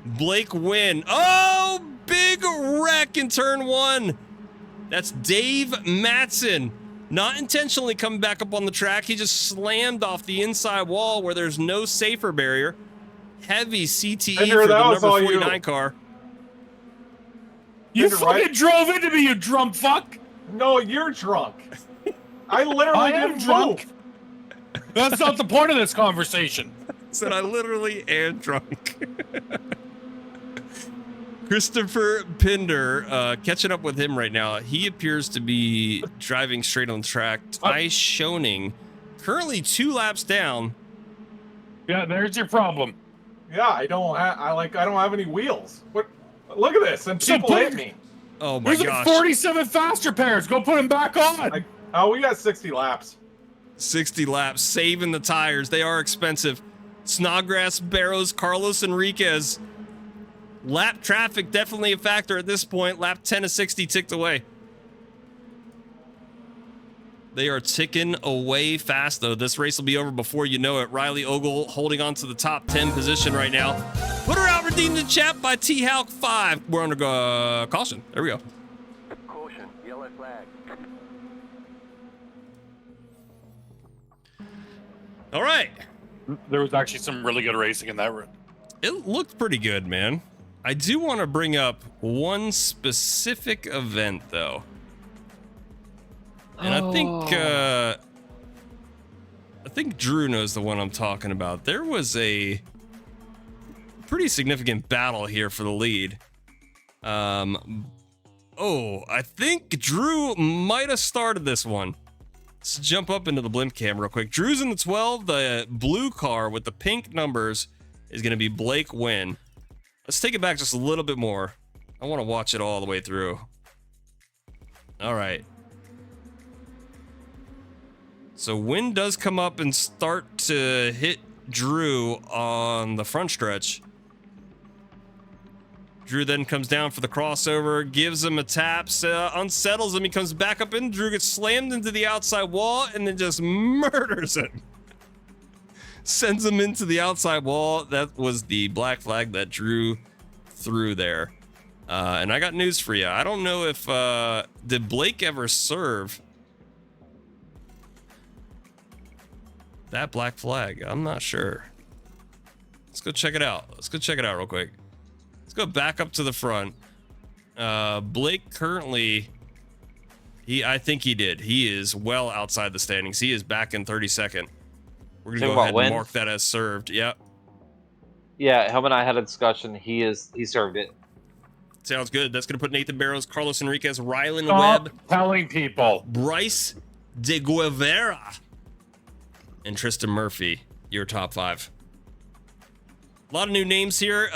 Blake Wynn. Oh, big wreck in turn 1. That's Dave Matson. Not intentionally coming back up on the track. He just slammed off the inside wall where there's no safer barrier. Heavy CTE for the number 49 car. You fucking drove into me, you drunk fuck! No, you're drunk. I literally didn't drunk. That's not the point of this conversation. Said I literally am drunk. Christopher Pinder, catching up with him right now. He appears to be driving straight on track. Ty Schoening, currently 2 laps down. Yeah, there's your problem. Yeah, I don't have any wheels. What? Look at this, and people hit me. Oh my gosh. There's 47 faster pairs. Go put them back on. We got 60 laps. 60 laps, saving the tires. They are expensive. Snodgrass, Barrows, Carlos Enriquez. Lap traffic definitely a factor at this point. Lap 10 of 60 ticked away. They are ticking away fast, though. This race will be over before you know it. Riley Ogle holding on to the top 10 position right now. Put her out, redeemed in chat by T-Halk 5. We're under caution. There we go. Caution, yellow flag. All right. There was actually some really good racing in that room. It looked pretty good, man. I do want to bring up one specific event, though. And I think Drew knows the one I'm talking about. There was a pretty significant battle here for the lead. I think Drew might have started this one. Let's jump up into the blimp cam real quick. Drew's in the 12. The blue car with the pink numbers is going to be Blake Wynn. Let's take it back just a little bit more. I want to watch it all the way through. All right. So Wynn does come up and start to hit Drew on the front stretch. Drew then comes down for the crossover, gives him a tap, unsettles him. He comes back up in. Drew gets slammed into the outside wall and then just murders him. Sends him into the outside wall. That was the black flag that Drew threw there. And I got news for you. I don't know if, did Blake ever serve that black flag? I'm not sure. Let's go check it out. Let's go check it out real quick. Let's go back up to the front. Blake currently, I think he did. He is well outside the standings. He is back in 32nd. We're gonna go ahead and mark that as served. Yep. Yeah, him and I had a discussion. He served it. Sounds good. That's gonna put Nathan Barrows, Carlos Enriquez, Rylan Stop Webb, telling people. Bryce de Guevara, and Tristan Murphy, your top 5. A lot of new names here.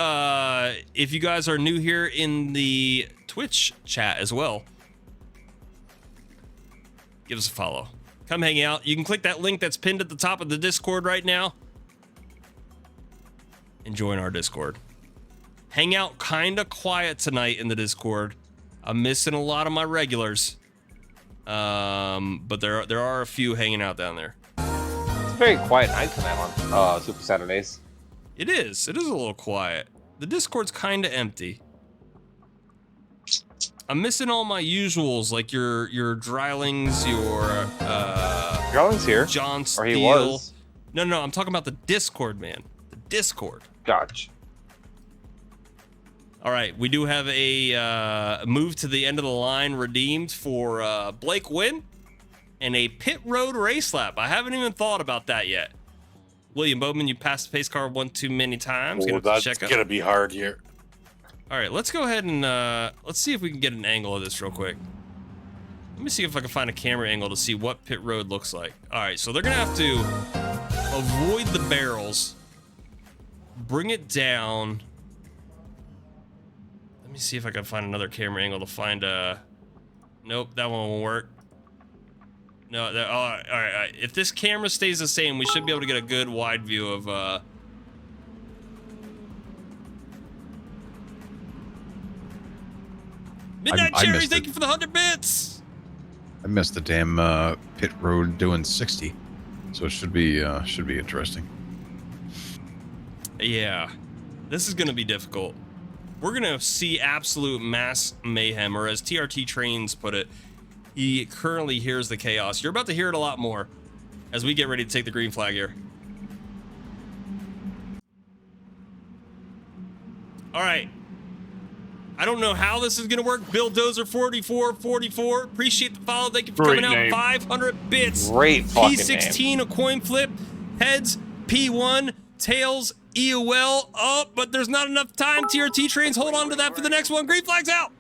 If you guys are new here in the Twitch chat as well, give us a follow. Come hang out. You can click that link that's pinned at the top of the Discord right now and join our Discord. Hang out kind of quiet tonight in the Discord. I'm missing a lot of my regulars, but there are a few hanging out down there. It's a very quiet night tonight on Super Saturdays. It is a little quiet. The Discord's kind of empty. I'm missing all my usuals, like your Drylings, your Dryling's here. John Steele. Or he was. No, I'm talking about the Discord, man. The Discord. Gotcha. All right, we do have a move to the end of the line redeemed for Blake Wynn and a pit road race lap. I haven't even thought about that yet. William Bowman, you passed the pace car one too many times. That's gonna be hard here. All right, let's go ahead and let's see if we can get an angle of this real quick. Let me see if I can find a camera angle to see what pit road looks like. All right, so they're gonna have to avoid the barrels, bring it down. Let me see if I can find another camera angle to find nope, that one won't work. No, all right. If this camera stays the same, we should be able to get a good wide view of Midnight Cherry, thank you for the 100 bits. I missed the damn pit road doing 60, so it should be interesting. Yeah, this is gonna be difficult. We're gonna see absolute mass mayhem, or as TRT Trains put it, he currently hears the chaos. You're about to hear it a lot more as we get ready to take the green flag here. All right. I don't know how this is going to work. Bill Dozer 4444. Appreciate the follow. Thank you for coming out. 500 bits. Great fucking P16, name. a coin flip. Heads, P1. Tails, EOL. Oh, but there's not enough time. TRT Trains, hold on to that for the next one. Green flag's out.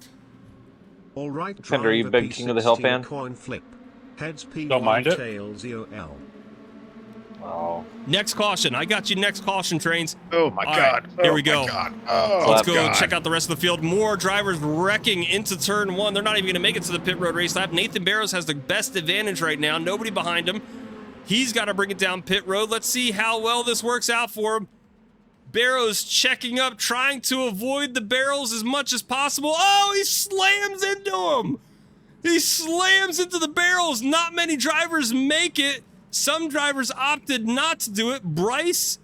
All right, Fender, are you a big King of the Hill fan? Coin flip. Heads P1, Don't mind it. tails EOL. Oh. Next caution. I got you next caution, Trains. Oh my All God. Right, here Oh we go. my God. Oh, Let's go God. check out the rest of the field. More drivers wrecking into turn 1. They're not even going to make it to the pit road race lap. Nathan Barrows has the best advantage right now. Nobody behind him. He's got to bring it down pit road. Let's see how well this works out for him. Barrows checking up, trying to avoid the barrels as much as possible. Oh, he slams into him. He slams into the barrels. Not many drivers make it. Some drivers opted not to do it. Bryce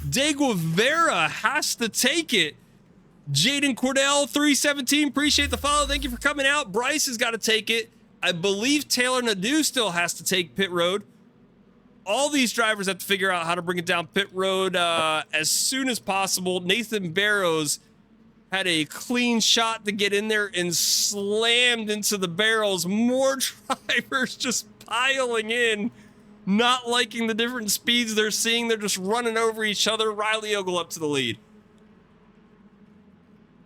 De Guevara has to take it. Jaden Cordell, 317, appreciate the follow. Thank you for coming out. Bryce has got to take it. I believe Taylor Nadeau still has to take pit road. All these drivers have to figure out how to bring it down pit road as soon as possible. Nathan Barrows had a clean shot to get in there and slammed into the barrels. More drivers just piling in, not liking the different speeds they're seeing. They're just running over each other. Riley Ogle up to the lead.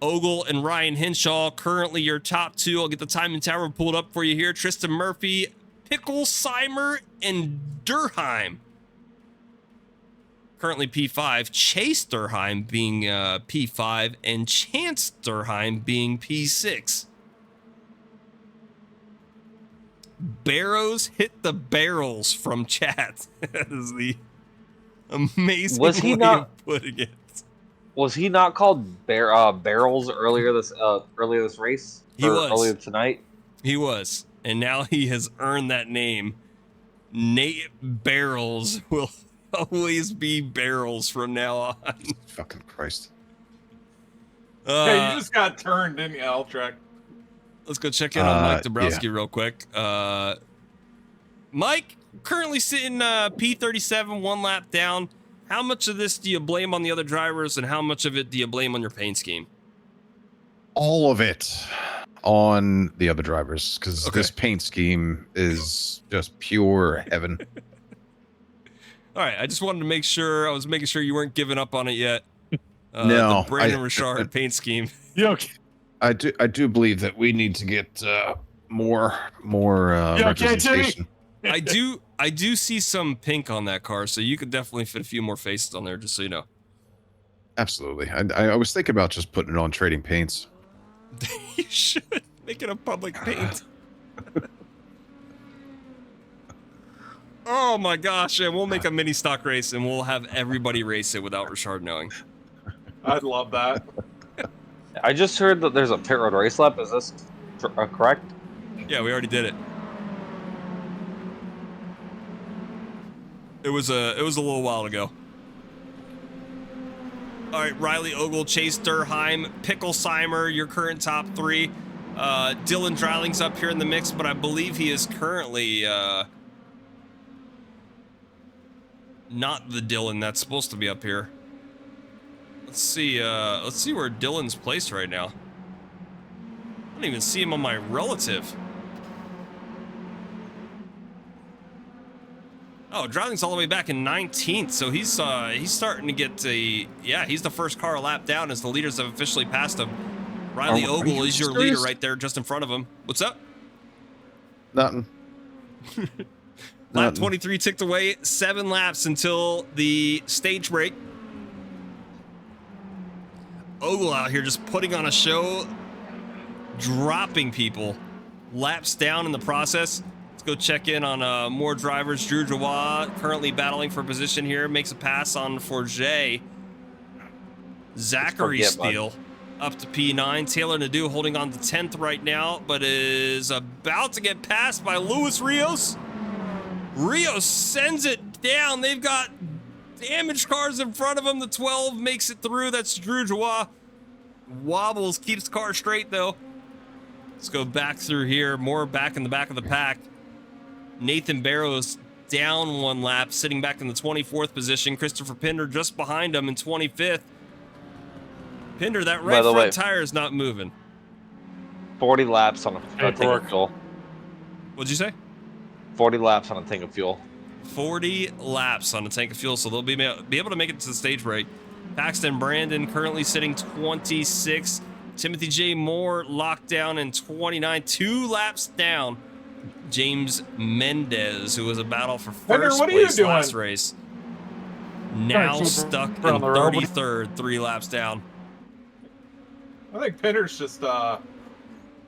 Ogle and Ryan Henshaw, currently your top 2. I'll get the time and tower pulled up for you here. Tristan Murphy, Picklesheimer, and Durheim. Currently P5. Chase Durheim being P5, and Chance Durheim being P6. Barrows hit the barrels from chat. That is the amazing way of putting it. Was he not called Barrels earlier this race? He was earlier tonight. He was, and now he has earned that name. Nate Barrels will always be Barrels from now on. Fucking Christ. Yeah, you just got turned, didn't you, Altrek? Let's go check in on Mike Dabrowski real quick. Mike, currently sitting P37, 1 lap down. How much of this do you blame on the other drivers, and how much of it do you blame on your paint scheme? All of it on the other drivers, because this paint scheme is just pure heaven. All right, I just wanted to make sure. I was making sure you weren't giving up on it yet. No, the Brandon Richard paint scheme. I do believe that we need to get more representation. I do see some pink on that car, so you could definitely fit a few more faces on there, just so you know. Absolutely. I was thinking about just putting it on trading paints. You should make it a public paint. Oh my gosh, and we'll make a mini stock race and we'll have everybody race it without Richard knowing. I'd love that. I just heard that there's a pit road race lap. Is this correct? Yeah, we already did it. It was a little while ago. All right, Riley Ogle, Chase Durheim, Picklesheimer, your current top 3. Dylan Dryling's up here in the mix, but I believe he is currently not the Dylan that's supposed to be up here. Let's see where Dylan's placed right now. I don't even see him on my relative. Oh, Dryling's all the way back in 19th, so he's starting to get he's the first car a lap down as the leaders have officially passed him. Riley Ogle is your leader right there just in front of him. What's up? Nothing. Lap 23 ticked away, 7 laps until the stage break. Ogle out here just putting on a show, dropping people. Laps down in the process. Let's go check in on more drivers. Drew Joie currently battling for position here. Makes a pass on Forget. Zachary Steele up to P9. Taylor Nadeau holding on to 10th right now, but is about to get passed by Luis Rios. Rios sends it down. They've got damaged cars in front of him. The 12 makes it through. That's Drew Joie. Wobbles, keeps the car straight though. Let's go back through here. More back in the back of the pack. Nathan Barrows down 1 lap, sitting back in the 24th position. Christopher Pinder just behind him in 25th. Pinder, that right front tire is not moving. 40 laps on a tank of fuel. What'd you say? 40 laps on a tank of fuel. 40 laps on a tank of fuel, so they'll be able to make it to the stage break. Paxton Brandon currently sitting 26. Timothy J. Moore locked down in 29. 2 laps down. James Mendez, who was a battle for first place last race. Now stuck in 33rd, 3 laps down. I think Pinner's just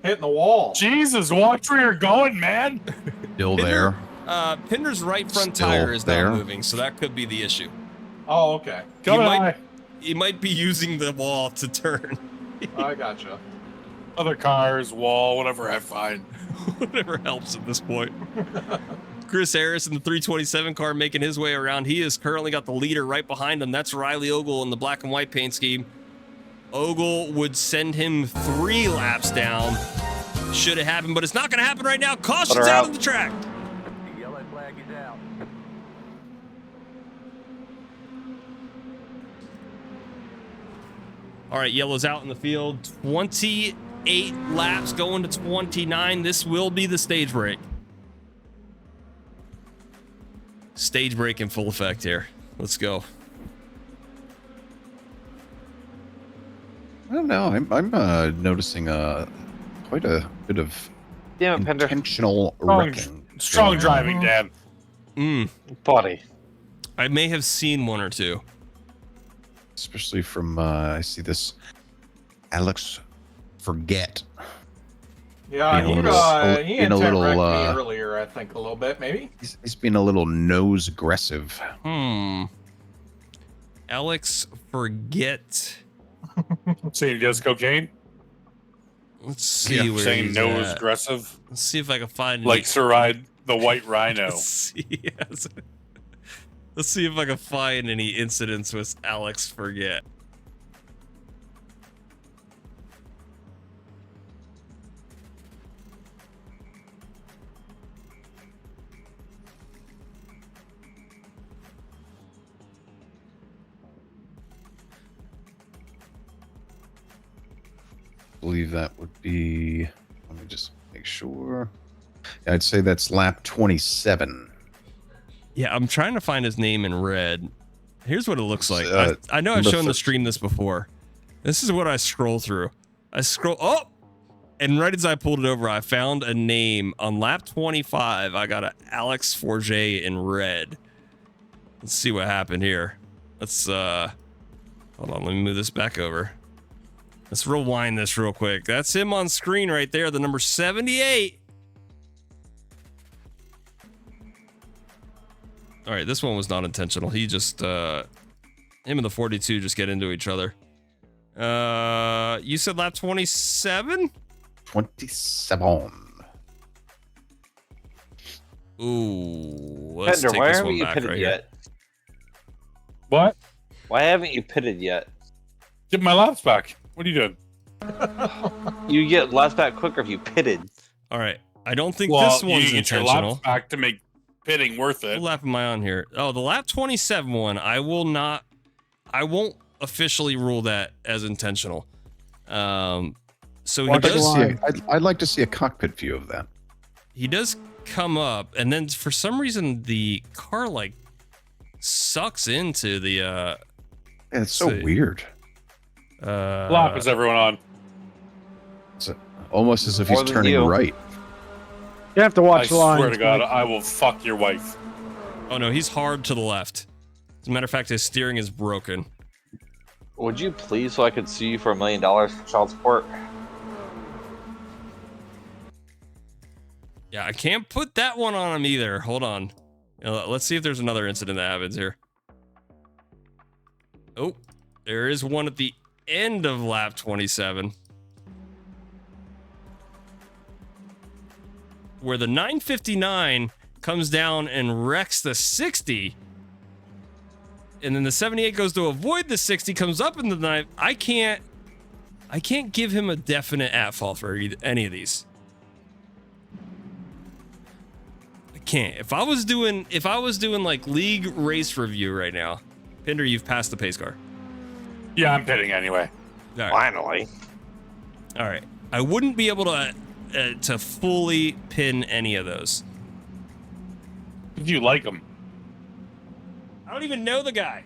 hitting the wall. Jesus, watch where you're going, man. Still there. Pinder's right front Still tire is there. not moving, so that could be the issue. Oh, okay. He might be using the wall to turn. I gotcha. Other cars, wall, whatever I find. Whatever helps at this point. Chris Harris in the 327 car making his way around. He has currently got the leader right behind him. That's Riley Ogle in the black and white paint scheme. Ogle would send him 3 laps down. Should have happened, but it's not going to happen right now. Caution's out of the track. The yellow flag is out. All right, yellow's out in the field. 28 laps going to 29. This will be the stage break. Stage break in full effect here. Let's go. I don't know. I'm noticing quite a bit of intentional wrecking. Strong driving, Dan. Buddy. I may have seen 1 or 2. Especially from I see this Alex Forget. Yeah, he being a little, me earlier, I think, a little bit, maybe. He's being a little nose aggressive. Alex Forget. Saying he does cocaine? Let's see where saying he's nose at. aggressive. Let's see if I can find Like Sir Ride the White Rhino. Yes. Let's see if I can find any incidents with Alex Forget. I believe that would be, let me just make sure. I'd say that's lap 27. Yeah, I'm trying to find his name in red. Here's what it looks like. I know I've number shown the 13. stream this before. This is what I scroll through. And right as I pulled it over, I found a name on lap 25. I got a Alex Forget in red. Let's see what happened here. Let's hold on, let me move this back over. Let's rewind this real quick. That's him on screen right there, the number 78. All right, this one was not intentional. He just, him and the 42 just get into each other. You said lap 27? 27. Ooh, let's Pender, take why this haven't one you back pitted right yet? What? Why haven't you pitted yet? Get my laps back. What are you doing? You get laps back quicker if you pitted. All right, I don't think Well, this one's you get your intentional. laps back to make pitting worth it. What lap am I on here? Oh, the lap 27 one. I won't officially rule that as intentional. So he does. I'd like to see a cockpit view of that. He does come up, and then for some reason the car like sucks into the. Yeah, it's so weird. Lap is everyone on? It's almost as if he's More than turning you. right. You have to watch the I lines. swear to God, Mike. I will fuck your wife. Oh no, he's hard to the left. As a matter of fact, his steering is broken. Would you please, so I could sue you for $1 million for child support? Yeah, I can't put that one on him either. Hold on. Let's see if there's another incident that happens here. Oh, there is one at the end of lap 27. Where the 959 comes down and wrecks the 60. And then the 78 goes to avoid the 60, comes up in the 9. I can't give him a definite at fault for any of these. I can't. If I was doing like league race review right now, Pinder, you've passed the pace car. Yeah, I'm pitting anyway. All right. Finally. All right. I wouldn't be able to fully pin any of those. If you like them. I don't even know the guy.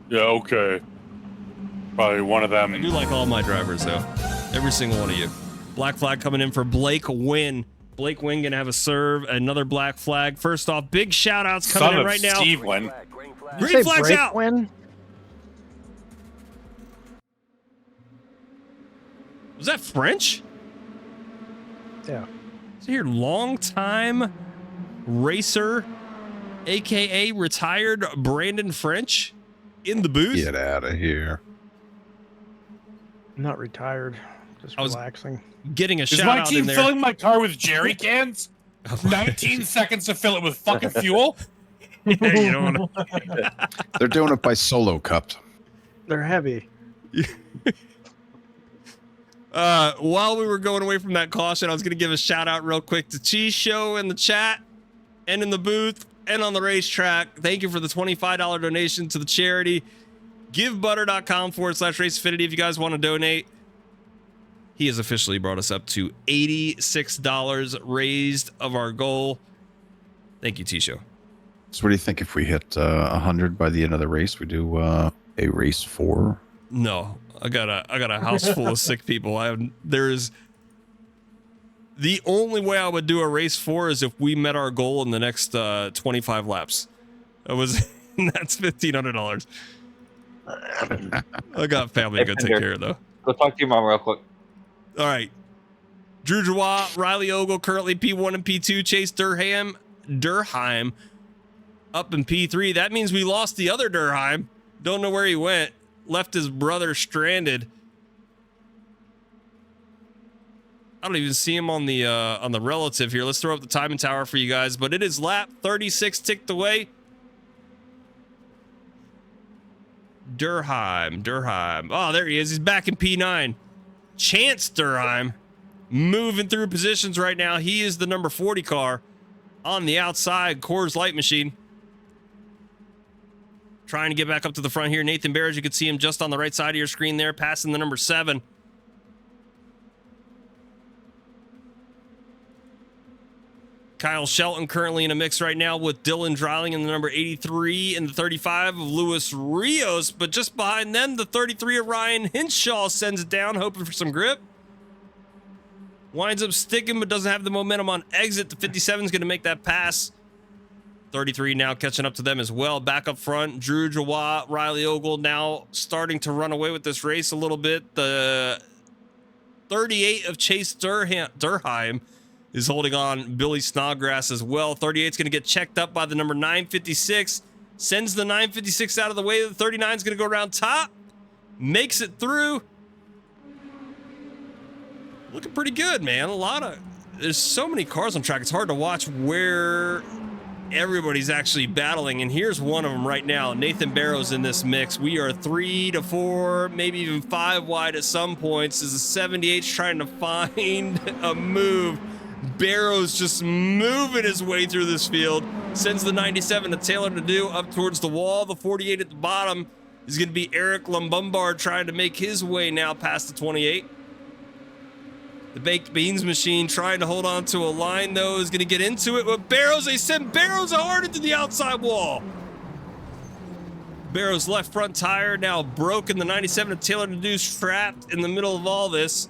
Yeah, okay. Probably one of them. I do like all my drivers though. Every single one of you. Black flag coming in for Blake Wynn. Blake Wynn gonna have a serve. Another black flag. First off, big shout outs coming in right now. Steve Wynn. Green flag's out. Win? Was that French? Yeah. So here, long-time racer, aka retired Brandon French, in the booth. Get out of here. I'm not retired. Just relaxing. Getting a Is shout my out team in there. filling my car with jerry cans? 19 seconds to fill it with fucking fuel? Yeah, you don't wanna... They're doing it by solo cups. They're heavy. While we were going away from that caution, I was going to give a shout out real quick to Cheese Show in the chat and in the booth and on the racetrack. Thank you for the $25 donation to the charity. GiveButter.com/raceaffinity if you guys want to donate. He has officially brought us up to $86 raised of our goal. Thank you, T-Show. So what do you think if we hit 100 by the end of the race? We do a race 4? No, I got a house full of sick people. There's the only way I would do a race 4 is if we met our goal in the next 25 laps. That's $1,500. I got family to go take care of though. Go talk to your mom real quick. All right. Drew Joie, Riley Ogle, currently P1 and P2. Chase Durham up in P3. That means we lost the other Durham. Don't know where he went. Left his brother stranded. I don't even see him on the relative here. Let's throw up the timing tower for you guys, but it is lap 36 ticked away. Durham. Oh, there he is. He's back in P9. Chance Durham moving through positions right now. He is the number 40 car on the outside. Coors Light machine. Trying to get back up to the front here. Nathan Barrett, you can see him just on the right side of your screen there, passing the number 7. Kyle Shelton currently in a mix right now with Dylan Dreiling in the number 83 and the 35 of Luis Rios, but just behind them, the 33 of Ryan Hinshaw sends it down, hoping for some grip. Winds up sticking, but doesn't have the momentum on exit. The 57 is going to make that pass. 33 now catching up to them as well. Back up front, Drew Joie, Riley Ogle now starting to run away with this race a little bit. The 38 of Chase Durham is holding on Billy Snodgrass as well. 38 is going to get checked up by the number 956. Sends the 956 out of the way. The 39 is going to go around top. Makes it through. Looking pretty good, man. There's so many cars on track. It's hard to watch where everybody's actually battling, and here's one of them right now. Nathan Barrows in this mix. We are 3 to 4, maybe even 5 wide at some points as the 78's trying to find a move. Barrows just moving his way through this field. Sends the 97 to Taylor to do up towards the wall. The 48 at the bottom is going to be Eric Lumbumbard trying to make his way now past the 28. The baked beans machine trying to hold on to a line, though, is going to get into it. But Barrows, they send Barrows hard into the outside wall. Barrows' left front tire now broken. The 97 of Taylor to do trapped in the middle of all this.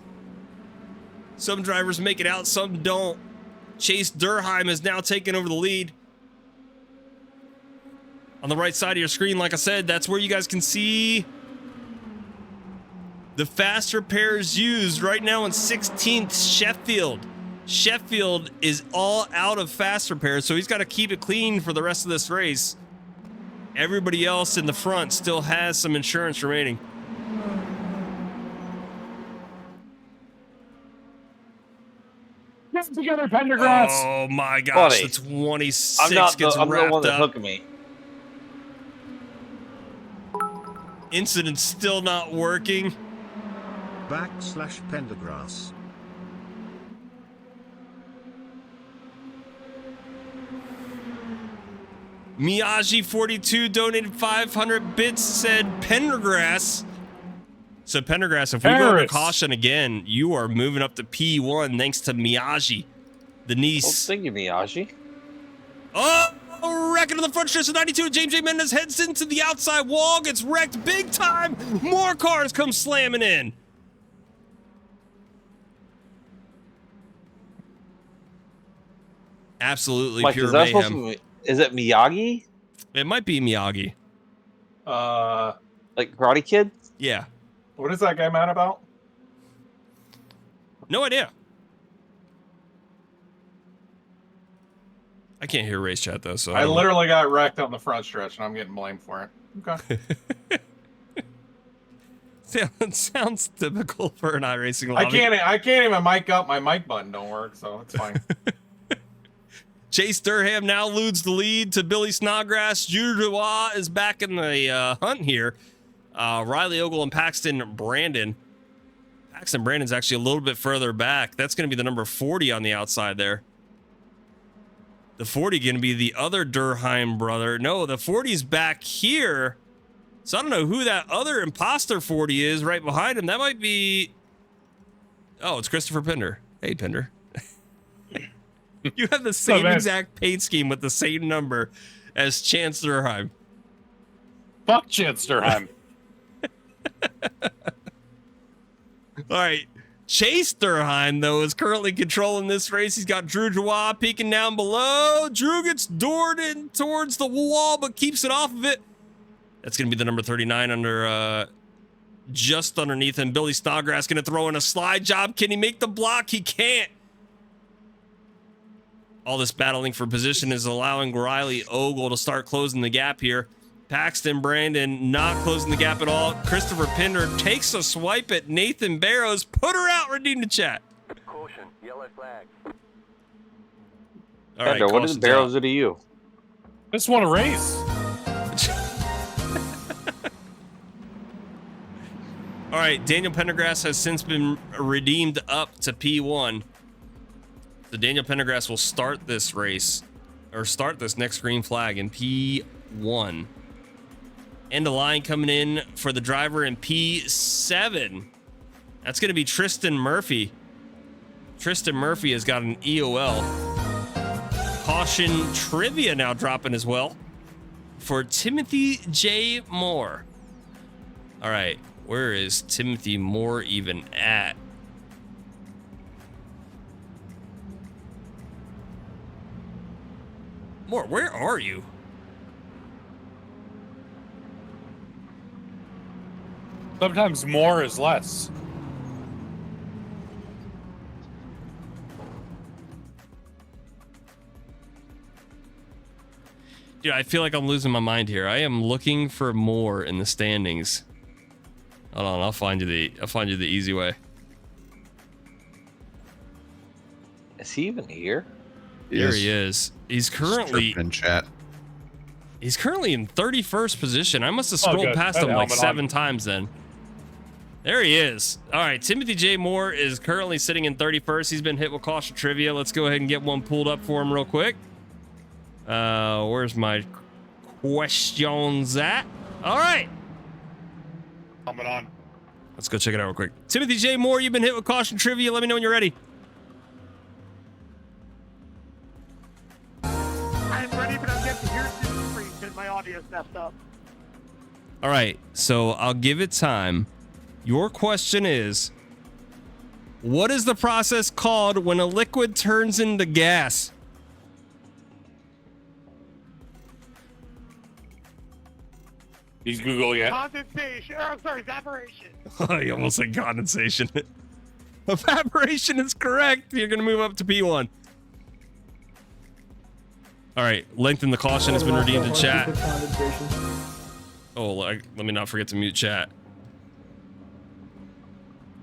Some drivers make it out, some don't. Chase Durham is now taking over the lead. On the right side of your screen, like I said, that's where you guys can see the fast repairs used right now in 16th Sheffield. Sheffield is all out of fast repairs, so he's got to keep it clean for the rest of this race. Everybody else in the front still has some insurance remaining. Get together, Pendergrass. Oh my gosh, Buddy, the 26 I'm gets the one wrapped that's up. hooking me. Incident's still not working. /Pendergrass. Miyagi42 donated 500 bits, said Pendergrass. So Pendergrass, if we go to caution again, you are moving up to P1 thanks to Miyagi, the niece. Thank you, Miyagi. Oh, wrecking to the front stretch of 92. James J. Mendez heads into the outside wall, gets wrecked big time. More cars come slamming in. Absolutely Mike, pure is that mayhem. supposed to be, is it Miyagi? It might be Miyagi. Like Karate Kid? Yeah. What is that guy mad about? No idea. I can't hear race chat though, so I literally got wrecked on the front stretch, and I'm getting blamed for it. Okay. It sounds typical for an iRacing lobby. I can't even mic up. My mic button don't work, so it's fine. Chase Durham now eludes the lead to Billy Snodgrass. Jude Dubois is back in the hunt here. Riley Ogle and Paxton Brandon. Paxton Brandon's actually a little bit further back. That's going to be the number 40 on the outside there. The 40 going to be the other Durheim brother. No, the 40's back here. So I don't know who that other imposter 40 is right behind him. That might be... Oh, it's Christopher Pinder. Hey, Pinder. You have the same exact paint scheme with the same number as Chance Durheim. Fuck Chance Durheim. All right. Chase Durheim, though, is currently controlling this race. He's got Drew Joie peeking down below. Drew gets doored in towards the wall, but keeps it off of it. That's going to be the number 39 under, just underneath him. Billy Snodgrass going to throw in a slide job. Can he make the block? He can't. All this battling for position is allowing Riley Ogle to start closing the gap here. Paxton Brandon not closing the gap at all. Christopher Pinder takes a swipe at Nathan Barrows. Put her out, redeem the chat. Caution, yellow flag. All right, what did Barrows do to you? Just want to race. All right, Daniel Pendergrass has since been redeemed up to P1. So Daniel Pendergrass will start this race, or start this next green flag in P1. End of line coming in for the driver in P7. That's going to be Tristan Murphy. Tristan Murphy has got an EOL. Caution trivia now dropping as well for Timothy J. Moore. All right, where is Timothy Moore even at? Moore, where are you? Sometimes more is less. Dude, I feel like I'm losing my mind here. I am looking for more in the standings. Hold on, I'll find you the easy way. Is he even here? There he is. He's currently in chat. He's currently in 31st position. I must have scrolled past him like 7 times then. There he is. All right, Timothy J. Moore is currently sitting in 31st. He's been hit with caution trivia. Let's go ahead and get one pulled up for him real quick. Where's my questions at? All right. Coming on. Let's go check it out real quick. Timothy J. Moore, you've been hit with caution trivia. Let me know when you're ready. I'm ready, but I'm getting to hear through the screen because my audio's messed up. All right, so I'll give it time. Your question is, what is the process called when a liquid turns into gas? He's Googling it. Condensation. I'm sorry, evaporation. Oh, you almost said condensation. Evaporation is correct. You're going to move up to P1. All right, lengthen the caution has been redeemed in chat. Oh, let me not forget to mute chat.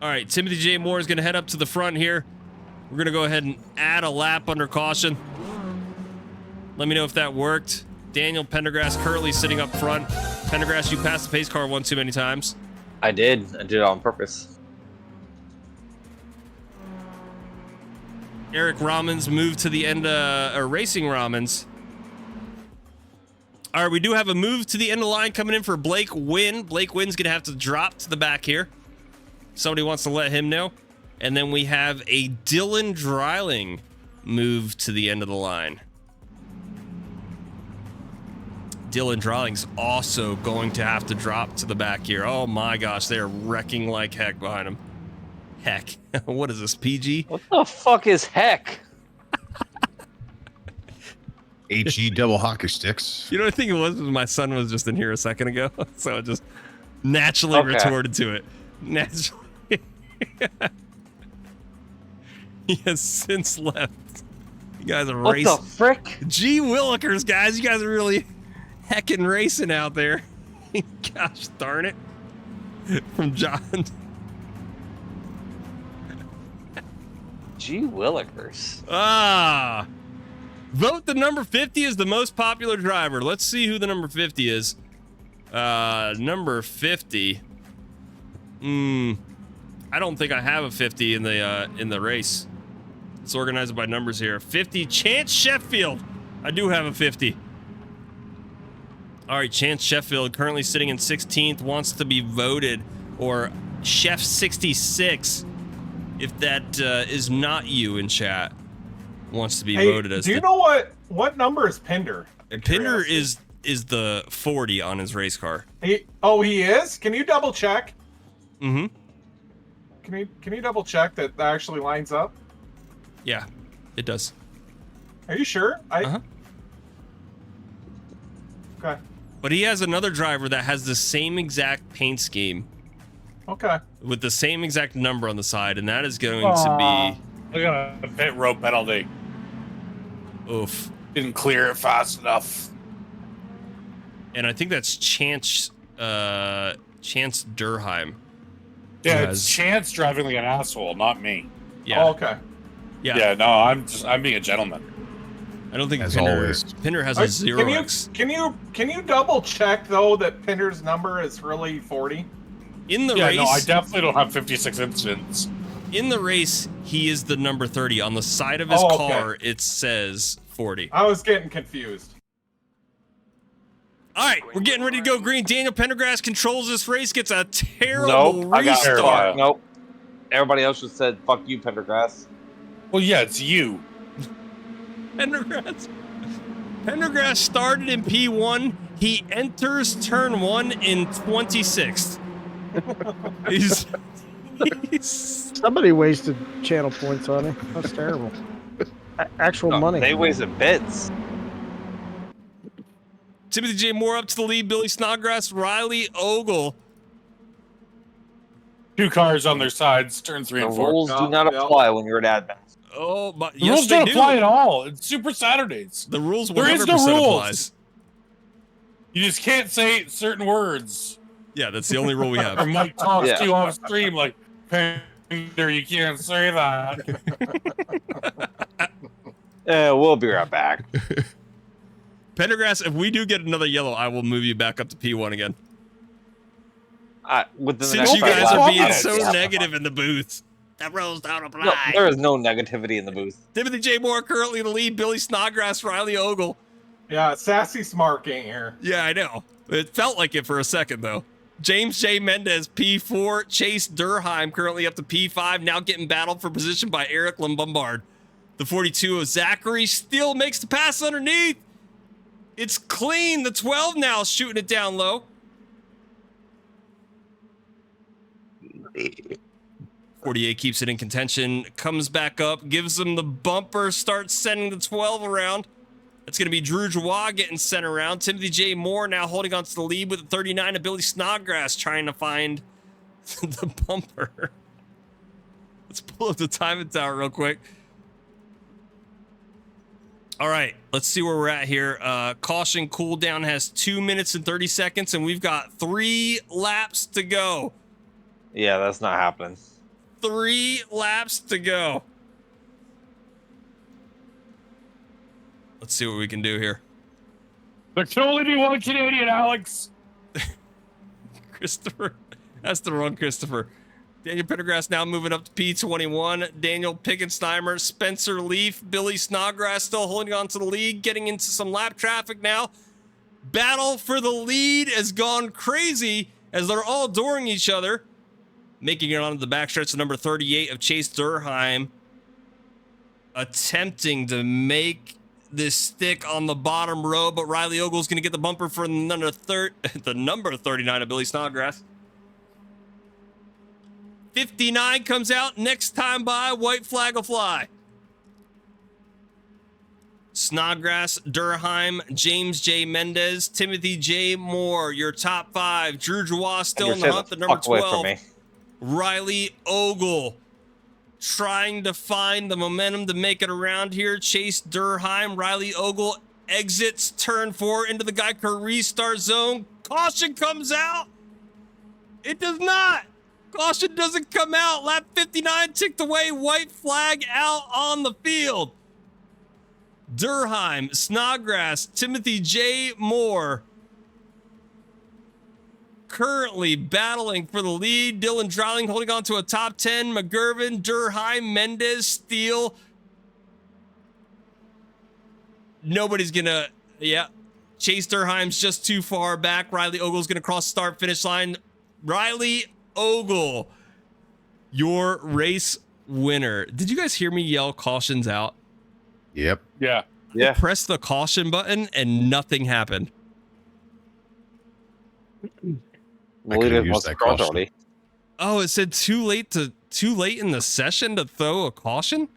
All right, Timothy J. Moore is going to head up to the front here. We're going to go ahead and add a lap under caution. Let me know if that worked. Daniel Pendergrass currently sitting up front. Pendergrass, you passed the pace car one too many times. I did. I did it on purpose. Eric Ramans moved to the end, or Racing Ramans. All right, we do have a move to the end of the line coming in for Blake Wynn. Blake Wynn's going to have to drop to the back here. Somebody wants to let him know. And then we have a Dylan Dreiling move to the end of the line. Dylan Dreiling's also going to have to drop to the back here. Oh my gosh, they are wrecking like heck behind him. Heck. What is this, PG? What the fuck is heck? HE double hockey sticks. You know what I think it was my son was just in here a second ago, so I just naturally retorted to it. Naturally. He has since left. You guys are racing. What the frick? Gee Willikers, guys. You guys are really heckin' racing out there. Gosh darn it. From John. Gee Willikers. Ah. Vote the number 50 as the most popular driver. Let's see who the number 50 is. Number 50. I don't think I have a 50 in the race. It's organized by numbers here. 50, Chance Sheffield. I do have a 50. All right, Chance Sheffield, currently sitting in 16th, wants to be voted, or Chef 66, if that is not you in chat, wants to be voted as. Do you know what number is Pinder? Pinder is the 40 on his race car. He is? Can you double check? Mm-hmm. Can you double check that actually lines up? Yeah, it does. Are you sure? Okay. But he has another driver that has the same exact paint scheme. Okay. With the same exact number on the side, and that is going to be. Look at a pit road penalty. Oof. Didn't clear it fast enough. And I think that's Chance Durheim. Yeah, it's Chance driving like an asshole, not me. Yeah. Oh, okay. Yeah. Yeah, no, I'm being a gentleman. I don't think As Pinder, always. Pinder has a 0x. Can you double check though that Pinder's number is really 40? In the race, no, I definitely don't have 56 incidents. In the race, he is the number 30. On the side of his car, it says 40. I was getting confused. All right, we're getting ready to go green. Daniel Pendergrass controls this race, gets a terrible restart. Nope. Everybody else just said, fuck you, Pendergrass. Well, yeah, it's you. Pendergrass started in P1. He enters turn 1 in 26th. Somebody wasted channel points on him. That's terrible. Actual money. They wasted bits. Timothy J. Moore up to the lead. Billy Snodgrass, Riley Ogle. 2 cars on their sides, turn 3 and 4. The rules do not apply when you're an admin. Oh, but the rules don't apply at all. It's Super Saturdays. The rules 100% there is no rules. applies. You just can't say certain words. Yeah, that's the only rule we have. Or Mike talks to you off stream like, Pender, you can't say that. We'll be right back. Pendergrass, if we do get another yellow, I will move you back up to P1 again. Since you guys are being so negative in the booth. That rules don't apply. No, there is no negativity in the booth. Timothy J. Moore currently in the lead. Billy Snodgrass, Riley Ogle. Yeah, Sassy Smart ain't here. Yeah, I know. It felt like it for a second, though. James J. Mendez, P4. Chase Durheim currently up to P5. Now getting battled for position by Eric Lombard. The 42 of Zachary still makes the pass underneath. It's clean. The 12 now shooting it down low. 48 keeps it in contention, comes back up, gives him the bumper, starts sending the 12 around. That's going to be Drew Joie getting sent around. Timothy J. Moore now holding on to the lead with the 39 of Billy Snodgrass trying to find the bumper. Let's pull up the timing tower real quick. All right, let's see where we're at here. Caution cooldown has 2 minutes and 30 seconds, and we've got 3 laps to go. Yeah, that's not happening. 3 laps to go. Let's see what we can do here. There can only be one Canadian, Alex. Christopher. That's the wrong Christopher. Daniel Pendergrass now moving up to P21. Daniel Pickensteimer, Spencer Leaf, Billy Snodgrass still holding on to the lead, getting into some lap traffic now. Battle for the lead has gone crazy as they're all adoring each other. Making it onto the backstretch, the number 38 of Chase Durheim. Attempting to make this stick on the bottom row, but Riley Ogle's going to get the bumper for the number 39 of Billy Snodgrass. 59 comes out, next time by, white flag will fly. Snodgrass, Durheim, James J. Mendez, Timothy J. Moore. Your top 5. Drew Jawa still in the hunt, the number 12. Riley Ogle trying to find the momentum to make it around here. Chase Durheim, Riley Ogle exits turn 4 into the Geiker restart zone. Caution comes out. It does not. Caution doesn't come out. Lap 59 ticked away. White flag out on the field. Durheim, Snodgrass, Timothy J. Moore currently battling for the lead. Dylan Dreiling holding on to a top 10. McGurvin, Durheim, Mendez, Steele. Nobody's gonna, yeah. Chase Durheim's just too far back. Riley Ogle's gonna cross start finish line. Riley Ogle, your race winner. Did you guys hear me yell cautions out? Yep. Yeah. I pressed the caution button and nothing happened. Well, he wants to cross already. Oh, it said too late in the session to throw a caution?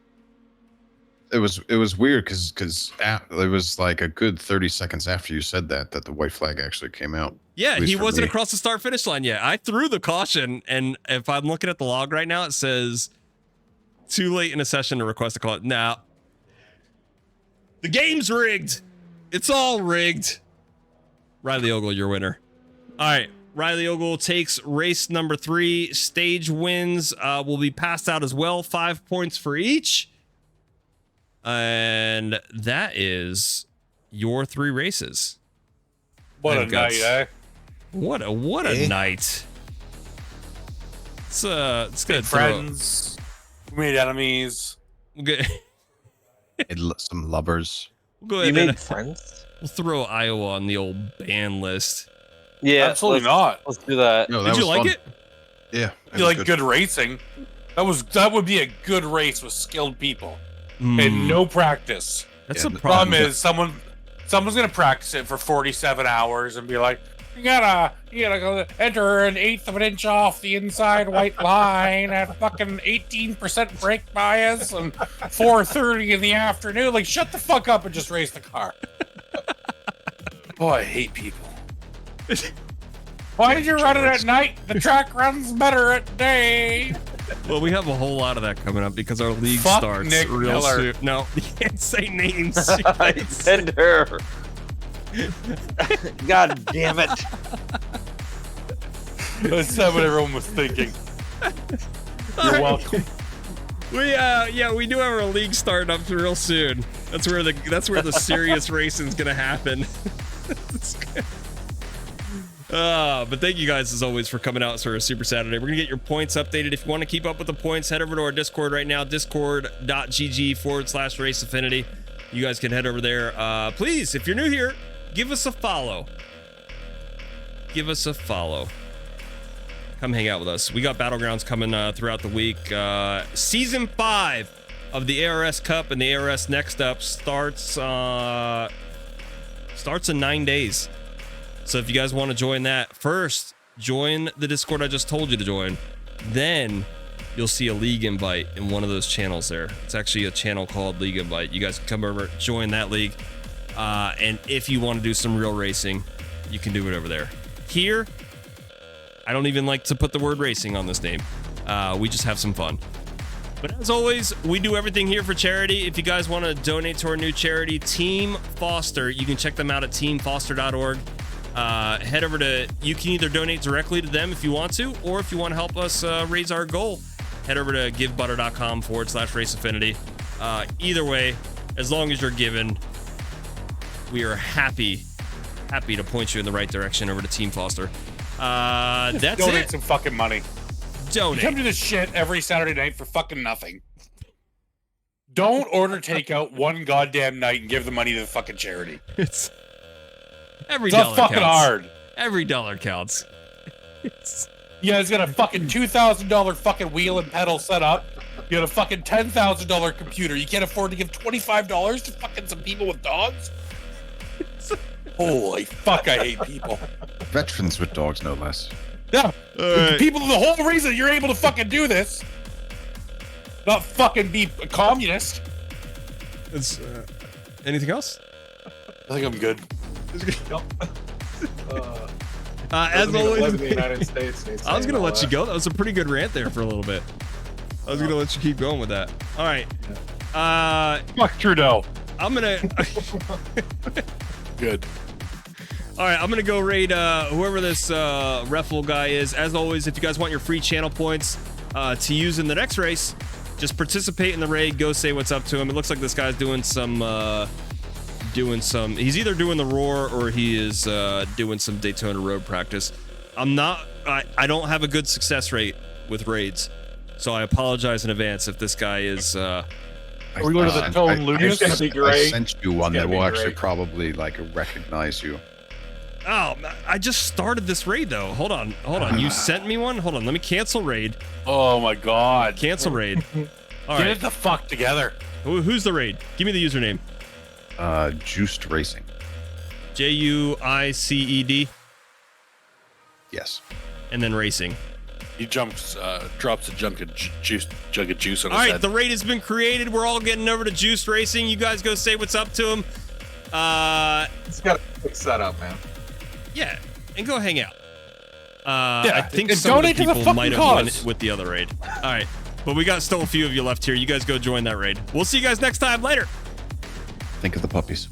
It was weird because it was like a good 30 seconds after you said that the white flag actually came out. Yeah, he wasn't across the start finish line yet. I threw the caution, and if I'm looking at the log right now, it says too late in a session to request a call. Now, the game's rigged. It's all rigged. Riley Ogle, your winner. All right, Riley Ogle takes race number 3. Stage wins will be passed out as well. 5 points for each. And that is your 3 races. What a night, eh? What a night. It's good. Friends, we made enemies. Good. Some lovers. We'll go You ahead made friends? We'll throw Iowa on the old ban list. Yeah, absolutely not. Let's do that. No, Did you like it? Yeah. You like good racing? That would be a good race with skilled people and no practice. That's a problem. Is someone's gonna practice it for 47 hours and be like, you gotta go enter an 1/8 of an inch off the inside white line at fucking 18% brake bias and 4:30 in the afternoon. Like, shut the fuck up and just race the car. Boy, I hate people. Why did you run it at night? The track runs better at day. Well, we have a whole lot of that coming up because our league Fuck starts Nick real Miller. soon. No, you can't say names. Tender. God damn it. That's not what everyone was thinking. You're welcome. We do have our league starting up real soon. That's where the serious racing's gonna happen. But thank you guys as always for coming out for a Super Saturday. We're gonna get your points updated. If you want to keep up with the points, head over to our Discord right now, discord.gg/race affinity. You guys can head over there. Please, if you're new here, give us a follow. Come hang out with us. We got Battlegrounds coming throughout the week. Season 5 of the ARS Cup and the ARS Next Up starts in 9 days. So if you guys want to join that, first, join the Discord I just told you to join. Then you'll see a league invite in one of those channels there. It's actually a channel called League Invite. You guys can come over, join that league. And if you want to do some real racing, you can do it over there. Here, I don't even like to put the word racing on this name. We just have some fun. But as always, we do everything here for charity. If you guys want to donate to our new charity, Team Foster, you can check them out at teamfoster.org. Head over to, you can either donate directly to them if you want to, or if you want to help us raise our goal, head over to givebutter.com/race affinity. Either way, as long as you're given, we are happy to point you in the right direction over to Team Foster. That's donate it. some fucking money. Donate. You come to this shit every Saturday night for fucking nothing. Don't order takeout one goddamn night and give the money to the fucking charity. It's every it's dollar not fucking counts. hard. Every dollar counts. Yeah, it's got a fucking $2,000 fucking wheel and pedal set up. You got a fucking $10,000 computer. You can't afford to give $25 to fucking some people with dogs? Holy fuck, I hate people. Veterans with dogs, no less. Yeah. Right. People, the whole reason you're able to fucking do this, not fucking be a communist. It's Anything else? I think I'm good. As always, live in the United States. I was gonna let you go. That was a pretty good rant there for a little bit. I was gonna let you keep going with that. All right. Fuck Trudeau. I'm gonna. Good. All right, I'm gonna go raid whoever this Raffle guy is. As always, if you guys want your free channel points to use in the next race, just participate in the raid. Go say what's up to him. It looks like this guy's doing some. He's either doing the roar or he is doing some Daytona road practice. I don't have a good success rate with raids, so I apologize in advance if this guy is. Are we going to the Tone Lunas? It's gonna be great. I sent you one It's that gonna will be actually great. probably like recognize you. Oh, I just started this raid though. Hold on. You sent me one? Hold on. Let me cancel raid. Oh my god. Cancel raid. All Get right. it the fuck together. Who's the raid? Give me the username. Juiced Racing. JUICED. Yes. And then racing. He drops a jug of juice on his All right, head. the raid has been created. We're all getting over to Juiced Racing. You guys go say what's up to him. It's got a quick setup, man. Yeah, and go hang out. Yeah, I think and some of the donate to the people fucking might have cause. won with the other raid. All right, but we got still a few of you left here. You guys go join that raid. We'll see you guys next time. Later. Think of the puppies.